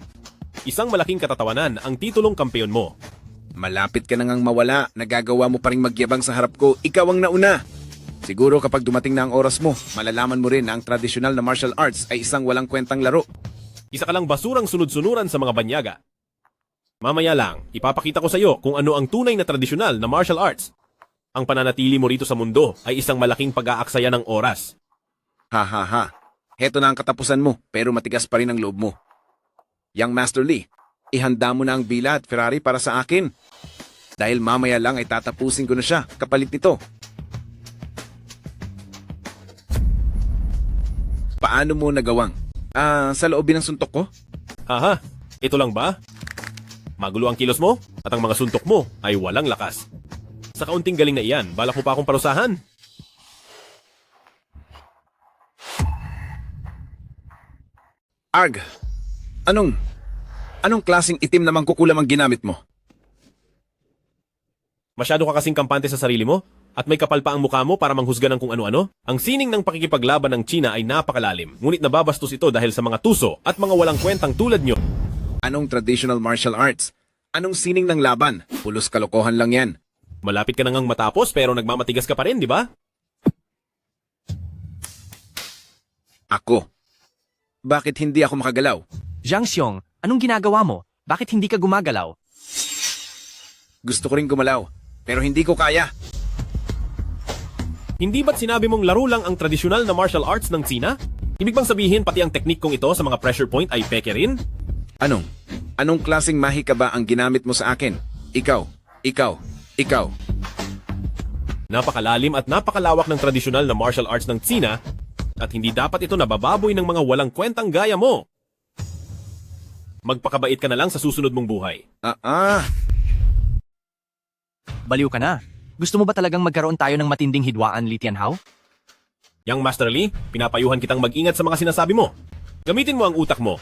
Isang malaking katatawanan ang titulong kampeon mo. Malapit ka na ngang mawala, nagagawa mo pa rin magyabang sa harap ko, ikaw ang nauna. Siguro kapag dumating na ang oras mo, malalaman mo rin na ang tradisyonal na martial arts ay isang walang kwentang laro. Isa ka lang basurang sunod-sunuran sa mga banyaga. Mamaya lang, ipapakita ko sa iyo kung ano ang tunay na tradisyonal na martial arts. Ang pananatili mo rito sa mundo ay isang malaking pag-aaksaya ng oras. Ha. Heto na ang katapusan mo, pero matigas pa rin ang loob mo. Young Master Li, ihanda mo na ang bila at Ferrari para sa akin. Dahil mamaya lang ay tatapusin ko na siya, kapalit nito. Paano mo nagawang? Sa loobin ng suntok ko? Haha, ito lang ba? Magulo ang kilos mo at ang mga suntok mo ay walang lakas. Sa kaunting galing na iyan, balak mo pa akong parusahan. Arg, anong klaseng itim na mangkukulam ang ginamit mo? Masyado ka kasing kampante sa sarili mo at may kapal pa ang mukha mo para manghusga ng kung ano-ano? Ang sining ng pakikipaglaban ng China ay napakalalim, ngunit nababastos ito dahil sa mga tuso at mga walang kwentang tulad nyo. Anong traditional martial arts? Anong sining ng laban? Pulos kalokohan lang yan. Malapit ka na ngang matapos pero nagmamatigas ka pa rin, di ba? Ako? Bakit hindi ako makagalaw? Zhang Xiong, anong ginagawa mo? Bakit hindi ka gumagalaw? Gusto ko rin gumalaw, pero hindi ko kaya. Hindi ba't sinabi mong laro lang ang tradisyonal na martial arts ng China? Ibig bang sabihin pati ang teknik kong ito sa mga pressure point ay peke rin? Anong klaseng mahika ba ang ginamit mo sa akin? Ikaw. Napakalalim at napakalawak ng tradisyonal na martial arts ng Tsina at hindi dapat ito nabababoy ng mga walang kwentang gaya mo. Magpakabait ka na lang sa susunod mong buhay. Baliw ka na. Gusto mo ba talagang magkaroon tayo ng matinding hidwaan, Li Tianhao? Yang Master Li, pinapayuhan kitang mag-ingat sa mga sinasabi mo. Gamitin mo ang utak mo.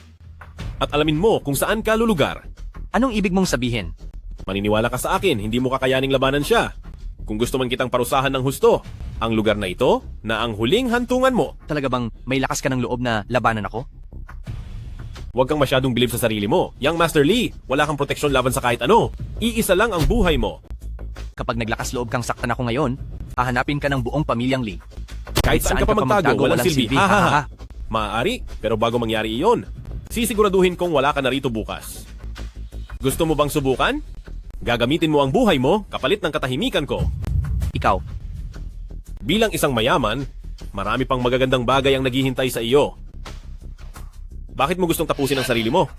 At alamin mo kung saan ka lulugar. Anong ibig mong sabihin? Maniniwala ka sa akin, hindi mo kakayaning labanan siya. Kung gusto man kitang parusahan ng husto, ang lugar na ito na ang huling hantungan mo. Talaga bang may lakas ka ng loob na labanan ako? Huwag kang masyadong bilib sa sarili mo. Yang Master Li, wala kang proteksyon laban sa kahit ano. Iisa lang ang buhay mo. Kapag naglakas loob kang saktan ako ngayon, hahanapin ka ng buong pamilyang Li. Kahit saan ka pa magtago, walang silbi. Ha ha ha. Maaari, pero bago mangyari iyon, sisiguraduhin kong wala ka na rito bukas. Gusto mo bang subukan? Gagamitin mo ang buhay mo kapalit ng katahimikan ko. Ikaw, Bilang isang mayaman, marami pang magagandang bagay ang naghihintay sa iyo. Bakit mo gustong tapusin ang sarili mo?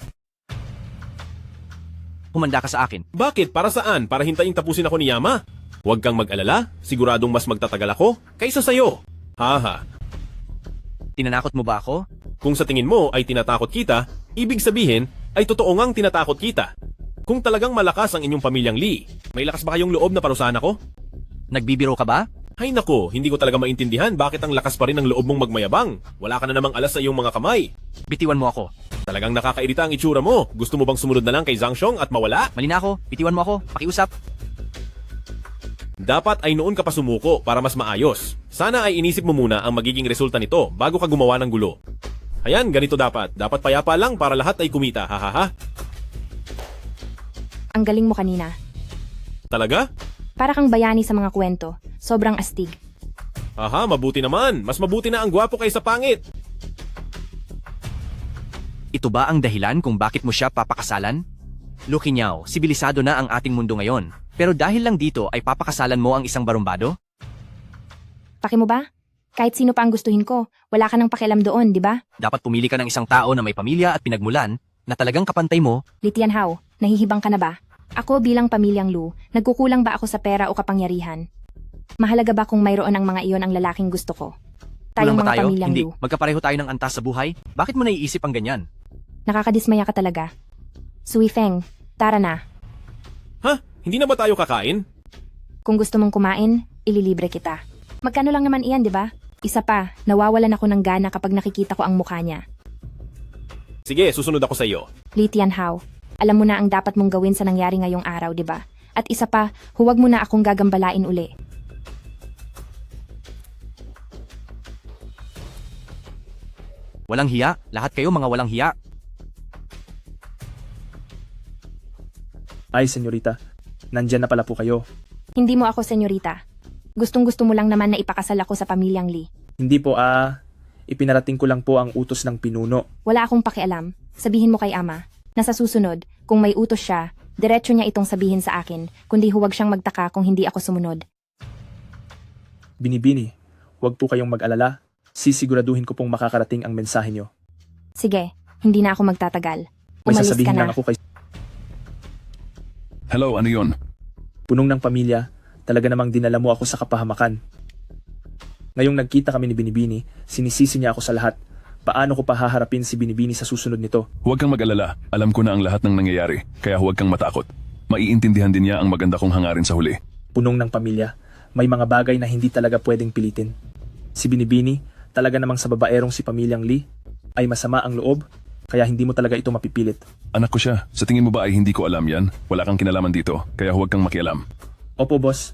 humanda ka sa akin. Bakit? Para saan? Para hintayin tapusin ako ni Yama? Huwag kang mag-alala, siguradong mas magtatagal ako kaysa sa'yo. Haha. Tinanakot mo ba ako? Kung sa tingin mo ay tinatakot kita, ibig sabihin ay totoo ngang tinatakot kita. Kung talagang malakas ang inyong pamilyang Lee, may lakas ba kayong loob na parusahan ako? Nagbibiro ka ba? Ay nako, hindi ko talaga maintindihan bakit ang lakas pa rin ng loob mong magmayabang. Wala ka na namang alas sa iyong mga kamay. Bitiwan mo ako. Talagang nakakairita ang itsura mo. Gusto mo bang sumunod na lang kay Zhang Xiong at mawala? Mali na ako. Bitiwan mo ako. Pakiusap. Dapat ay noon ka pa sumuko para mas maayos. Sana ay inisip mo muna ang magiging resulta nito bago ka gumawa ng gulo. Ayan, ganito dapat. Dapat payapa lang para lahat ay kumita. Hahaha. Ang galing mo kanina. Talaga? Para kang bayani sa mga kwento. Sobrang astig. Aha, mabuti naman. Mas mabuti na ang gwapo kaysa pangit. Ito ba ang dahilan kung bakit mo siya papakasalan? Lukinyaw, sibilisado na ang ating mundo ngayon. Pero dahil lang dito ay papakasalan mo ang isang barumbado? Paki mo ba? Kahit sino pa ang gustuhin ko, wala ka nang pakialam doon, di ba? Dapat pumili ka ng isang tao na may pamilya at pinagmulan na talagang kapantay mo. Li Tianhao, nahihibang ka na ba? Ako bilang pamilyang Lu, nagkukulang ba ako sa pera o kapangyarihan? Mahalaga ba kung mayroon ang mga iyon ang lalaking gusto ko? Tayong Kulang ba mga tayo? pamilyang Hindi. Lu. Magkapareho tayo ng antas sa buhay? Bakit mo naiisip ang ganyan? Nakakadismaya ka talaga. Sui Feng, tara na. Ha? Hindi na ba tayo kakain? Kung gusto mong kumain, ililibre kita. Magkano lang naman iyan, di ba? Isa pa, nawawalan ako ng gana kapag nakikita ko ang mukha niya. Sige, susunod ako sa iyo. Li Tianhao, alam mo na ang dapat mong gawin sa nangyari ngayong araw, di ba? At isa pa, huwag mo na akong gagambalain uli. Walang hiya? Lahat kayo mga walang hiya. Ay, senyorita, nandyan na pala po kayo. Hindi mo ako senyorita. Gustong-gusto mo lang naman na ipakasal ako sa pamilyang Li. Hindi po ipinarating ko lang po ang utos ng pinuno. Wala akong pakialam. Sabihin mo kay ama na sa susunod, kung may utos siya, diretso niya itong sabihin sa akin, kundi huwag siyang magtaka kung hindi ako sumunod. Binibini, huwag po kayong mag-alala. Sisiguraduhin ko pong makakarating ang mensahe nyo. Sige, hindi na ako magtatagal. May Umalis ka sasabihin na. lang ako kay Hello, ano yun? punong ng pamilya, talaga namang dinala mo ako sa kapahamakan. Ngayong nagkita kami ni Binibini, sinisisi niya ako sa lahat. Paano ko pa haharapin si Binibini sa susunod nito? Huwag kang mag-alala. Alam ko na ang lahat ng nangyayari, kaya huwag kang matakot. Maiintindihan din niya ang maganda kong hangarin sa huli. Punong ng pamilya, may mga bagay na hindi talaga pwedeng pilitin. Si Binibini, talaga namang sa babaerong si pamilyang Lee, ay masama ang loob, kaya hindi mo talaga ito mapipilit. Anak ko siya. Sa tingin mo ba ay hindi ko alam yan? Wala kang kinalaman dito, kaya huwag kang makialam. Opo, boss.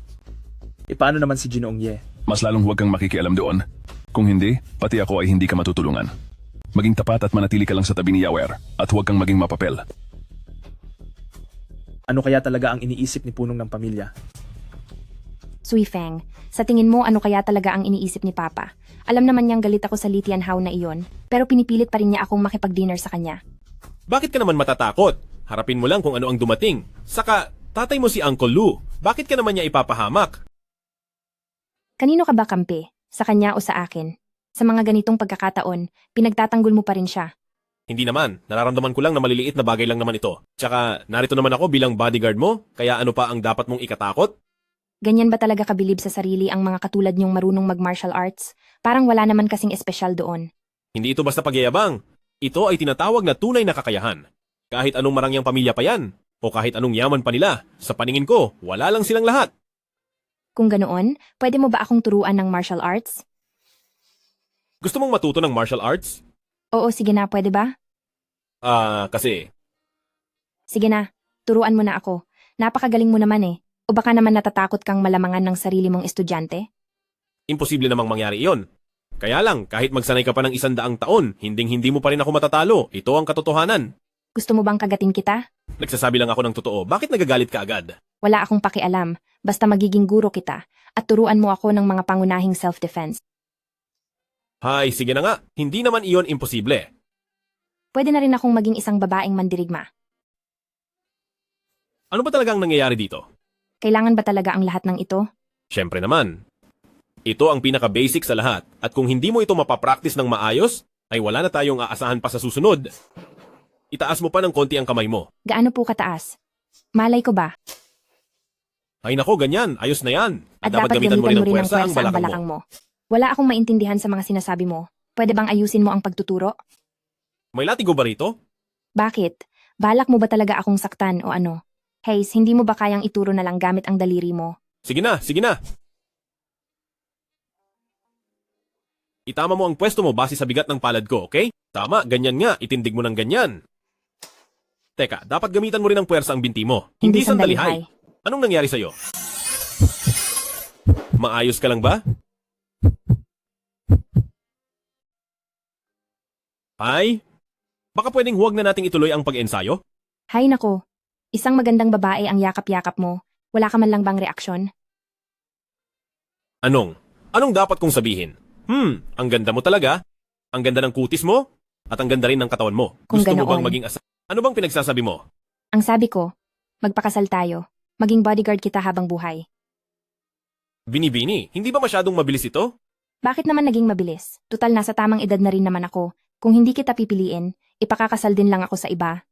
E paano naman si Ginoong Ye? Mas lalong huwag kang makikialam doon. Kung hindi, pati ako ay hindi ka matutulungan. Maging tapat at manatili ka lang sa tabi ni Yawer, at huwag kang maging mapapel. Ano kaya talaga ang iniisip ni punong ng pamilya? Sui Feng, sa tingin mo ano kaya talaga ang iniisip ni Papa? Alam naman niyang galit ako sa Li Tianhao na iyon, pero pinipilit pa rin niya akong makipag-dinner sa kanya. Bakit ka naman matatakot? Harapin mo lang kung ano ang dumating. Saka, tatay mo si Uncle Lu. Bakit ka naman niya ipapahamak? Kanino ka ba kampi? Sa kanya o sa akin? Sa mga ganitong pagkakataon, pinagtatanggol mo pa rin siya. Hindi naman. Nararamdaman ko lang na maliliit na bagay lang naman ito. Tsaka, narito naman ako bilang bodyguard mo, kaya ano pa ang dapat mong ikatakot? Ganyan ba talaga kabilib sa sarili ang mga katulad niyong marunong mag-martial arts? Parang wala naman kasing espesyal doon. Hindi ito basta pagyayabang. Ito ay tinatawag na tunay na kakayahan. Kahit anong marangyang pamilya pa yan, o kahit anong yaman pa nila, sa paningin ko, wala lang silang lahat. Kung ganoon, pwede mo ba akong turuan ng martial arts? Gusto mong matuto ng martial arts? Oo, sige na, pwede ba? Kasi Sige na, turuan mo na ako. Napakagaling mo naman eh. O baka naman natatakot kang malamangan ng sarili mong estudyante? imposible namang mangyari iyon. Kaya lang, kahit magsanay ka pa ng 100 taon, hinding-hindi mo pa rin ako matatalo. Ito ang katotohanan. Gusto mo bang kagatin kita? Nagsasabi lang ako ng totoo, bakit nagagalit ka agad? Wala akong pakialam, basta magiging guro kita at turuan mo ako ng mga pangunahing self-defense. Hay, sige na nga, hindi naman iyon imposible. Pwede na rin akong maging isang babaeng mandirigma. Ano ba talagang nangyayari dito? Kailangan ba talaga ang lahat ng ito? Siyempre naman. Ito ang pinaka-basic sa lahat at kung hindi mo ito mapapractice ng maayos, ay wala na tayong aasahan pa sa susunod. Itaas mo pa ng konti ang kamay mo. Gaano po kataas? Malay ko ba? Ay nako, ganyan, ayos na yan. At dapat gamitan mo rin ng puwersa ang balakang balakang mo. Wala akong maintindihan sa mga sinasabi mo. Pwede bang ayusin mo ang pagtuturo? May latigo ba rito? Bakit? Balak mo ba talaga akong saktan o ano? Hayes, hindi mo ba kayang ituro na lang gamit ang daliri mo? Sige na, sige na. Itama mo ang pwesto mo base sa bigat ng palad ko, okay? Tama, ganyan nga, itindig mo ng ganyan. Teka, dapat gamitan mo rin ng puwersa ang binti mo. Hindi sandali, hay. Anong nangyari sa'yo? Maayos ka lang ba? Hay? Baka pwedeng huwag na nating ituloy ang pag-ensayo? Hay nako, isang magandang babae ang yakap-yakap mo. Wala ka man lang bang reaksyon? Anong? Anong dapat kong sabihin? Ang ganda mo talaga. Ang ganda ng kutis mo. At ang ganda rin ng katawan mo. Kung Gusto mo ganoon. bang maging Ano bang pinagsasabi mo? Ang sabi ko, magpakasal tayo. Maging bodyguard kita habang buhay. Binibini, hindi ba masyadong mabilis ito? Bakit naman naging mabilis? Tutal nasa tamang edad na rin naman ako. Kung hindi kita pipiliin, ipakakasal din lang ako sa iba.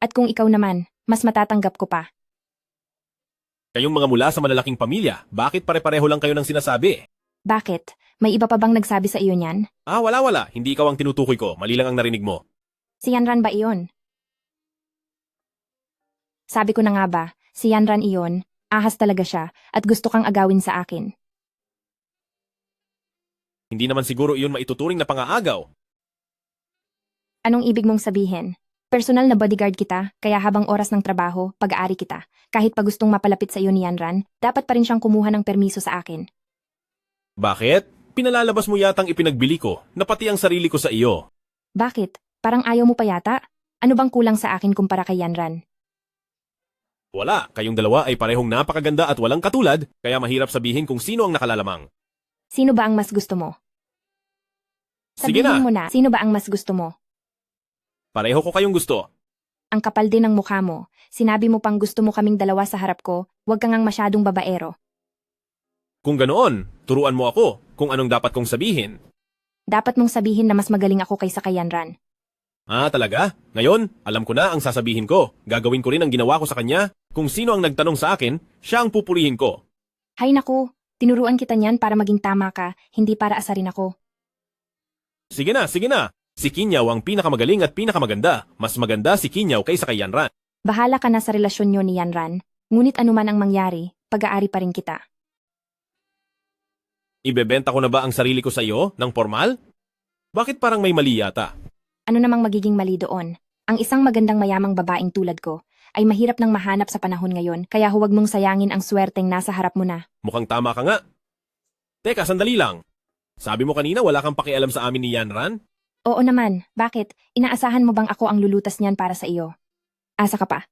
At kung ikaw naman, mas matatanggap ko pa. Kayong mga mula sa malalaking pamilya, bakit pare-pareho lang kayo ng sinasabi? Bakit? May iba pa bang nagsabi sa iyo niyan? Wala. Hindi ikaw ang tinutukoy ko. Mali lang ang narinig mo. Si Yanran ba iyon? Sabi ko na nga ba, si Yanran iyon, ahas talaga siya, at gusto kang agawin sa akin. Hindi naman siguro iyon maituturing na pangaagaw. Anong ibig mong sabihin? Personal na bodyguard kita, kaya habang oras ng trabaho, pag-aari kita. Kahit pa gustong mapalapit sa iyo ni Yanran, dapat pa rin siyang kumuha ng permiso sa akin. Bakit? Pinalalabas mo yatang ipinagbili ko, na pati ang sarili ko sa iyo. Bakit? Parang ayaw mo pa yata? Ano bang kulang sa akin kumpara kay Yanran? Wala, kayong dalawa ay parehong napakaganda at walang katulad, kaya mahirap sabihin kung sino ang nakalalamang. Sino ba ang mas gusto mo? Sige Sabihin na, mo na, sino ba ang mas gusto mo? pareho ko kayong gusto. Ang kapal din ng mukha mo. Sinabi mo pang gusto mo kaming dalawa sa harap ko, huwag kang ang masyadong babaero. Kung ganoon, turuan mo ako kung anong dapat kong sabihin. Dapat mong sabihin na mas magaling ako kaysa kay Yanran. Talaga? Ngayon, alam ko na ang sasabihin ko. Gagawin ko rin ang ginawa ko sa kanya. Kung sino ang nagtanong sa akin, siya ang pupurihin ko. Hay naku, tinuruan kita niyan para maging tama ka, hindi para asarin ako. Sige na, sige na. Si Kinyaw ang pinakamagaling at pinakamaganda. Mas maganda si Kinyaw kaysa kay Yanran. Bahala ka na sa relasyon niyo ni Yanran, ngunit anuman ang mangyari, pag-aari pa rin kita. Ibebenta ko na ba ang sarili ko sa iyo ng formal? Bakit parang may mali yata? Ano namang magiging mali doon? Ang isang magandang mayamang babaeng tulad ko ay mahirap nang mahanap sa panahon ngayon, kaya huwag mong sayangin ang swerteng nasa harap mo na. Mukhang tama ka nga. Teka, sandali lang. Sabi mo kanina wala kang pakialam sa amin ni Yanran? Oo naman, bakit? Inaasahan mo bang ako ang lulutas niyan para sa iyo? Asa ka pa.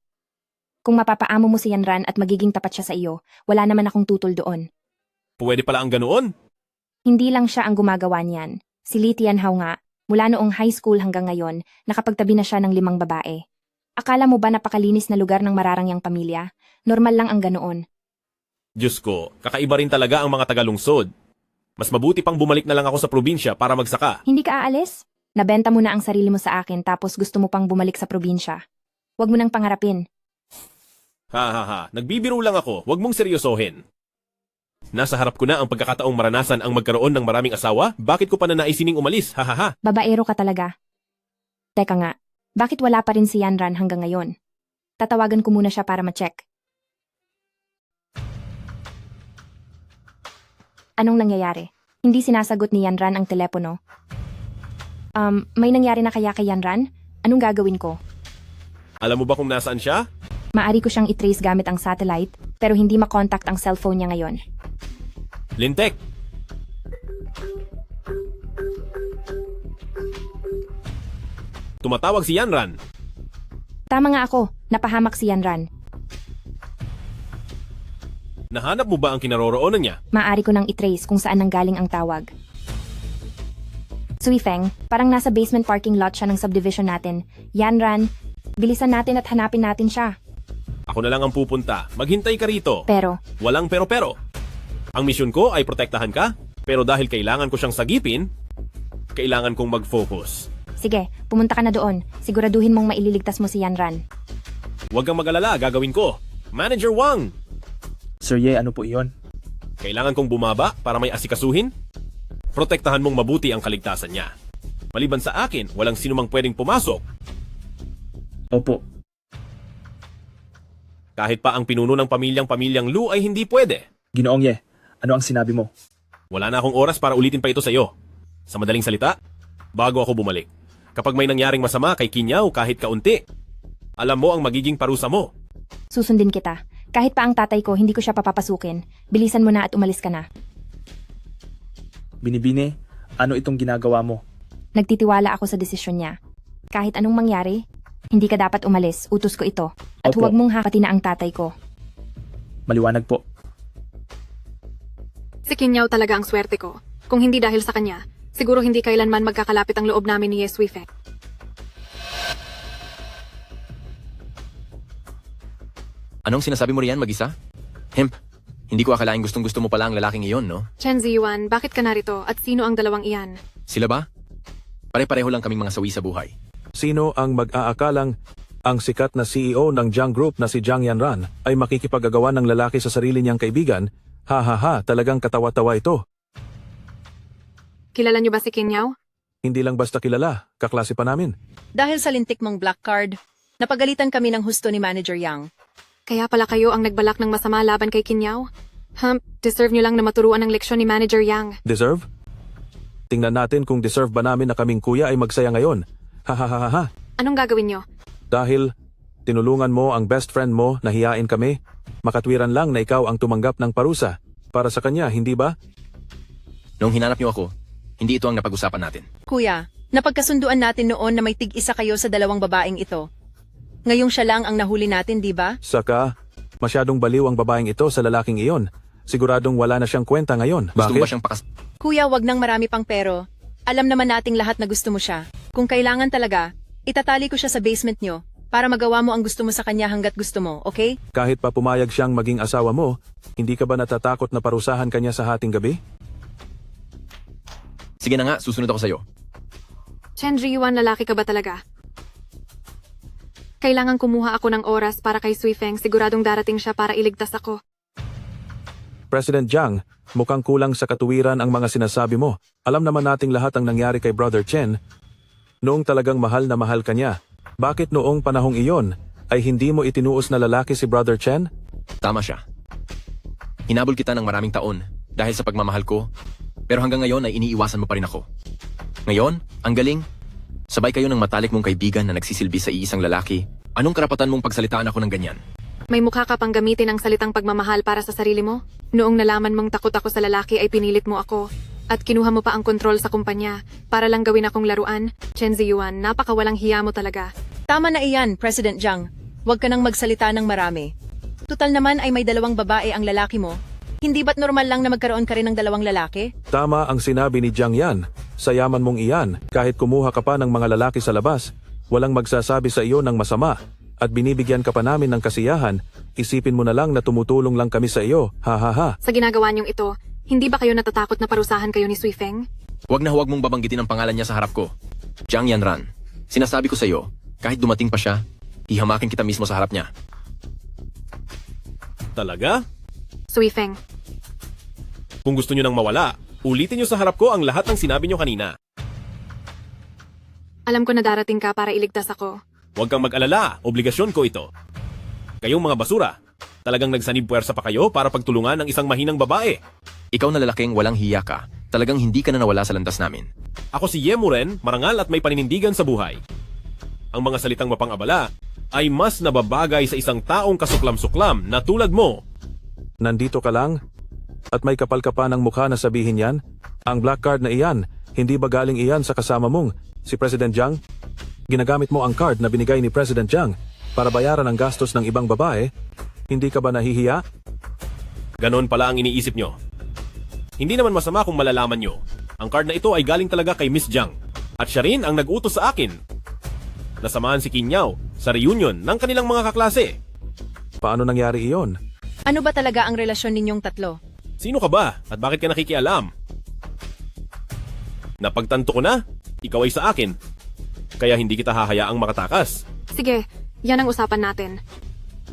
Kung mapapaamo mo si Yanran at magiging tapat siya sa iyo, wala naman akong tutol doon. Pwede pala ang ganoon? Hindi lang siya ang gumagawa niyan. Si Lee Tianhao nga, mula noong high school hanggang ngayon, nakapagtabi na siya ng 5 babae. Akala mo ba napakalinis na lugar ng mararangyang pamilya? Normal lang ang ganoon. Diyos ko, kakaiba rin talaga ang mga tagalungsod. Mas mabuti pang bumalik na lang ako sa probinsya para magsaka. Hindi ka aalis? Nabenta mo na ang sarili mo sa akin tapos gusto mo pang bumalik sa probinsya. Huwag mo nang pangarapin. Nagbibiro lang ako, wag mong seryosohin. Nasa harap ko na ang pagkakataong maranasan ang magkaroon ng maraming asawa, bakit ko pa nanaisining umalis, hahaha. Babaero ka talaga. Teka nga, bakit wala pa rin si Yanran hanggang ngayon? Tatawagan ko muna siya para ma-check. Anong nangyayari? Hindi sinasagot ni Yanran ang telepono. May nangyari na kaya kay Yanran? Anong gagawin ko? Alam mo ba kung nasaan siya? Maari ko siyang itrace gamit ang satellite, pero hindi makontakt ang cellphone niya ngayon. Lintek! Tumatawag si Yanran. Tama nga ako, napahamak si Yanran. Nahanap mo ba ang kinaroroonan niya? Maari ko nang itrace kung saan nanggaling ang tawag. Suifeng, parang nasa basement parking lot siya ng subdivision natin. Yanran, bilisan natin at hanapin natin siya. Ako na lang ang pupunta. Maghintay ka rito. Pero, Walang pero-pero. Ang misyon ko ay protektahan ka, pero dahil kailangan ko siyang sagipin, kailangan kong mag-focus. sige, pumunta ka na doon. Siguraduhin mong maililigtas mo si Yanran. Huwag kang mag-alala, gagawin ko. Manager Wang! Sir Ye, ano po iyon? Kailangan kong bumaba para may asikasuhin? Protektahan mong mabuti ang kaligtasan niya. Maliban sa akin, walang sinumang pwedeng pumasok. Opo. Kahit pa ang pinuno ng pamilyang Lu ay hindi pwede. Ginoong Ye, ano ang sinabi mo? Wala na akong oras para ulitin pa ito sa iyo. Sa madaling salita, bago ako bumalik. Kapag may nangyaring masama kay Kinyaw kahit kaunti, alam mo ang magiging parusa mo. Susundin kita. Kahit pa ang tatay ko, hindi ko siya papapasukin. Bilisan mo na at umalis ka na. Binibini, ano itong ginagawa mo? Nagtitiwala ako sa desisyon niya. Kahit anong mangyari, hindi ka dapat umalis. Utos ko ito. At Opo. huwag mong hakati na ang tatay ko. Maliwanag po. Si Kinyaw talaga ang swerte ko. Kung hindi dahil sa kanya, siguro hindi kailanman magkakalapit ang loob namin ni Ye Suifeng. Anong sinasabi mo riyan, mag-isa? Hemp, hindi ko akalain gustong-gusto mo pala ang lalaking iyon, no? Chen Ziyuan, bakit ka narito at sino ang dalawang iyan? Sila ba? Pare-pareho lang kaming mga sawi sa buhay. Sino ang mag-aakalang ang sikat na CEO ng Jiang Group na si Jiang Yanran ay makikipagagawa ng lalaki sa sarili niyang kaibigan? Ha ha ha, talagang katawa-tawa ito. Kilala niyo ba si Kinyaw? Hindi lang basta kilala, kaklase pa namin. Dahil sa lintik mong black card, napagalitan kami ng husto ni Manager Yang. Kaya pala kayo ang nagbalak ng masama laban kay Kinyaw? Deserve niyo lang na maturuan ng leksyon ni Manager Yang. Deserve? Tingnan natin kung deserve ba namin na kaming kuya ay magsaya ngayon. Ha ha ha ha ha. Anong gagawin niyo? Dahil tinulungan mo ang best friend mo na hiyain kami, makatwiran lang na ikaw ang tumanggap ng parusa. Para sa kanya, hindi ba? Nung hinanap niyo ako, hindi ito ang napag-usapan natin. Kuya, napagkasunduan natin noon na may tig-isa kayo sa dalawang babaeng ito. Ngayong siya lang ang nahuli natin, di ba? Saka, masyadong baliw ang babaeng ito sa lalaking iyon. Siguradong wala na siyang kwenta ngayon. Gusto mo ba Bakit? siyang pakas... Kuya, wag nang marami pang pero. Alam naman nating lahat na gusto mo siya. Kung kailangan talaga, itatali ko siya sa basement nyo para magawa mo ang gusto mo sa kanya hanggat gusto mo, okay? Kahit pa pumayag siyang maging asawa mo, hindi ka ba natatakot na parusahan kanya sa hating gabi? Sige na nga, susunod ako sa'yo. Chen Ziyuan, lalaki ka ba talaga? Kailangan kumuha ako ng oras para kay Suifeng, siguradong darating siya para iligtas ako. President Jiang, mukhang kulang sa katuwiran ang mga sinasabi mo. Alam naman nating lahat ang nangyari kay Brother Chen. Noong talagang mahal na mahal ka niya, bakit noong panahong iyon ay hindi mo itinuos na lalaki si Brother Chen? Tama siya. Hinabol kita ng maraming taon dahil sa pagmamahal ko, pero hanggang ngayon ay iniiwasan mo pa rin ako. Ngayon, ang galing. Sabay kayo ng matalik mong kaibigan na nagsisilbi sa iisang lalaki. Anong karapatan mong pagsalitaan ako ng ganyan? May mukha ka pang gamitin ang salitang pagmamahal para sa sarili mo? Noong nalaman mong takot ako sa lalaki ay pinilit mo ako. At kinuha mo pa ang kontrol sa kumpanya para lang gawin akong laruan? Chen Ziyuan, napakawalang hiya mo talaga. Tama na iyan, President Jiang. Huwag ka nang magsalita ng marami. Tutal naman ay may dalawang babae ang lalaki mo. Hindi ba't normal lang na magkaroon ka rin ng dalawang lalaki? Tama ang sinabi ni Jiang Yan. Sa yaman mong iyan, kahit kumuha ka pa ng mga lalaki sa labas, walang magsasabi sa iyo ng masama. At binibigyan ka pa namin ng kasiyahan, isipin mo na lang na tumutulong lang kami sa iyo. Ha ha ha. Sa ginagawa niyong ito, hindi ba kayo natatakot na parusahan kayo ni Suifeng? Huwag na huwag mong babanggitin ang pangalan niya sa harap ko. Jiang Yanran, sinasabi ko sa iyo, kahit dumating pa siya, ihamakin kita mismo sa harap niya. Talaga? Suifeng, Kung gusto nyo nang mawala, ulitin nyo sa harap ko ang lahat ng sinabi nyo kanina. Alam ko na darating ka para iligtas ako. Huwag kang mag-alala, obligasyon ko ito. Kayong mga basura, talagang nagsanib puwersa pa kayo para pagtulungan ng isang mahinang babae. Ikaw na lalaking walang hiya ka. Talagang hindi ka na nawala sa landas namin. Ako si Yemuren, marangal at may paninindigan sa buhay. Ang mga salitang mapang-abala ay mas nababagay sa isang taong kasuklam-suklam na tulad mo. Nandito ka lang? At may kapal ka pa ng mukha na sabihin yan? Ang black card na iyan, hindi ba galing iyan sa kasama mong, si President Jiang? Ginagamit mo ang card na binigay ni President Jiang para bayaran ang gastos ng ibang babae? Hindi ka ba nahihiya? Ganon pala ang iniisip nyo. Hindi naman masama kung malalaman nyo. Ang card na ito ay galing talaga kay Miss Jiang. At siya rin ang nag-utos sa akin. Nasamahan si Kinyaw sa reunion ng kanilang mga kaklase. Paano nangyari iyon? Ano ba talaga ang relasyon ninyong tatlo? Sino ka ba at bakit ka nakikialam? Napagtanto ko na, ikaw ay sa akin. Kaya hindi kita hahayaang makatakas. Sige, yan ang usapan natin.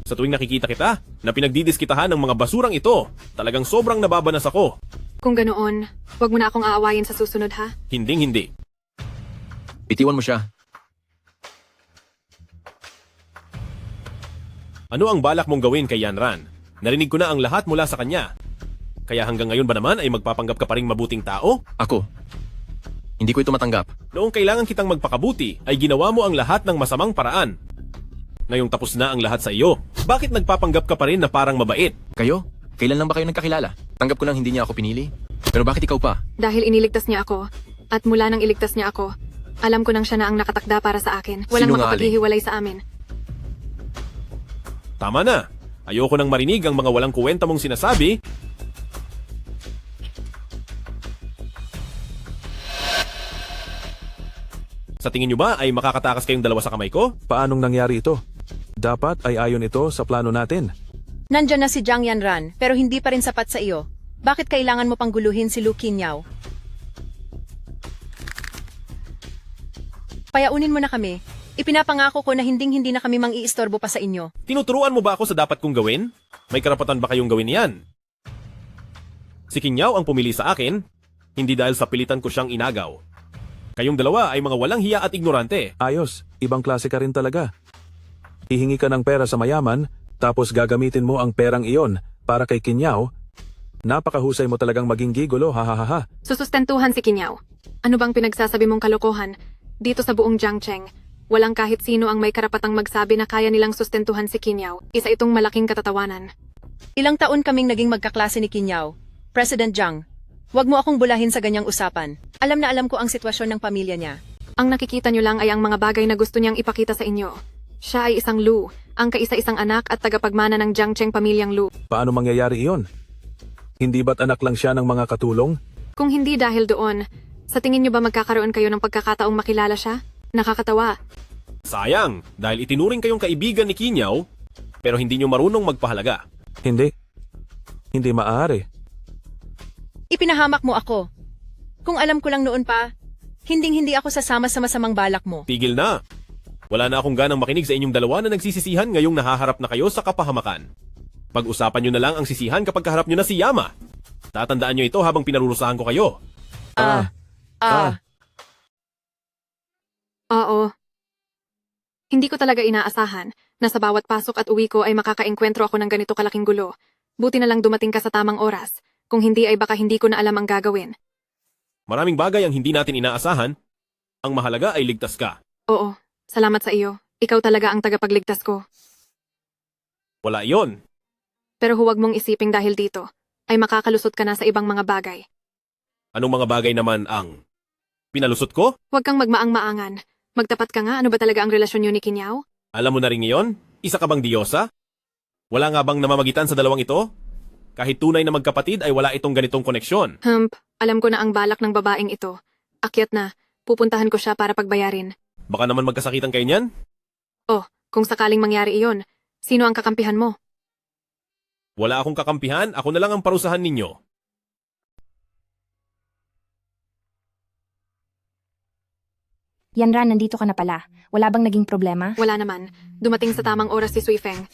Sa tuwing nakikita kita, na pinagdidiskitahan ng mga basurang ito, talagang sobrang nababanas ako. Kung ganoon, wag mo na akong aawayin sa susunod ha. Hinding-hindi. Bitiwan mo siya. Ano ang balak mong gawin kay Yanran? Narinig ko na ang lahat mula sa kanya. Kaya hanggang ngayon ba naman ay magpapanggap ka pa ring mabuting tao? Ako. Hindi ko ito matanggap. Noong kailangan kitang magpakabuti, ay ginawa mo ang lahat ng masamang paraan. Ngayong tapos na ang lahat sa iyo, bakit nagpapanggap ka pa rin na parang mabait? Kayo? Kailan lang ba kayo nagkakilala? Tanggap ko nang hindi niya ako pinili. Pero bakit ikaw pa? Dahil iniligtas niya ako, at mula nang iligtas niya ako, alam ko nang siya na ang nakatakda para sa akin. Walang makapaghihiwalay sa amin. Tama na. Ayoko nang marinig ang mga walang kuwenta mong sinasabi. Sa tingin nyo ba ay makakatakas kayong dalawa sa kamay ko? Paanong nangyari ito? Dapat ay ayon ito sa plano natin. Nandyan na si Jiang Yanran, pero hindi pa rin sapat sa iyo. Bakit kailangan mo pang guluhin si Lu Qinyao? Payaunin mo na kami. Ipinapangako ko na hinding-hindi na kami mang-iistorbo pa sa inyo. Tinuturuan mo ba ako sa dapat kong gawin? May karapatan ba kayong gawin yan? Si Kinyaw ang pumili sa akin, hindi dahil sa pilitan ko siyang inagaw. Kayong dalawa ay mga walang hiya at ignorante. Ayos, ibang klase ka rin talaga. Hihingi ka ng pera sa mayaman, tapos gagamitin mo ang perang iyon para kay Kinyaw. Napakahusay mo talagang maging gigolo, hahaha. Susustentuhan si Kinyaw. Ano bang pinagsasabi mong kalokohan? Dito sa buong Jiangcheng, walang kahit sino ang may karapatang magsabi na kaya nilang sustentuhan si Kinyaw. Isa itong malaking katatawanan. Ilang taon kaming naging magkaklase ni Kinyaw. President Jiang, huwag mo akong bulahin sa ganyang usapan. Alam na alam ko ang sitwasyon ng pamilya niya. Ang nakikita niyo lang ay ang mga bagay na gusto niyang ipakita sa inyo. Siya ay isang Lu, ang kaisa-isang anak at tagapagmana ng Jiangcheng pamilyang Lu. Paano mangyayari iyon? Hindi ba't anak lang siya ng mga katulong? Kung hindi dahil doon, sa tingin niyo ba magkakaroon kayo ng pagkakataong makilala siya? Nakakatawa. Sayang, dahil itinuring kayong kaibigan ni Kinyaw, pero hindi nyo marunong magpahalaga. Hindi. Hindi maaari. Ipinahamak mo ako. Kung alam ko lang noon pa, hinding-hindi ako sasama sa masamang balak mo. Tigil na. Wala na akong ganang makinig sa inyong dalawa na nagsisisihan ngayong nahaharap na kayo sa kapahamakan. Pag-usapan nyo na lang ang sisihan kapag kaharap nyo na si Yama. Tatandaan nyo ito habang pinarurusahan ko kayo. Oo. Hindi ko talaga inaasahan na sa bawat pasok at uwi ko ay makakaengkwentro ako ng ganito kalaking gulo. Buti na lang dumating ka sa tamang oras. Kung hindi ay baka hindi ko na alam ang gagawin. Maraming bagay ang hindi natin inaasahan. Ang mahalaga ay ligtas ka. Oo, salamat sa iyo. Ikaw talaga ang tagapagligtas ko. Wala iyon. Pero huwag mong isiping dahil dito, ay makakalusot ka na sa ibang mga bagay. Anong mga bagay naman ang pinalusot ko? Huwag kang magmaang-maangan. Magtapat ka nga, ano ba talaga ang relasyon niyo ni Kinyaw? Alam mo na rin ngayon? Isa ka bang diyosa? Wala nga bang namamagitan sa dalawang ito? Kahit tunay na magkapatid ay wala itong ganitong koneksyon. Alam ko na ang balak ng babaeng ito. Akyat na, pupuntahan ko siya para pagbayarin. Baka naman magkasakitan kayo niyan? Oh, kung sakaling mangyari iyon, sino ang kakampihan mo? Wala akong kakampihan, ako na lang ang parusahan ninyo. Yanran, nandito ka na pala. Wala bang naging problema? Wala naman. Dumating sa tamang oras si Sui Feng.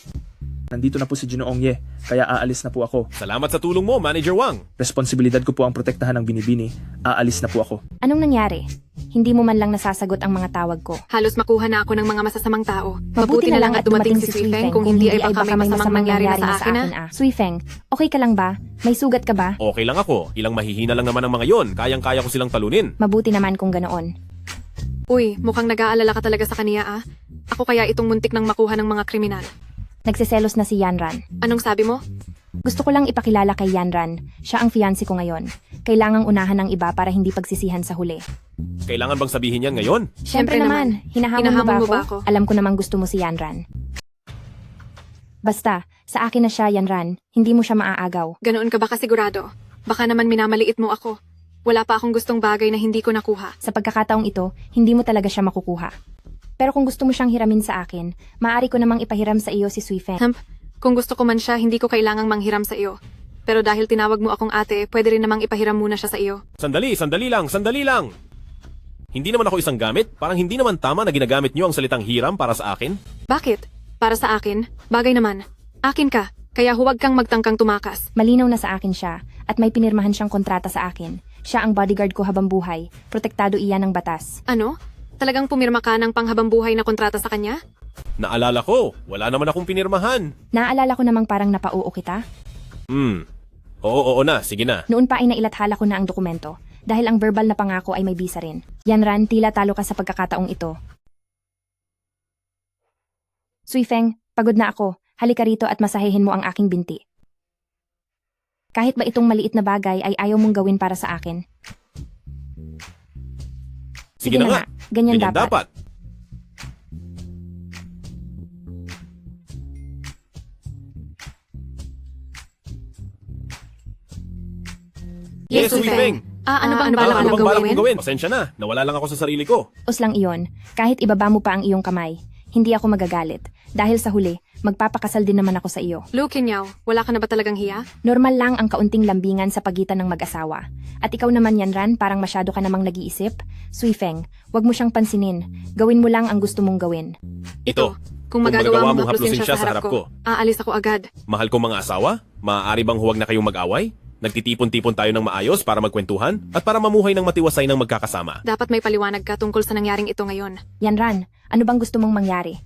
Nandito na po si Ginoong Ye, kaya aalis na po ako. Salamat sa tulong mo, Manager Wang. Responsibilidad ko po ang protektahan ng Binibini. Aalis na po ako. Anong nangyari? Hindi mo man lang nasasagot ang mga tawag ko. Halos makuha na ako ng mga masasamang tao. Mabuti na lang at dumating si Suifeng, kung hindi ay baka may masamang mangyari na sa akin ah. Suifeng, okay ka lang ba? May sugat ka ba? Okay lang ako. Ilang mahihina lang naman ang mga yon. Kayang-kaya ko silang talunin. Mabuti naman kung ganoon. Uy, mukhang nag-aalala ka talaga sa kaniya ah. Ako kaya itong muntik ng makuha ng mga kriminal. Nagsiselos na si Yanran. Anong sabi mo? Gusto ko lang ipakilala kay Yanran. Siya ang fiancé ko ngayon. Kailangang unahan ng iba para hindi pagsisihan sa huli. Kailangan bang sabihin yan ngayon? Siyempre naman. Hinahamon mo ba ako? Alam ko namang gusto mo si Yanran. Basta, sa akin na siya, Yanran. Hindi mo siya maaagaw. Ganoon ka ba kasigurado? Baka naman minamaliit mo ako. Wala pa akong gustong bagay na hindi ko nakuha. Sa pagkakataong ito, hindi mo talaga siya makukuha. Pero kung gusto mo siyang hiramin sa akin, maaari ko namang ipahiram sa iyo si Suifeng. Kung gusto ko man siya, hindi ko kailangang manghiram sa iyo. Pero dahil tinawag mo akong ate, pwede rin namang ipahiram muna siya sa iyo. Sandali lang. Hindi naman ako isang gamit. Parang hindi naman tama na ginagamit niyo ang salitang hiram para sa akin. Bakit? Para sa akin? Bagay naman. Akin ka, kaya huwag kang magtangkang tumakas. Malinaw na sa akin siya, at may pinirmahan siyang kontrata sa akin. Siya ang bodyguard ko habang buhay. Protektado iyan ng batas. Ano? Talagang pumirma ka ng panghabang buhay na kontrata sa kanya? Naalala ko, wala naman akong pinirmahan. Naaalala ko namang parang napauo kita. Oo na, sige na. Noon pa ay nailathala ko na ang dokumento, dahil ang verbal na pangako ay may bisa rin. Yanran, tila talo ka sa pagkakataong ito. Suifeng, pagod na ako. Halika rito at masahehin mo ang aking binti. Kahit ba itong maliit na bagay ay ayaw mong gawin para sa akin. Sige na nga. Ganyan dapat. Yes, Suifeng. Ano bang balak mong gawin? Pasensya na, nawala lang ako sa sarili ko. Lang iyon, kahit ibaba mo pa ang iyong kamay, hindi ako magagalit. Dahil sa huli, magpapakasal din naman ako sa iyo. Lu Kinyaw, wala ka na ba talagang hiya? Normal lang ang kaunting lambingan sa pagitan ng mag-asawa. At ikaw naman Yanran, parang masyado ka namang nag-iisip. Suifeng, wag mo siyang pansinin. Gawin mo lang ang gusto mong gawin. Ito, Kung magagawa mong haplusin siya sa harap ko, aalis ako agad. Mahal kong mga asawa, maaari bang huwag na kayong mag-away? Nagtitipon-tipon tayo ng maayos para magkwentuhan at para mamuhay ng matiwasay ng magkakasama. Dapat may paliwanag ka tungkol sa nangyaring ito ngayon. Yanran, ano bang gusto mong mangyari?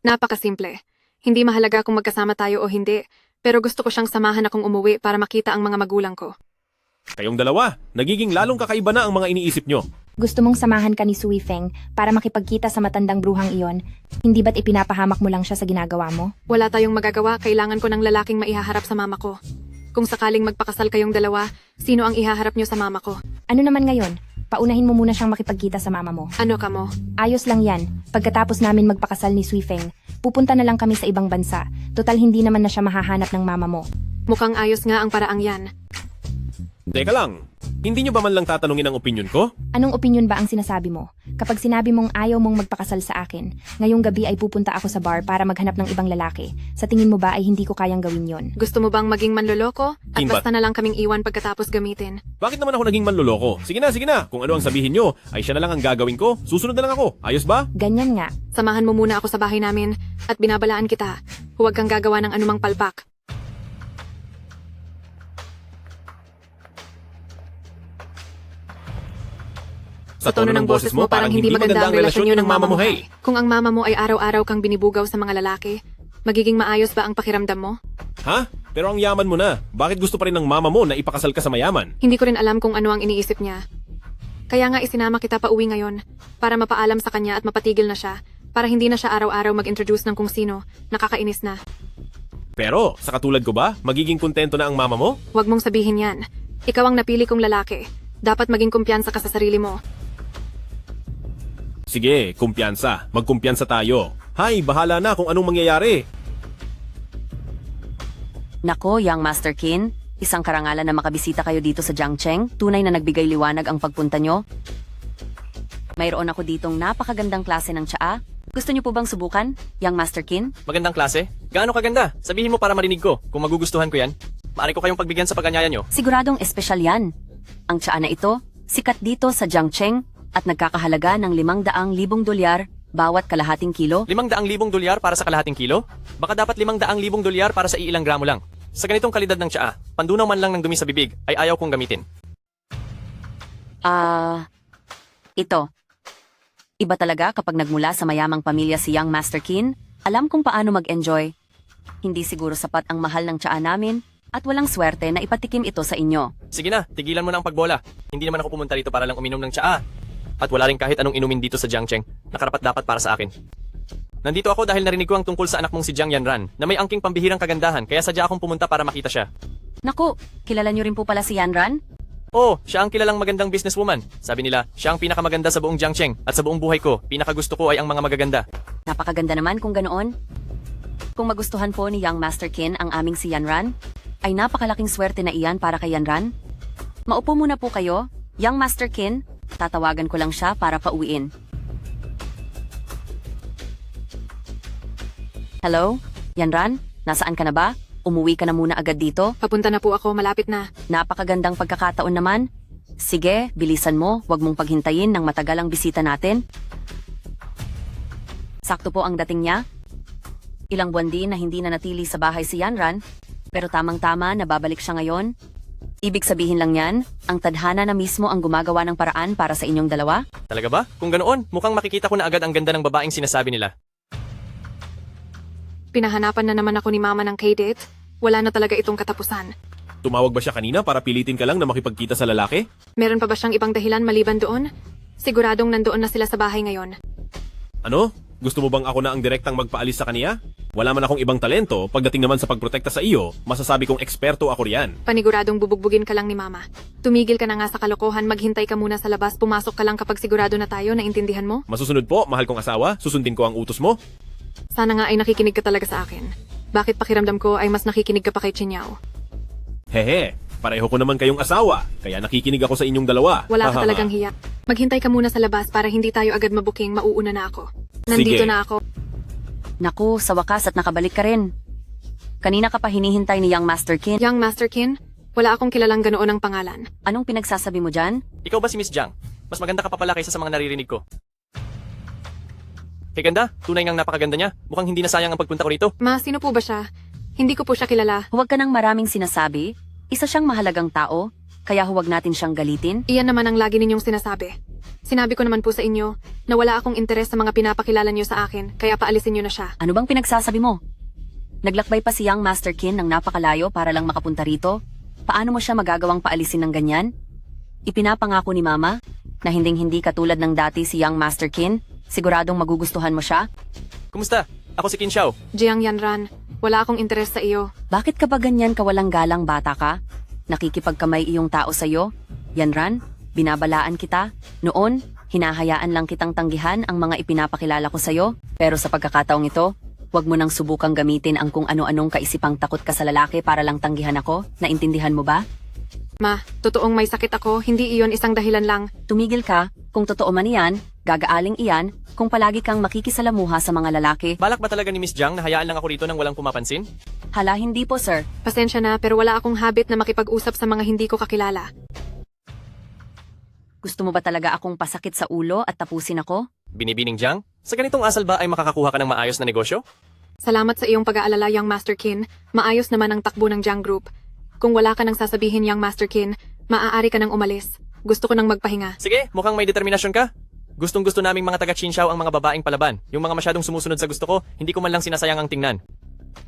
Napakasimple. Hindi mahalaga kung magkasama tayo o hindi, pero gusto ko siyang samahan akong umuwi para makita ang mga magulang ko. Kayong dalawa, nagiging lalong kakaiba na ang mga iniisip nyo. Gusto mong samahan ka ni Suifeng para makipagkita sa matandang bruhang iyon, hindi ba't ipinapahamak mo lang siya sa ginagawa mo? Wala tayong magagawa, kailangan ko ng lalaking maihaharap sa mama ko. Kung sakaling magpakasal kayong dalawa, sino ang ihaharap nyo sa mama ko? Ano naman ngayon? Paunahin mo muna siyang makipagkita sa mama mo. Ano ka mo? Ayos lang yan. Pagkatapos namin magpakasal ni Suifeng, pupunta na lang kami sa ibang bansa. Total hindi naman na siya mahahanap ng mama mo. Mukhang ayos nga ang paraang yan. Teka lang, hindi nyo ba man lang tatanungin ang opinyon ko? Anong opinyon ba ang sinasabi mo? Kapag sinabi mong ayaw mong magpakasal sa akin, ngayong gabi ay pupunta ako sa bar para maghanap ng ibang lalaki. Sa tingin mo ba ay hindi ko kayang gawin yon? Gusto mo bang maging manloloko? At Kimbat. basta na lang kaming iwan pagkatapos gamitin? Bakit naman ako naging manloloko? Sige na. Kung ano ang sabihin nyo, ay siya na lang ang gagawin ko. Susunod na lang ako. Ayos ba? Ganyan nga. Samahan mo muna ako sa bahay namin at binabalaan kita. Huwag kang gagawa ng anumang palpak. Sa tono ng boses mo, parang hindi maganda ang relasyon nyo ng mama mo, hey. Kung ang mama mo ay araw-araw kang binibugaw sa mga lalaki, magiging maayos ba ang pakiramdam mo? Ha? Pero ang yaman mo na. Bakit gusto pa rin ng mama mo na ipakasal ka sa mayaman? Hindi ko rin alam kung ano ang iniisip niya. Kaya nga isinama kita pa uwi ngayon, para mapaalam sa kanya at mapatigil na siya, para hindi na siya araw-araw mag-introduce ng kung sino, nakakainis na. Pero, sa katulad ko ba, magiging kontento na ang mama mo? Huwag mong sabihin yan. Ikaw ang napili kong lalaki. Dapat maging kumpiyansa ka sa sarili mo. Sige, kumpiyansa. Magkumpiyansa tayo. Hay, bahala na kung anong mangyayari. Nako, Young Master Qin, isang karangalan na makabisita kayo dito sa Jiangcheng. Tunay na nagbigay liwanag ang pagpunta nyo. Mayroon ako ditong napakagandang klase ng tsaa. Gusto nyo po bang subukan, Young Master Qin? Magandang klase? Gaano kaganda? Sabihin mo para marinig ko. Kung magugustuhan ko yan, maaari ko kayong pagbigyan sa pag-anyaya nyo. Siguradong espesyal yan. Ang tsaa na ito, sikat dito sa Jiangcheng at nagkakahalaga ng $500,000 bawat kalahating kilo? 500,000 dolyar para sa kalahating kilo? Baka dapat 500,000 dolyar para sa iilang gramo lang. Sa ganitong kalidad ng tsaa, pandunaw man lang ng dumi sa bibig ay ayaw kong gamitin. Ito. Iba talaga kapag nagmula sa mayamang pamilya si Young Master Kin. Alam kung paano mag-enjoy. Hindi siguro sapat ang mahal ng tsaa namin at walang swerte na ipatikim ito sa inyo. Sige na, tigilan mo na ang pagbola. Hindi naman ako pumunta dito para lang uminom ng tsaa. At wala rin kahit anong inumin dito sa Jiangcheng na karapat-dapat para sa akin. Nandito ako dahil narinig ko ang tungkol sa anak mong si Jiang Yanran na may angking pambihirang kagandahan kaya sadya akong pumunta para makita siya. Naku, kilala niyo rin po pala si Yanran? Oo, siya ang kilalang magandang businesswoman. Sabi nila, siya ang pinakamaganda sa buong Jiangcheng at sa buong buhay ko, pinakagusto ko ay ang mga magaganda. Napakaganda naman kung ganoon. Kung magustuhan po ni Young Master Kin ang aming si Yanran, ay napakalaking swerte na iyan para kay Yanran. Maupo muna po kayo, Young Master Kin. Tatawagan ko lang siya para pauwiin. Hello? Yanran? Nasaan ka na ba? Umuwi ka na muna agad dito? Papunta na po ako, malapit na. Napakagandang pagkakataon naman. Sige, bilisan mo. Huwag mong paghintayin ng matagal ang bisita natin. Sakto po ang dating niya. Ilang buwan din na hindi na natili sa bahay si Yanran, pero tamang-tama na babalik siya ngayon. Ibig sabihin lang yan, ang tadhana na mismo ang gumagawa ng paraan para sa inyong dalawa? Talaga ba? Kung ganoon, mukhang makikita ko na agad ang ganda ng babaeng sinasabi nila. Pinahanapan na naman ako ni Mama ng K-date. Wala na talaga itong katapusan. Tumawag ba siya kanina para pilitin ka lang na makipagkita sa lalaki? Meron pa ba siyang ibang dahilan maliban doon? Siguradong nandoon na sila sa bahay ngayon. Ano? Gusto mo bang ako na ang direktang magpaalis sa kaniya? Wala man akong ibang talento, pagdating naman sa pagprotekta sa iyo, masasabi kong eksperto ako riyan. Paniguradong bubugbugin ka lang ni Mama. Tumigil ka na nga sa kalokohan, maghintay ka muna sa labas, pumasok ka lang kapag sigurado na tayo, naintindihan mo? Masusunod po, mahal kong asawa, susundin ko ang utos mo. Sana nga ay nakikinig ka talaga sa akin. Bakit pakiramdam ko ay mas nakikinig ka pa kay Chinyao? Hehe, pareho ko naman kayong asawa, kaya nakikinig ako sa inyong dalawa. Wala ka talagang hiya. Maghintay ka muna sa labas para hindi tayo agad mabuking, mauuna na ako. Nandito Sige. na ako. Naku, sa wakas at nakabalik ka rin. Kanina ka pa hinihintay ni Young Master Kin. Young Master Kin, wala akong kilalang ganoon ang pangalan. Anong pinagsasabi mo dyan? Ikaw ba si Miss Jiang? Mas maganda ka pa pala kaysa sa mga naririnig ko. Kay ganda, tunay ngang napakaganda niya. Mukhang hindi na sayang ang pagpunta ko rito. Ma, sino po ba siya? Hindi ko po siya kilala. Huwag ka nang maraming sinasabi. Isa siyang mahalagang tao, kaya huwag natin siyang galitin. Iyan naman ang lagi ninyong sinasabi. Sinabi ko naman po sa inyo na wala akong interes sa mga pinapakilala niyo sa akin, kaya paalisin niyo na siya. Ano bang pinagsasabi mo? Naglakbay pa si Young Master Kin ng napakalayo para lang makapunta rito? Paano mo siya magagawang paalisin ng ganyan? Ipinapangako ni Mama na hinding-hindi katulad ng dati si Young Master Kin. Siguradong magugustuhan mo siya? Kumusta? Ako si Qin Xiao. Jiang Yanran, wala akong interes sa iyo. Bakit ka ba ganyan kawalang galang bata ka? Nakikipagkamay iyong tao sa'yo? Yanran, binabalaan kita. Noon, hinahayaan lang kitang tanggihan ang mga ipinapakilala ko sa'yo. Pero sa pagkakataong ito, huwag mo nang subukang gamitin ang kung ano-anong kaisipang takot ka sa lalaki para lang tanggihan ako. Naintindihan mo ba? Ma, totoong may sakit ako, hindi iyon isang dahilan lang. Tumigil ka, kung totoo man iyan, gagaaling iyan, kung palagi kang makikisalamuha sa mga lalaki. Balak ba talaga ni Miss Jiang na hayaan lang ako rito nang walang pumapansin? Hala, hindi po sir. Pasensya na, pero wala akong habit na makipag-usap sa mga hindi ko kakilala. Gusto mo ba talaga akong pasakit sa ulo at tapusin ako? Binibining Jiang? Sa ganitong asal ba ay makakakuha ka ng maayos na negosyo? Salamat sa iyong pag-aalala, Young Master Kin. Maayos naman ang takbo ng Jiang Group. Kung wala ka nang sasabihin, Young Master Kin, maaari ka nang umalis. Gusto ko nang magpahinga. Sige, mukhang may determinasyon ka. Gustong-gusto naming mga taga Qin Xiao ang mga babaeng palaban. Yung mga masyadong sumusunod sa gusto ko, hindi ko man lang sinasayang ang tingnan.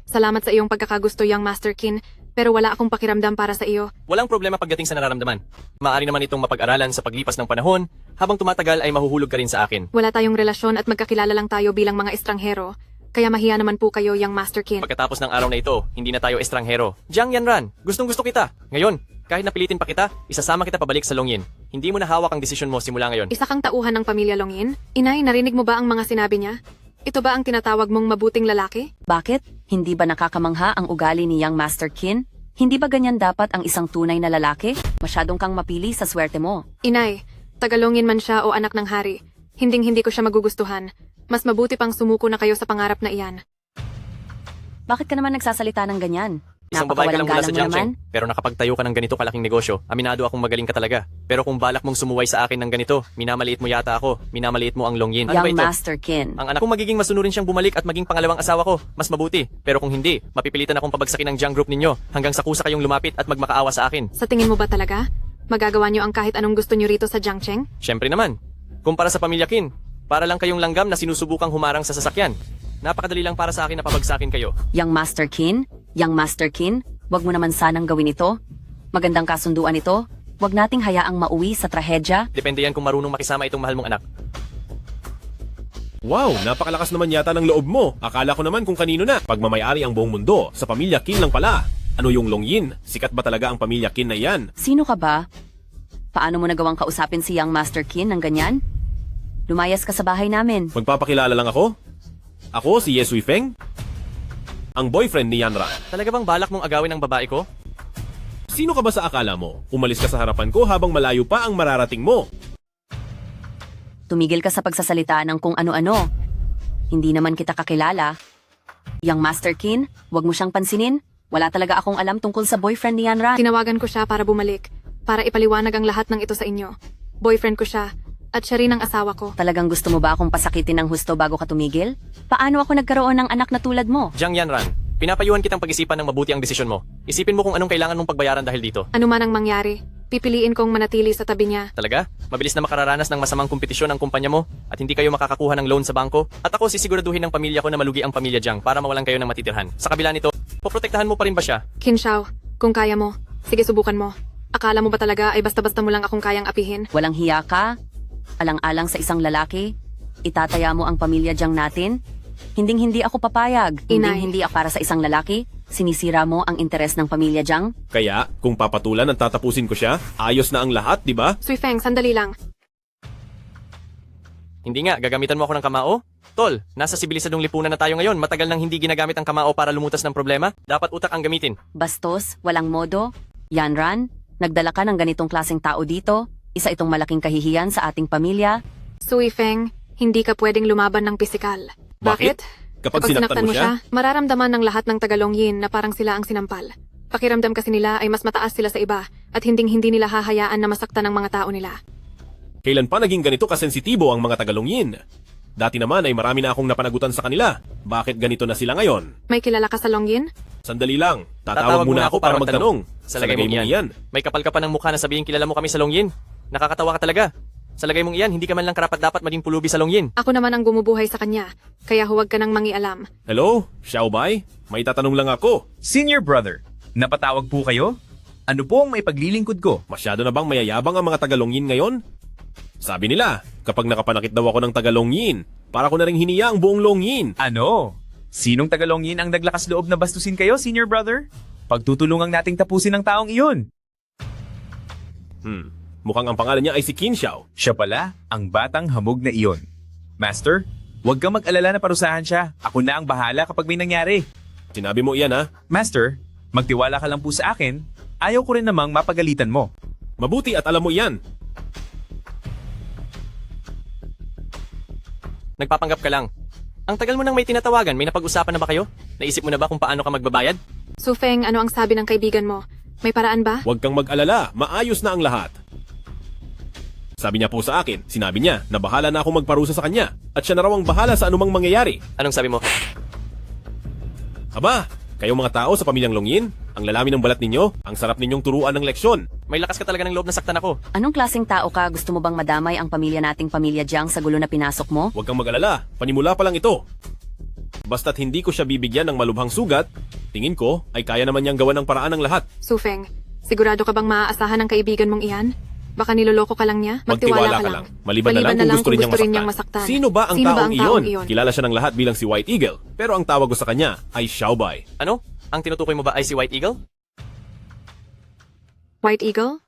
Salamat sa iyong pagkakagusto, Young Master Kin, pero wala akong pakiramdam para sa iyo. Walang problema pagdating sa nararamdaman. Maaari naman itong mapag-aralan sa paglipas ng panahon. Habang tumatagal ay mahuhulog ka rin sa akin. Wala tayong relasyon at magkakilala lang tayo bilang mga estranghero. Kaya mahiya naman po kayo, Young Master Kin. Pagkatapos ng araw na ito, hindi na tayo estranghero. Jiang Yanran, gustong-gusto kita. Ngayon, kahit napilitin pa kita, isasama kita pabalik sa Longyin. Hindi mo na hawak ang desisyon mo simula ngayon. Isa kang tauhan ng pamilya Longyin? Inay, narinig mo ba ang mga sinabi niya? Ito ba ang tinatawag mong mabuting lalaki? Bakit? Hindi ba nakakamangha ang ugali ni Young Master Kin? Hindi ba ganyan dapat ang isang tunay na lalaki? Masyadong kang mapili sa swerte mo. Inay, tagalongin man siya o anak ng hari, hinding-hindi ko siya magugustuhan. Mas mabuti pang sumuko na kayo sa pangarap na iyan. Bakit ka naman nagsasalita ng ganyan? Isang babae ka lang mula sa Napakawalang galang Jiangcheng, mo pero nakapagtayo ka ng ganito kalaking negosyo. Aminado akong magaling ka talaga. Pero kung balak mong sumuway sa akin ng ganito, minamaliit mo yata ako, minamaliit mo ang Longyin. Ano ba Young ito? Master Qin. Ang anak kong magiging masunurin siyang bumalik at maging pangalawang asawa ko. Mas mabuti. Pero kung hindi, mapipilitan akong pabagsakin ng Jiang Group ninyo hanggang sa kusa kayong lumapit at magmakaawa sa akin. Sa tingin mo ba talaga? Magagawa niyo ang kahit anong gusto niyo rito sa Jiangcheng? Siyempre naman. Kumpara sa pamilya Qin, para lang kayong langgam na sinusubukang humarang sa sasakyan. Napakadali lang para sa akin na pabagsakin kayo. Young Master Qin, wag mo naman sanang gawin ito. Magandang kasunduan ito. Wag nating hayaang mauwi sa trahedya. Depende yan kung marunong makisama itong mahal mong anak. Wow, napakalakas naman yata ng loob mo. Akala ko naman kung kanino na. Pagmamayari ang buong mundo, sa pamilya Qin lang pala. Ano yung Longyin? Sikat ba talaga ang pamilya Qin na yan? Sino ka ba? Paano mo nagawang kausapin si Young Master Qin ng ganyan? Lumayas ka sa bahay namin. Magpapakilala lang ako? Ako si Ye Feng? Ang boyfriend ni Yanran. Talaga bang balak mong agawin ang babae ko? Sino ka ba sa akala mo? Umalis ka sa harapan ko habang malayo pa ang mararating mo. Tumigil ka sa pagsasalita ng kung ano-ano. Hindi naman kita kakilala. Young Master Qin, wag mo siyang pansinin. Wala talaga akong alam tungkol sa boyfriend ni Yanran. Tinawagan ko siya para bumalik, para ipaliwanag ang lahat ng ito sa inyo. Boyfriend ko siya, at siya rin ang asawa ko. Talagang gusto mo ba akong pasakitin ng husto bago ka tumigil? Paano ako nagkaroon ng anak na tulad mo? Jiang Yanran, pinapayuhan kitang pag-isipan ng mabuti ang desisyon mo. Isipin mo kung anong kailangan mong pagbayaran dahil dito. Ano man ang mangyari, pipiliin kong manatili sa tabi niya. Talaga? Mabilis na makararanas ng masamang kompetisyon ang kumpanya mo at hindi kayo makakakuha ng loan sa bangko? At ako sisiguraduhin ng pamilya ko na malugi ang pamilya Jiang para mawalan kayo ng matitirhan. Sa kabila nito, poprotektahan mo pa rin ba siya? Qin Shao, kung kaya mo, sige subukan mo. Akala mo ba talaga ay basta-basta mo lang akong kayang apihin? Walang hiya ka? Alang-alang sa isang lalaki? Itataya mo ang pamilya Jiang natin? Hinding-hindi ako papayag. Inay. Hinding-hindi ako para sa isang lalaki. Sinisira mo ang interes ng pamilya Jiang? Kaya, kung papatulan at tatapusin ko siya, ayos na ang lahat, di ba? Sui Feng, sandali lang. Hindi nga, gagamitan mo ako ng kamao? Tol, nasa sibilisadong lipunan na tayo ngayon. Matagal nang hindi ginagamit ang kamao para lumutas ng problema. Dapat utak ang gamitin. Bastos, walang modo. Yanran, nagdala ka ng ganitong klaseng tao dito. Isa itong malaking kahihiyan sa ating pamilya. Sui Feng, hindi ka pwedeng lumaban ng pisikal. Bakit? Kapag sinaktan mo siya? Mararamdaman ng lahat ng Tagalongyin na parang sila ang sinampal. Pakiramdam kasi nila ay mas mataas sila sa iba at hinding-hindi nila hahayaan na masaktan ng mga tao nila. Kailan pa naging ganito kasensitibo ang mga Tagalongyin? Dati naman ay marami na akong napanagutan sa kanila. Bakit ganito na sila ngayon? May kilala ka sa Longyin? Sandali lang. Tatawag muna ako para magtanong. Sa lagay mong iyan, may kapal ka pa ng mukha na sabihin kilala mo kami sa Longyin. Nakakatawa ka talaga. Sa lagay mong iyan, hindi ka man lang karapat-dapat maging pulubi sa Longyin. Ako naman ang bumubuhay sa kanya, kaya huwag ka nang mangialam. Hello? Xiaobai? May tatanong lang ako. Senior brother, napatawag po kayo? Ano po ang may paglilingkod ko? Masyado na bang mayayabang ang mga Tagalongyin ngayon? Sabi nila, kapag nakapanakit daw ako ng Tagalongyin, para ko na ring hiniya ang buong Longyin. Ano? Sinong Tagalongyin ang naglakas loob na bastusin kayo, senior brother? Pagtutulungang nating tapusin ang taong iyon. Mukhang ang pangalan niya ay si Qin Shao. Siya pala, ang batang hamog na iyon. Master, huwag kang mag-alala na parusahan siya. Ako na ang bahala kapag may nangyari. Sinabi mo iyan ha? Master, magtiwala ka lang po sa akin. Ayaw ko rin namang mapagalitan mo. Mabuti at alam mo iyan. Nagpapanggap ka lang. Ang tagal mo nang may tinatawagan, may napag-usapan na ba kayo? Naisip mo na ba kung paano ka magbabayad? Su Feng, ano ang sabi ng kaibigan mo? May paraan ba? Huwag kang mag-alala, maayos na ang lahat. Sabi niya po sa akin, sinabi niya na bahala na akong magparusa sa kanya at siya na raw ang bahala sa anumang mangyayari. Anong sabi mo? Aba, kayong mga tao sa pamilyang Longyin, ang lalami ng balat ninyo, ang sarap ninyong turuan ng leksyon. May lakas ka talaga ng loob na saktan ako. Anong klaseng tao ka? Gusto mo bang madamay ang pamilya nating pamilya Jiang sa gulo na pinasok mo? Huwag kang mag-alala, panimula pa lang ito. Basta't hindi ko siya bibigyan ng malubhang sugat, tingin ko ay kaya naman niyang gawan ng paraan ng lahat. Su Feng, sigurado ka bang maaasahan ng kaibigan mong iyan? Baka niloloko ka lang niya? Magtiwala ka lang. Maliban na lang kung gusto rin niyang masaktan. Sino ba ang taong iyon? Kilala siya ng lahat bilang si White Eagle, pero ang tawag ko sa kanya ay Xiaobai. Ano? Ang tinutukoy mo ba ay si White Eagle? White Eagle?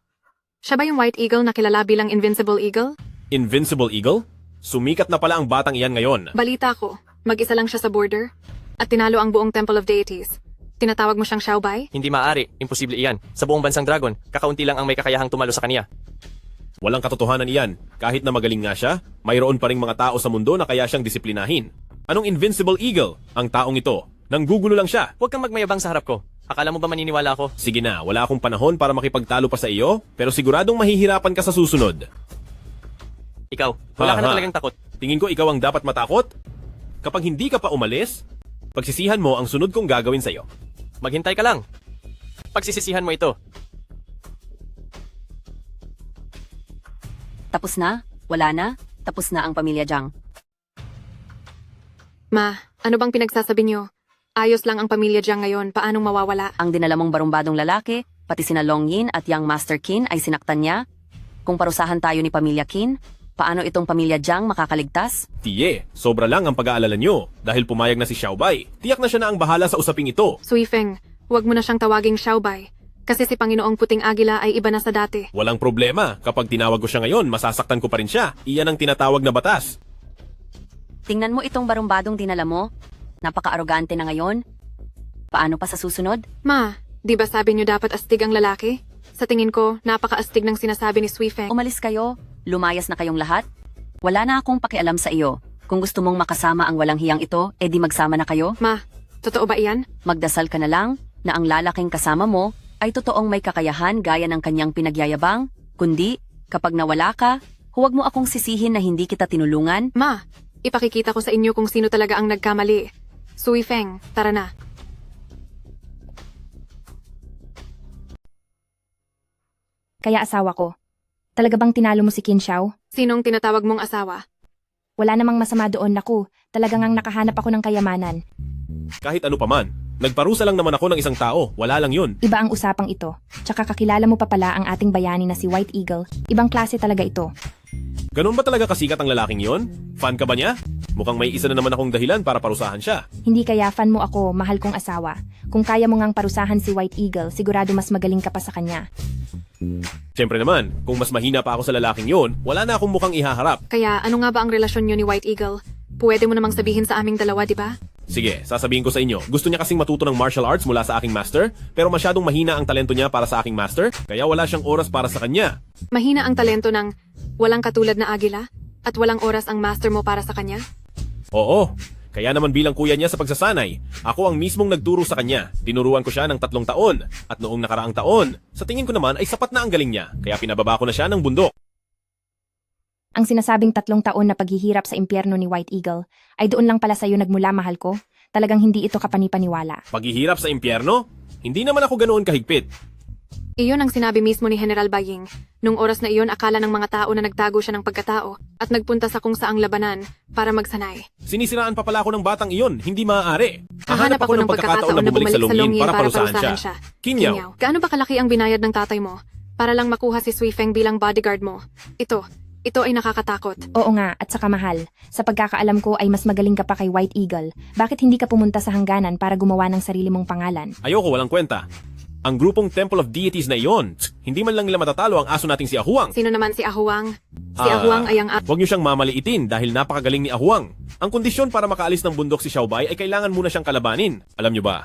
Siya ba yung White Eagle na kilala bilang Invincible Eagle? Invincible Eagle? Sumikat na pala ang batang iyan ngayon. Balita ko, mag-isa lang siya sa border at tinalo ang buong Temple of Deities. Tinatawag mo siyang Xiaobai? Hindi maaari. Imposible iyan. Sa buong bansang dragon, kakaunti lang ang may kakayahang tumalo sa kanya. Walang katotohanan iyan. Kahit na magaling nga siya, mayroon pa ring mga tao sa mundo na kaya siyang disiplinahin. Anong Invincible Eagle? Ang taong ito. Nanggugulo lang siya. Huwag kang magmayabang sa harap ko. Akala mo ba maniniwala ako? Sige na, wala akong panahon para makipagtalo pa sa iyo, pero siguradong mahihirapan ka sa susunod. Ikaw, wala ka na Ha-ha. talagang takot. Tingin ko ikaw ang dapat matakot? Kapag hindi ka pa umalis, pagsisihan mo ang sunod kong gagawin sa'yo. Maghintay ka lang. Pagsisisihan mo ito. Tapos na? Wala na? Tapos na ang pamilya Jiang. Ma, ano bang pinagsasabi niyo? Ayos lang ang pamilya Jiang ngayon, paanong mawawala? Ang dinala mong barumbadong lalaki, pati sina Long Yin at Yang Master Qin ay sinaktan niya. Kung parusahan tayo ni pamilya Qin, paano itong pamilya Jiang makakaligtas? Tiye, sobra lang ang pag-aalala nyo dahil pumayag na si Xiaobai. Tiyak na siya na ang bahala sa usaping ito. Suifeng, huwag mo na siyang tawaging Xiaobai. Kasi si Panginoong Puting Agila ay iba na sa dati. Walang problema. Kapag tinawag ko siya ngayon, masasaktan ko pa rin siya. Iyan ang tinatawag na batas. Tingnan mo itong barumbadong dinala mo. Napaka-arogante na ngayon. Paano pa sa susunod? Ma, di ba sabi niyo dapat astig ang lalaki? Sa tingin ko, napaka-astig ng sinasabi ni Suifeng. Umalis kayo, lumayas na kayong lahat. Wala na akong pakialam sa iyo. Kung gusto mong makasama ang walang hiyang ito, edi magsama na kayo. Ma, totoo ba iyan? Magdasal ka na lang na ang lalaking kasama mo ay totoong may kakayahan gaya ng kanyang pinagyayabang, kundi kapag nawala ka, huwag mo akong sisihin na hindi kita tinulungan. Ma, ipakikita ko sa inyo kung sino talaga ang nagkamali. Suifeng, tara na. Kaya asawa ko. Talaga bang tinalo mo si Qin Xiao? Sinong tinatawag mong asawa? Wala namang masama doon naku. Talagang ang nakahanap ako ng kayamanan. Kahit ano paman, nagparusa lang naman ako ng isang tao. Wala lang yun. Iba ang usapang ito. Tsaka kakilala mo pa pala ang ating bayani na si White Eagle. Ibang klase talaga ito. Ganun ba talaga kasikat ang lalaking yon? Fan ka ba niya? Mukhang may isa na naman akong dahilan para parusahan siya. Hindi kaya fan mo ako, mahal kong asawa. Kung kaya mo ngang parusahan si White Eagle, sigurado mas magaling ka pa sa kanya. Siyempre naman, kung mas mahina pa ako sa lalaking yon, wala na akong mukhang ihaharap. Kaya ano nga ba ang relasyon niyo ni White Eagle? Pwede mo namang sabihin sa aming dalawa, di ba? Sige, sasabihin ko sa inyo, gusto niya kasing matuto ng martial arts mula sa aking master, pero masyadong mahina ang talento niya para sa aking master, kaya wala siyang oras para sa kanya. Mahina ang talento ng walang katulad na agila at walang oras ang master mo para sa kanya? Oo, kaya naman bilang kuya niya sa pagsasanay, ako ang mismong nagturo sa kanya. Tinuruan ko siya ng 3 taon, at noong nakaraang taon, sa tingin ko naman ay sapat na ang galing niya, kaya pinababa ko na siya ng bundok. Ang sinasabing 3 taon na paghihirap sa impyerno ni White Eagle ay doon lang pala sa'yo nagmula, mahal ko. Talagang hindi ito kapanipaniwala. Paghihirap sa impyerno? Hindi naman ako ganoon kahigpit. Iyon ang sinabi mismo ni General Baying. Nung oras na iyon, akala ng mga tao na nagtago siya ng pagkatao at nagpunta sa kung saang labanan para magsanay. Sinisiraan pa pala ako ng batang iyon, hindi maaari. Hahanap ako ng pagkakataon na bumalik sa Longyin para parusahan siya. Kinyaw, gaano ba kalaki ang binayad ng tatay mo para lang makuha si Suifeng bilang bodyguard mo? Ito ay nakakatakot. Oo nga, at saka mahal. Sa pagkakaalam ko ay mas magaling ka pa kay White Eagle. Bakit hindi ka pumunta sa hangganan para gumawa ng sarili mong pangalan? ayoko, walang kwenta. Ang grupong Temple of Deities na iyon, hindi man lang nila matatalo ang aso nating si Ahuang. Sino naman si Ahuang? Si Ahuang ay ang... Huwag niyo siyang mamaliitin dahil napakagaling ni Ahuang. Ang kondisyon para makaalis ng bundok si Xiaobai ay kailangan muna siyang kalabanin. Alam niyo ba?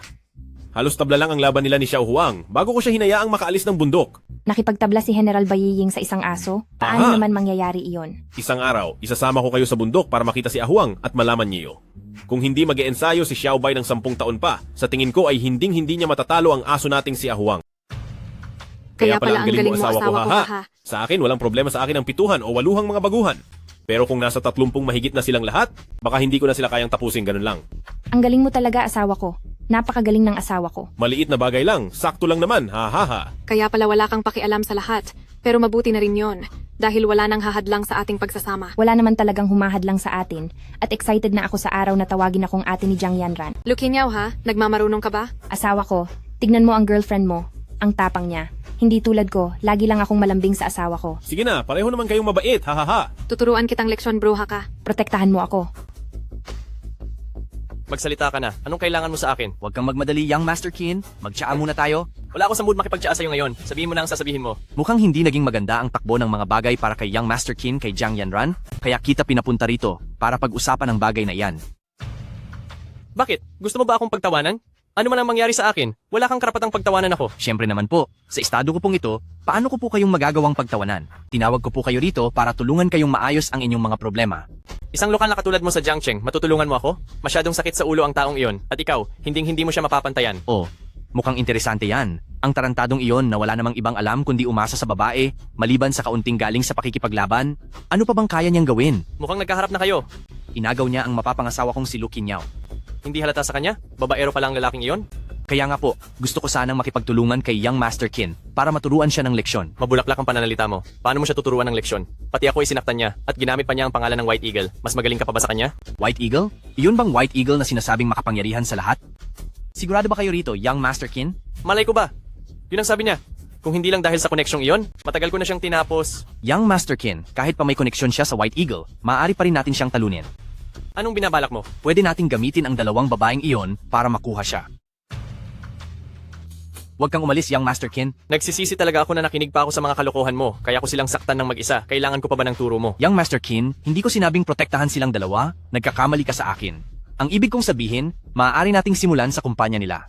Halos tabla lang ang laban nila ni Xiao Huang bago ko siya hinayaang makaalis ng bundok. Nakipagtabla si General Baying sa isang aso? Paano naman mangyayari iyon? Isang araw, isasama ko kayo sa bundok para makita si Ahuang at malaman niyo. Kung hindi mag-eensayo si Xiaobai ng 10 taon pa, sa tingin ko ay hinding-hindi niya matatalo ang aso nating si Ahuang. Kaya pala ang galing mo asawa ko, ha? Sa akin, walang problema sa akin ang 7 o 8 mga baguhan. Pero kung nasa 30 mahigit na silang lahat, baka hindi ko na sila kayang tapusin, ganun lang. Ang galing mo talaga, asawa ko. Napakagaling ng asawa ko. Maliit na bagay lang, sakto lang naman, ha ha ha. Kaya pala wala kang pakialam sa lahat. Pero mabuti na rin yon. Dahil wala nang hahadlang sa ating pagsasama. Wala naman talagang humahadlang sa atin. At excited na ako sa araw na tawagin akong ate ni Jiang Yanran. Lukinyaw ha? Nagmamarunong ka ba? Asawa ko, tignan mo ang girlfriend mo. Ang tapang niya. Hindi tulad ko, lagi lang akong malambing sa asawa ko. Sige na, pareho naman kayong mabait, ha ha ha. Tuturuan kitang leksyon, bruha ka. Protektahan mo ako. Magsalita ka na. Anong kailangan mo sa akin? Huwag kang magmadali, Young Master Qin. Magtsaa muna tayo. Wala ako sa mood makipagtsaa sa'yo ngayon. Sabihin mo na ang sasabihin mo. Mukhang hindi naging maganda ang takbo ng mga bagay para kay Young Master Qin kay Jiang Yanran, kaya kita pinapunta rito para pag-usapan ang bagay na iyan. Bakit? Gusto mo ba akong pagtawanan? Ano man ang mangyari sa akin, wala kang karapatang pagtawanan ako. Siyempre naman po, sa estado ko pong ito, paano ko po kayong magagawang pagtawanan? Tinawag ko po kayo rito para tulungan kayong maayos ang inyong mga problema. Isang lokal na katulad mo sa Jiangcheng, matutulungan mo ako? Masyadong sakit sa ulo ang taong iyon, at ikaw, hinding-hindi mo siya mapapantayan. Oh, Mukhang interesante yan. Ang tarantadong iyon na wala namang ibang alam kundi umasa sa babae, maliban sa kaunting galing sa pakikipaglaban. Ano pa bang kaya niyang gawin? Mukhang nagkaharap na kayo. Inagaw niya ang mapapangasawa kong si Lu Qinyao. Hindi halata sa kanya? Babaero pala ang lalaking iyon? Kaya nga po, gusto ko sanang makipagtulungan kay Young Master Qin para maturuan siya ng leksyon. Mabulaklak ang pananalita mo. Paano mo siya tuturuan ng leksyon? Pati ako ay sinaktan niya at ginamit pa niya ang pangalan ng White Eagle. Mas magaling ka pa ba sa kanya? White Eagle? Iyon bang White Eagle na sinasabing makapangyarihan sa lahat? Sigurado ba kayo rito, Young Master Qin? Malay ko ba? Yun ang sabi niya. Kung hindi lang dahil sa koneksyong iyon, matagal ko na siyang tinapos. Young Master Qin, kahit pa may koneksyon siya sa White Eagle, maaari pa rin natin siyang talunin. Anong binabalak mo? Pwede nating gamitin ang dalawang babaeng iyon para makuha siya. Huwag kang umalis, Young Master Qin. Nagsisisi talaga ako na nakinig pa ako sa mga kalokohan mo, kaya ko silang saktan ng mag-isa. Kailangan ko pa ba ng turo mo? Young Master Qin, hindi ko sinabing protektahan silang dalawa, nagkakamali ka sa akin. Ang ibig kong sabihin, maaari nating simulan sa kumpanya nila.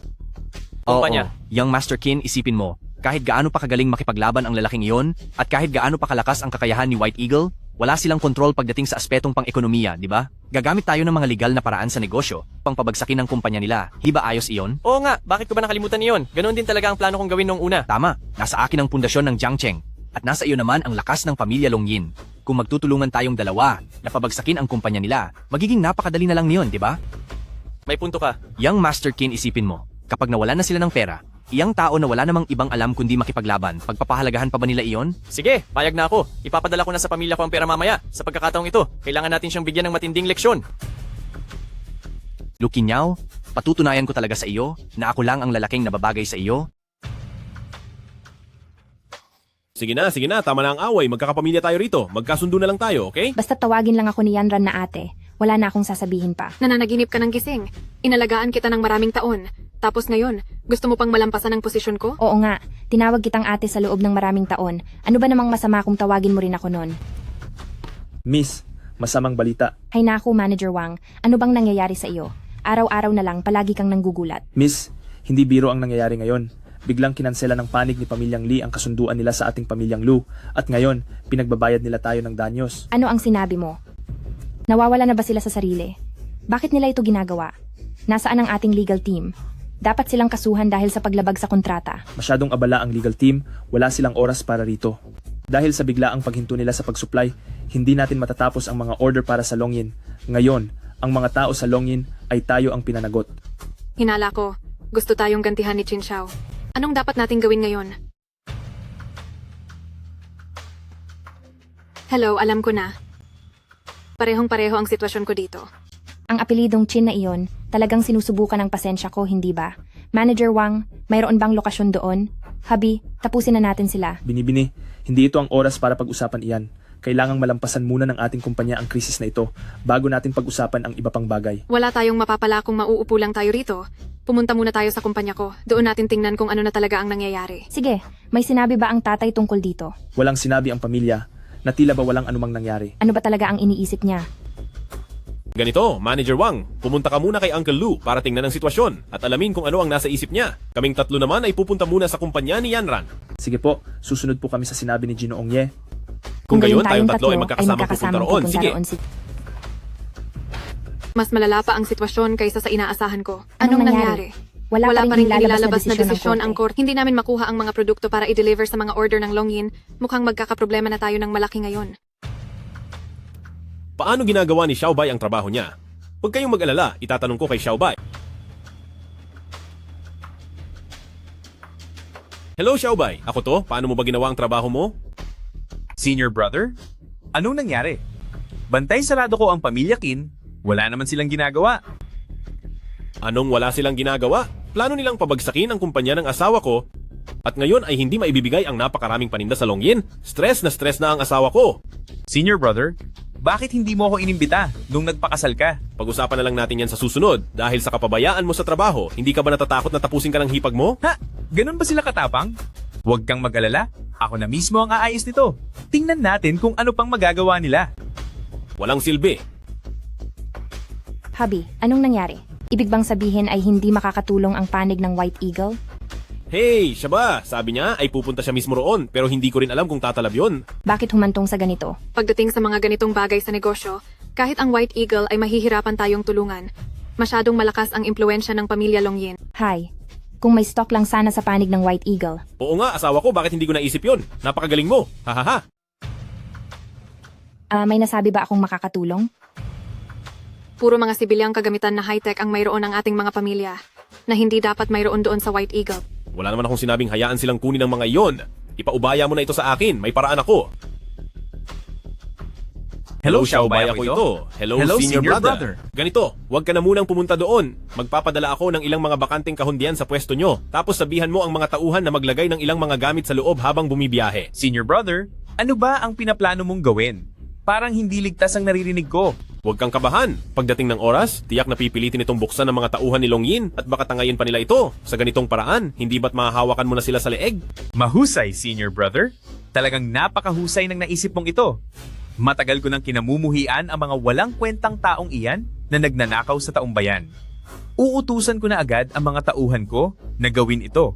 Kumpanya? Oo, Young Master Qin, isipin mo, kahit gaano pa kagaling makipaglaban ang lalaking iyon, at kahit gaano pa kalakas ang kakayahan ni White Eagle, wala silang kontrol pagdating sa aspetong pang-ekonomiya, di ba? Gagamit tayo ng mga legal na paraan sa negosyo, pang pabagsakin ng kumpanya nila. Hiba ayos iyon? Oo nga, bakit ko ba nakalimutan iyon? Ganon din talaga ang plano kong gawin noong una. Tama, nasa akin ang pundasyon ng Jiangcheng. At nasa iyo naman ang lakas ng pamilya Longyin. Kung magtutulungan tayong dalawa na pabagsakin ang kumpanya nila, magiging napakadali na lang niyon, di ba? May punto ka. Young Master Qin, isipin mo, kapag nawala na sila ng pera, iyang tao na wala namang ibang alam kundi makipaglaban, pagpapahalagahan pa ba nila iyon? Sige, payag na ako. Ipapadala ko na sa pamilya ko ang pera mamaya. Sa pagkakataong ito, kailangan natin siyang bigyan ng matinding leksyon. Lu Qinyao, patutunayan ko talaga sa iyo na ako lang ang lalaking nababagay sa iyo. Sige na, tama na ang away. Magkakapamilya tayo rito. Magkasundo na lang tayo, okay? Basta tawagin lang ako ni Yanran na ate. Wala na akong sasabihin pa. Nananaginip ka ng gising. Inalagaan kita ng maraming taon. Tapos ngayon, gusto mo pang malampasan ang posisyon ko? Oo nga, tinawag kitang ate sa loob ng maraming taon. Ano ba namang masama kung tawagin mo rin ako nun? Miss, masamang balita. Hay naku, Manager Wang, ano bang nangyayari sa iyo? Araw-araw na lang palagi kang nanggugulat. Miss, hindi biro ang nangyayari ngayon. Biglang kinansela ng panig ni Pamilyang Lee ang kasunduan nila sa ating Pamilyang Lu. At ngayon, pinagbabayad nila tayo ng danyos. Ano ang sinabi mo? Nawawala na ba sila sa sarili? Bakit nila ito ginagawa? Nasaan ang ating legal team? Dapat silang kasuhan dahil sa paglabag sa kontrata. Masyadong abala ang legal team, wala silang oras para rito. Dahil sa biglaang paghinto nila sa pag-supply, hindi natin matatapos ang mga order para sa Longyin. Ngayon, ang mga tao sa Longyin ay tayo ang pinanagot. Hinala ko. Gusto tayong gantihan ni Qin Xiao. Anong dapat nating gawin ngayon? Hello, alam ko na. Parehong-pareho ang sitwasyon ko dito. Ang apelidong Chin na iyon, talagang sinusubukan ang pasensya ko, hindi ba? Manager Wang, mayroon bang lokasyon doon? Habi, tapusin na natin sila. Binibini, hindi ito ang oras para pag-usapan iyan. Kailangang malampasan muna ng ating kumpanya ang krisis na ito bago natin pag-usapan ang iba pang bagay. Wala tayong mapapala kung mauupo lang tayo rito. Pumunta muna tayo sa kumpanya ko. Doon natin tingnan kung ano na talaga ang nangyayari. Sige, may sinabi ba ang tatay tungkol dito? Walang sinabi ang pamilya na tila ba walang anumang nangyari. Ano ba talaga ang iniisip niya? Ganito, Manager Wang, pumunta ka muna kay Uncle Lu para tingnan ang sitwasyon at alamin kung ano ang nasa isip niya. Kaming tatlo naman ay pupunta muna sa kumpanya ni Yanran. Sige po, susunod po kami sa sinabi ni Ginoong Ye. Kung gayon, tayong tatlo ay magkakasamang pupunta roon. Sige. Mas malala pa ang sitwasyon kaysa sa inaasahan ko. Anong nangyari? Wala pa rin ilalabas na desisyon desisyon ang korte. Hindi namin makuha ang mga produkto para i-deliver sa mga order ng Longyin. Mukhang magkakaproblema na tayo ng malaki ngayon. Paano ginagawa ni Xiaobai ang trabaho niya? Huwag kayong mag-alala, itatanong ko kay Xiaobai. Hello Xiaobai, ako to. Paano mo ba ginawa ang trabaho mo? Senior brother? Anong nangyari? Bantay sarado ko ang pamilya Qin, wala naman silang ginagawa. Anong wala silang ginagawa? Plano nilang pabagsakin ang kumpanya ng asawa ko at ngayon ay hindi maibibigay ang napakaraming paninda sa Longyin. Stress na ang asawa ko. Senior brother, bakit hindi mo ako inimbita nung nagpakasal ka? Pag-usapan na lang natin yan sa susunod. Dahil sa kapabayaan mo sa trabaho, hindi ka ba natatakot na tapusin ka ng hipag mo? Ha? Ganun ba sila katapang? Huwag kang mag-alala, ako na mismo ang aayos nito. Tingnan natin kung ano pang magagawa nila. Walang silbi. Habi, anong nangyari? Ibig bang sabihin ay hindi makakatulong ang panig ng White Eagle? Hey, siya ba? Sabi niya ay pupunta siya mismo roon pero hindi ko rin alam kung tatalab yun. Bakit humantong sa ganito? Pagdating sa mga ganitong bagay sa negosyo, kahit ang White Eagle ay mahihirapan tayong tulungan. Masyadong malakas ang impluensya ng pamilya Longyin. Hay, Kung may stock lang sana sa panig ng White Eagle. Oo nga, asawa ko, bakit hindi ko naisip yun? Napakagaling mo. Hahaha. May nasabi ba akong makakatulong? Puro mga sibilyang kagamitan na high-tech ang mayroon ng ating mga pamilya na hindi dapat mayroon doon sa White Eagle. Wala naman akong sinabing hayaan silang kunin ang mga iyon. Ipaubaya mo na ito sa akin, may paraan ako. Hello, Xiaobay ako ito. Hello, senior brother. Ganito, huwag ka na munang pumunta doon. Magpapadala ako ng ilang mga bakanteng kahundian sa pwesto nyo. Tapos sabihan mo ang mga tauhan na maglagay ng ilang mga gamit sa loob habang bumibiyahe. Senior brother, ano ba ang pinaplano mong gawin? Parang hindi ligtas ang naririnig ko. Huwag kang kabahan. Pagdating ng oras, tiyak na pipilitin itong buksan ng mga tauhan ni Longyin at baka tangayin pa nila ito. Sa ganitong paraan, hindi ba't mahahawakan mo na sila sa leeg? Mahusay, senior brother. Talagang napakahusay ng naisip mong ito. Matagal ko nang kinamumuhian ang mga walang kwentang taong iyan na nagnanakaw sa taong bayan. Uutusan ko na agad ang mga tauhan ko na gawin ito.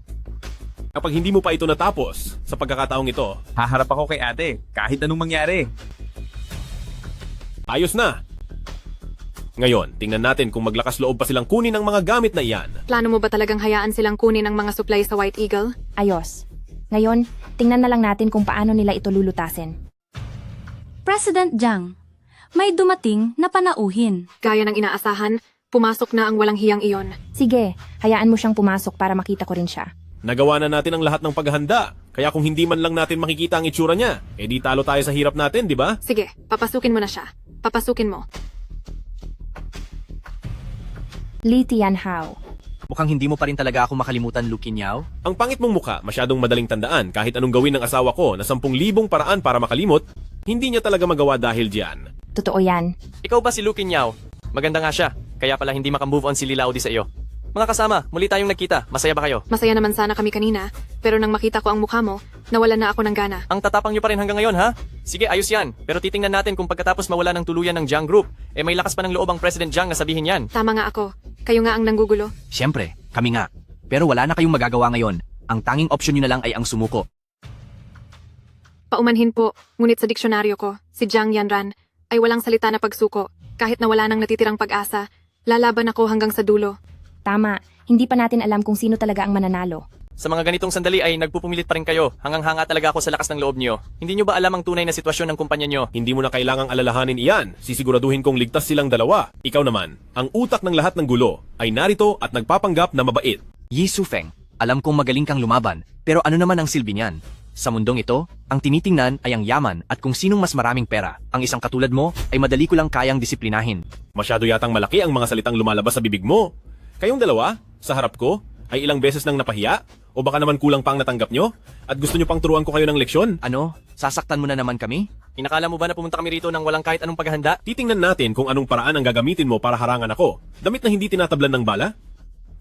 Kapag hindi mo pa ito natapos, sa pagkakataong ito, Haharap ako kay ate, kahit anong mangyari. ayos na! Ngayon, tingnan natin kung maglakas loob pa silang kunin ang mga gamit na iyan. Plano mo ba talagang hayaan silang kunin ang mga supply sa White Eagle? Ayos. Ngayon, tingnan na lang natin kung paano nila ito lulutasin. President Jiang, may dumating na panauhin. Gaya ng inaasahan, pumasok na ang walang hiyang iyon. Sige, hayaan mo siyang pumasok para makita ko rin siya. Nagawa na natin ang lahat ng paghahanda. Kaya kung hindi man lang natin makikita ang itsura niya, edi talo tayo sa hirap natin, di ba? Sige, papasukin mo na siya. Papasukin mo. Li Tianhao. Mukhang hindi mo pa rin talaga ako makalimutan, Lu Qinyao. Ang pangit mong mukha, masyadong madaling tandaan kahit anong gawin ng asawa ko na 10,000 paraan para makalimot, hindi niya talaga magawa dahil diyan. Totoo yan. Ikaw ba si Lu Qinyao? Maganda nga siya, kaya pala hindi makamove on si Lilaudi sa iyo. Mga kasama, muli tayong nagkita. Masaya ba kayo? Masaya naman sana kami kanina, pero nang makita ko ang mukha mo, nawalan na ako ng gana. Ang tatapang niyo pa rin hanggang ngayon, ha? Sige, ayos yan. Pero titingnan natin kung pagkatapos mawala ng tuluyan ng Jiang Group, may lakas pa ng loob ang President Jiang na sabihin yan. Tama nga ako. Kayo nga ang nanggugulo. Siyempre, kami nga. Pero wala na kayong magagawa ngayon. Ang tanging opsyon nyo na lang ay ang sumuko. Paumanhin po, ngunit sa diksyonaryo ko, si Jiang Yanran ay walang salita na pagsuko. Kahit na wala nang natitirang pag-asa, lalaban ako hanggang sa dulo. Tama, hindi pa natin alam kung sino talaga ang mananalo. Sa mga ganitong sandali ay nagpupumilit pa rin kayo. Hanga talaga ako sa lakas ng loob niyo. Hindi niyo ba alam ang tunay na sitwasyon ng kumpanya niyo? Hindi mo na kailangang alalahanin iyan. Sisiguraduhin kong ligtas silang dalawa. Ikaw naman, ang utak ng lahat ng gulo ay narito at nagpapanggap na mabait. Yi Sufeng, alam kong magaling kang lumaban, pero ano naman ang silbi niyan? Sa mundong ito, ang tinitingnan ay ang yaman at kung sinong mas maraming pera. Ang isang katulad mo ay madali ko lang kayang disiplinahin. Masyado yatang malaki ang mga salitang lumalabas sa bibig mo. Kayong dalawa, sa harap ko, ay ilang beses nang napahiya? O baka naman kulang pang natanggap nyo? At gusto nyo pang turuan ko kayo ng leksyon? Ano? Sasaktan mo na naman kami? Inakala mo ba na pumunta kami rito nang walang kahit anong paghahanda? Titingnan natin kung anong paraan ang gagamitin mo para harangan ako. Damit na hindi tinatablan ng bala?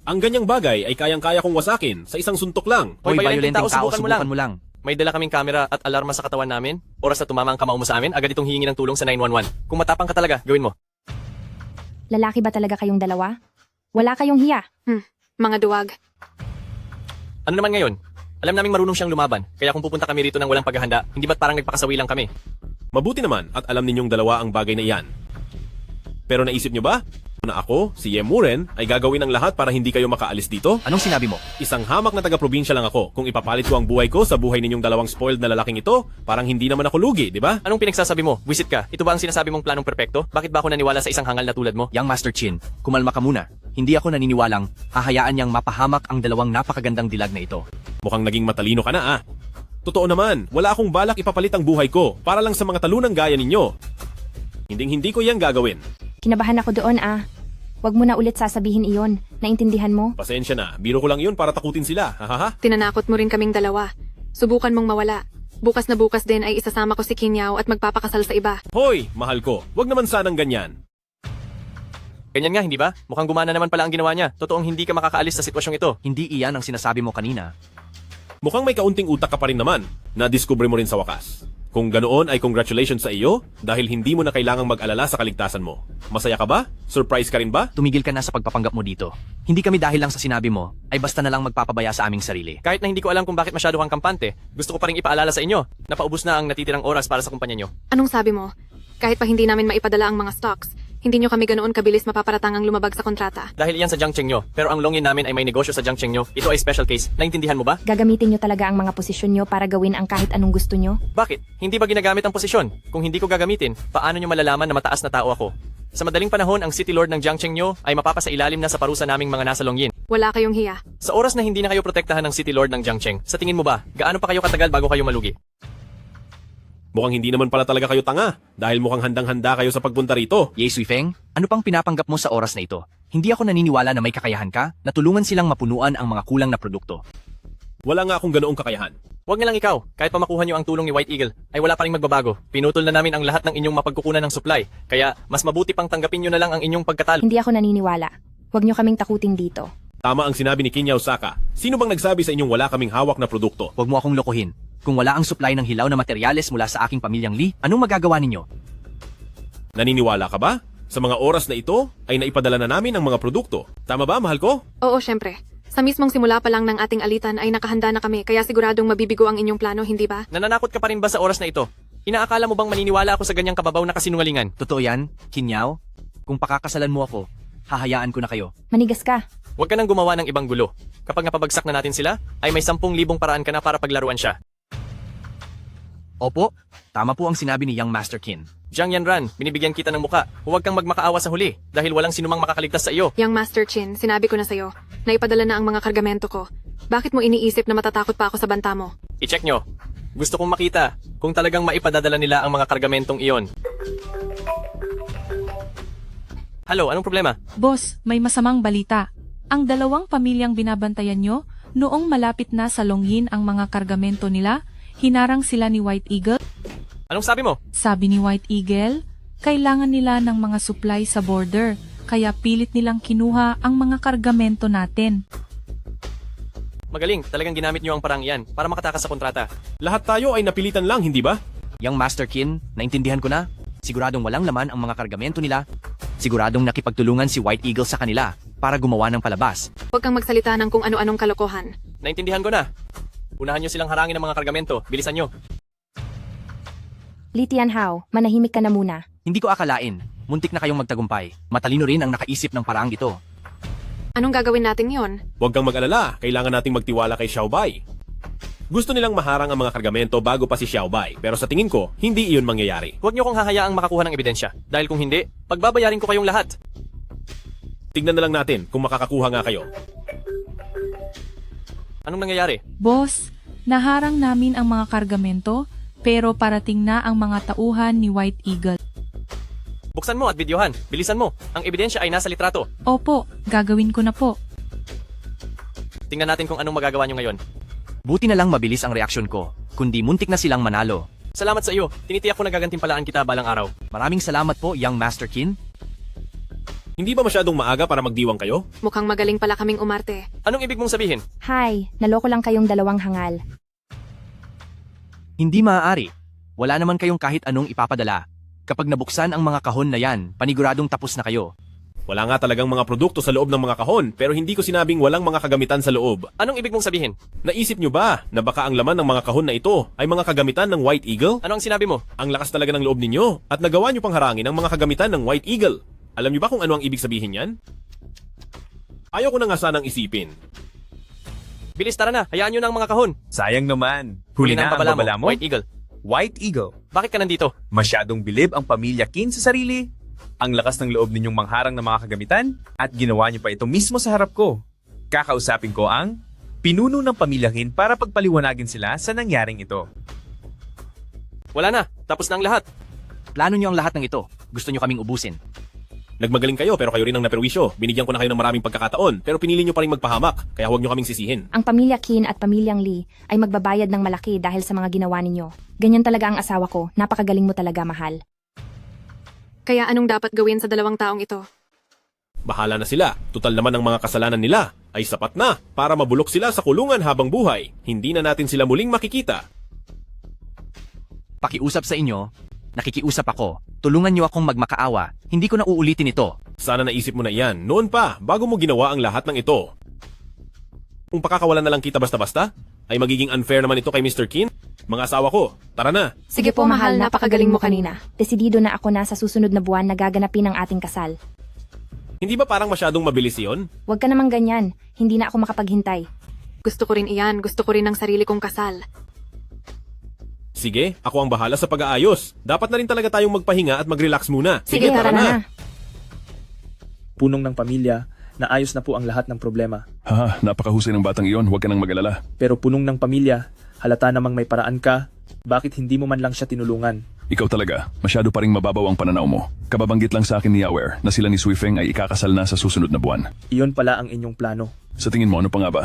Ang ganyang bagay ay kayang-kaya kong wasakin sa isang suntok lang. Hoy, violenteng tao, subukan mo lang. May dala kaming kamera at alarma sa katawan namin. Oras na tumama ang kamao mo sa amin, agad itong hihingi ng tulong sa 911. Kung matapang ka talaga, gawin mo. Lalaki ba talaga kayong dalawa? Wala kayong hiya. Mga duwag. Ano naman ngayon? Alam naming marunong siyang lumaban, kaya kung pupunta kami rito nang walang paghahanda, hindi ba't parang nagpakasawi lang kami? Mabuti naman at alam ninyong dalawa ang bagay na iyan. Pero naisip nyo ba na ako, si Ye Muren, ay gagawin ang lahat para hindi kayo makaalis dito? Anong sinabi mo? Isang hamak na taga-probinsya lang ako. Kung ipapalit ko ang buhay ko sa buhay ninyong dalawang spoiled na lalaking ito, parang hindi naman ako lugi, di ba? Anong pinagsasabi mo? Wisit ka? Ito ba ang sinasabi mong planong perpekto? Bakit ba ako naniwala sa isang hangal na tulad mo? Young Master Chin, kumalma ka muna. Hindi ako naniniwalang hahayaan niyang mapahamak ang dalawang napakagandang dilag na ito. Mukhang naging matalino ka na Totoo naman, wala akong balak ipapalit ang buhay ko para lang sa mga talunang gaya ninyo. Hinding-hindi ko yan gagawin. Kinabahan ako doon Huwag mo na ulit sasabihin iyon. Naintindihan mo? Pasensya na, biro ko lang yun para takutin sila. Hahaha. Tinanakot mo rin kaming dalawa. Subukan mong mawala. Bukas na bukas din ay isasama ko si Qinyao at magpapakasal sa iba. Hoy, mahal ko, wag naman sanang ganyan. Ganyan nga, hindi ba? Mukhang gumana naman pala ang ginawa niya. Totoong hindi ka makakaalis sa sitwasyong ito. Hindi iyan ang sinasabi mo kanina. Mukhang may kaunting utak ka pa rin naman. Na-discover mo rin sa wakas. Kung ganoon ay congratulations sa iyo dahil hindi mo na kailangang mag-alala sa kaligtasan mo. Masaya ka ba? Surprise ka rin ba? Tumigil ka na sa pagpapanggap mo dito. Hindi kami dahil lang sa sinabi mo, ay basta na lang magpapabaya sa aming sarili. Kahit na hindi ko alam kung bakit masyado kang kampante, gusto ko pa rin ipaalala sa inyo na paubos na ang natitirang oras para sa kumpanya nyo. Anong sabi mo? Kahit pa hindi namin maipadala ang mga stocks, Hindi nyo kami ganoon kabilis mapaparatangang lumabag sa kontrata. Dahil iyan sa Jiangcheng nyo, pero ang Longyin namin ay may negosyo sa Jiangcheng nyo. Ito ay special case. Naintindihan mo ba? Gagamitin nyo talaga ang mga posisyon nyo para gawin ang kahit anong gusto nyo? Bakit? Hindi ba ginagamit ang posisyon? Kung hindi ko gagamitin, paano nyo malalaman na mataas na tao ako? Sa madaling panahon, ang City Lord ng Jiangcheng nyo ay mapapasailalim na sa parusa naming mga nasa Longyin. Wala kayong hiya. Sa oras na hindi na kayo protektahan ng City Lord ng Jiangcheng, sa tingin mo ba, gaano pa kayo katagal bago kayo malugi? Mukhang hindi naman pala talaga kayo tanga dahil mukhang handang-handa kayo sa pagpunta rito. Ye Suifeng, ano pang pinapanggap mo sa oras na ito? Hindi ako naniniwala na may kakayahan ka na tulungan silang mapunuan ang mga kulang na produkto. Wala nga akong ganoong kakayahan. Huwag na lang ikaw, kahit pa makuha nyo ang tulong ni White Eagle, ay wala pa ring magbabago. Pinutol na namin ang lahat ng inyong mapagkukunan ng supply, kaya mas mabuti pang tanggapin nyo na lang ang inyong pagkatalo. Hindi ako naniniwala. Huwag nyo kaming takutin dito. Tama ang sinabi ni Kinya Osaka. Sino bang nagsabi sa inyong wala kaming hawak na produkto? Huwag mo akong lokohin. Kung wala ang supply ng hilaw na materyales mula sa aking pamilyang Lee, anong magagawa ninyo? Naniniwala ka ba? Sa mga oras na ito, ay naipadala na namin ang mga produkto. Tama ba, mahal ko? Oo, syempre. Sa mismong simula pa lang ng ating alitan ay nakahanda na kami, kaya siguradong mabibigo ang inyong plano, hindi ba? Nananakot ka pa rin ba sa oras na ito? Inaakala mo bang maniniwala ako sa ganyang kababaw na kasinungalingan? Totoo yan, Kinyaw? Kung pakakasalan mo ako, hahayaan ko na kayo. Manigas ka. Huwag ka nang gumawa ng ibang gulo. Kapag napabagsak na natin sila, ay may 10,000 paraan ka na para paglaruan siya. Opo, tama po ang sinabi ni Young Master Qin. Jiang Yanran, binibigyan kita ng muka. Huwag kang magmakaawa sa huli dahil walang sinumang makakaligtas sa iyo. Young Master Chin, sinabi ko na sa'yo, na ipadala na ang mga kargamento ko. Bakit mo iniisip na matatakot pa ako sa banta mo? I-check nyo. Gusto kong makita kung talagang maipadadala nila ang mga kargamentong iyon. Halo, anong problema? Boss, may masamang balita. Ang dalawang pamilyang binabantayan nyo, noong malapit na sa Longyin ang mga kargamento nila, hinarang sila ni White Eagle. Anong sabi mo? Sabi ni White Eagle, kailangan nila ng mga supply sa border, kaya pilit nilang kinuha ang mga kargamento natin. Magaling, talagang ginamit nyo ang parang iyan para makatakas sa kontrata. Lahat tayo ay napilitan lang, hindi ba? Young Master Qin, naintindihan ko na. Siguradong walang laman ang mga kargamento nila. Siguradong nakipagtulungan si White Eagle sa kanila para gumawa ng palabas. Huwag kang magsalita ng kung ano-anong kalokohan. Naintindihan ko na. Unahan nyo silang harangin ng mga kargamento. Bilisan nyo. Li Tianhao, manahimik ka na muna. Hindi ko akalain. Muntik na kayong magtagumpay. Matalino rin ang nakaisip ng paraang ito. Anong gagawin natin yon? Huwag kang mag-alala. Kailangan nating magtiwala kay Xiaobai. Gusto nilang maharang ang mga kargamento bago pa si Xiaobai. Pero sa tingin ko, hindi iyon mangyayari. Huwag nyo kong hahayaang makakuha ng ebidensya. Dahil kung hindi, pagbabayarin ko kayong lahat. Tignan na lang natin kung makakakuha nga kayo. Anong nangyayari? Boss, naharang namin ang mga kargamento, pero parating na ang mga tauhan ni White Eagle. Buksan mo at videohan. Bilisan mo. Ang ebidensya ay nasa litrato. Opo, gagawin ko na po. Tingnan natin kung anong magagawa nyo ngayon. Buti na lang mabilis ang reaksyon ko, kundi muntik na silang manalo. Salamat sa iyo. Tinitiyak ko na gagantimpalaan kita balang araw. Maraming salamat po, Young Master Qin. Hindi ba masyadong maaga para magdiwang kayo? Mukhang magaling pala kaming umarte. Anong ibig mong sabihin? Hi, naloko lang kayong dalawang hangal. Hindi maaari. Wala naman kayong kahit anong ipapadala. Kapag nabuksan ang mga kahon na yan, paniguradong tapos na kayo. Wala nga talagang mga produkto sa loob ng mga kahon, pero hindi ko sinabing walang mga kagamitan sa loob. Anong ibig mong sabihin? Naisip nyo ba na baka ang laman ng mga kahon na ito ay mga kagamitan ng White Eagle? Ano ang sinabi mo? Ang lakas talaga ng loob ninyo at nagawa nyo pang harangin ang mga kagamitan ng White Eagle. Alam nyo ba kung ano ang ibig sabihin yan? Ayaw ko na nga sanang isipin. Bilis, tara na. Hayaan nyo na ang mga kahon. Sayang naman. Huli na ang babala mo? White Eagle. White Eagle. Bakit ka nandito? Masyadong bilib ang pamilya Qin sa sarili. Ang lakas ng loob ninyong mangharang ng mga kagamitan at ginawa niyo pa ito mismo sa harap ko. Kakausapin ko ang pinuno ng pamilya Qin para pagpaliwanagin sila sa nangyaring ito. Wala na. Tapos na ang lahat. Plano niyo ang lahat ng ito. Gusto niyo kaming ubusin. Nagmagaling kayo pero kayo rin ang naperwisyo. Binigyan ko na kayo ng maraming pagkakataon pero pinili nyo pa rin magpahamak kaya huwag nyo kaming sisihin. Ang pamilya Qin at pamilyang Lee ay magbabayad ng malaki dahil sa mga ginawa ninyo. Ganyan talaga ang asawa ko. Napakagaling mo talaga, mahal. Kaya anong dapat gawin sa dalawang taong ito? Bahala na sila. Tutal naman ang mga kasalanan nila ay sapat na para mabulok sila sa kulungan habang buhay. Hindi na natin sila muling makikita. Pakiusap sa inyo, nakikiusap ako. Tulungan niyo akong magmakaawa. Hindi ko na uulitin ito. Sana naisip mo na iyan noon pa bago mo ginawa ang lahat ng ito. Kung pakakawalan na lang kita basta-basta, ay magiging unfair naman ito kay Mr. Qin. Mga asawa ko, tara na. Sige po, mahal, napakagaling mo kanina. Desidido na ako na sa susunod na buwan na gaganapin ang ating kasal. Hindi ba parang masyadong mabilis iyon? Huwag ka namang ganyan. Hindi na ako makapaghintay. Gusto ko rin iyan, gusto ko rin ang sarili kong kasal. Sige, ako ang bahala sa pag-aayos. Dapat na rin talaga tayong magpahinga at mag-relax muna. Sige, tara na. Punong ng pamilya, naayos na po ang lahat ng problema. Ha, napakahusay ng batang iyon, huwag ka nang mag-alala. Pero punong ng pamilya, halata namang may paraan ka, bakit hindi mo man lang siya tinulungan? Ikaw talaga, masyado pa ring mababaw ang pananaw mo. Kababanggit lang sa akin ni Yaware na sila ni Suifeng ay ikakasal na sa susunod na buwan. Iyon pala ang inyong plano. Sa tingin mo, ano pa nga ba?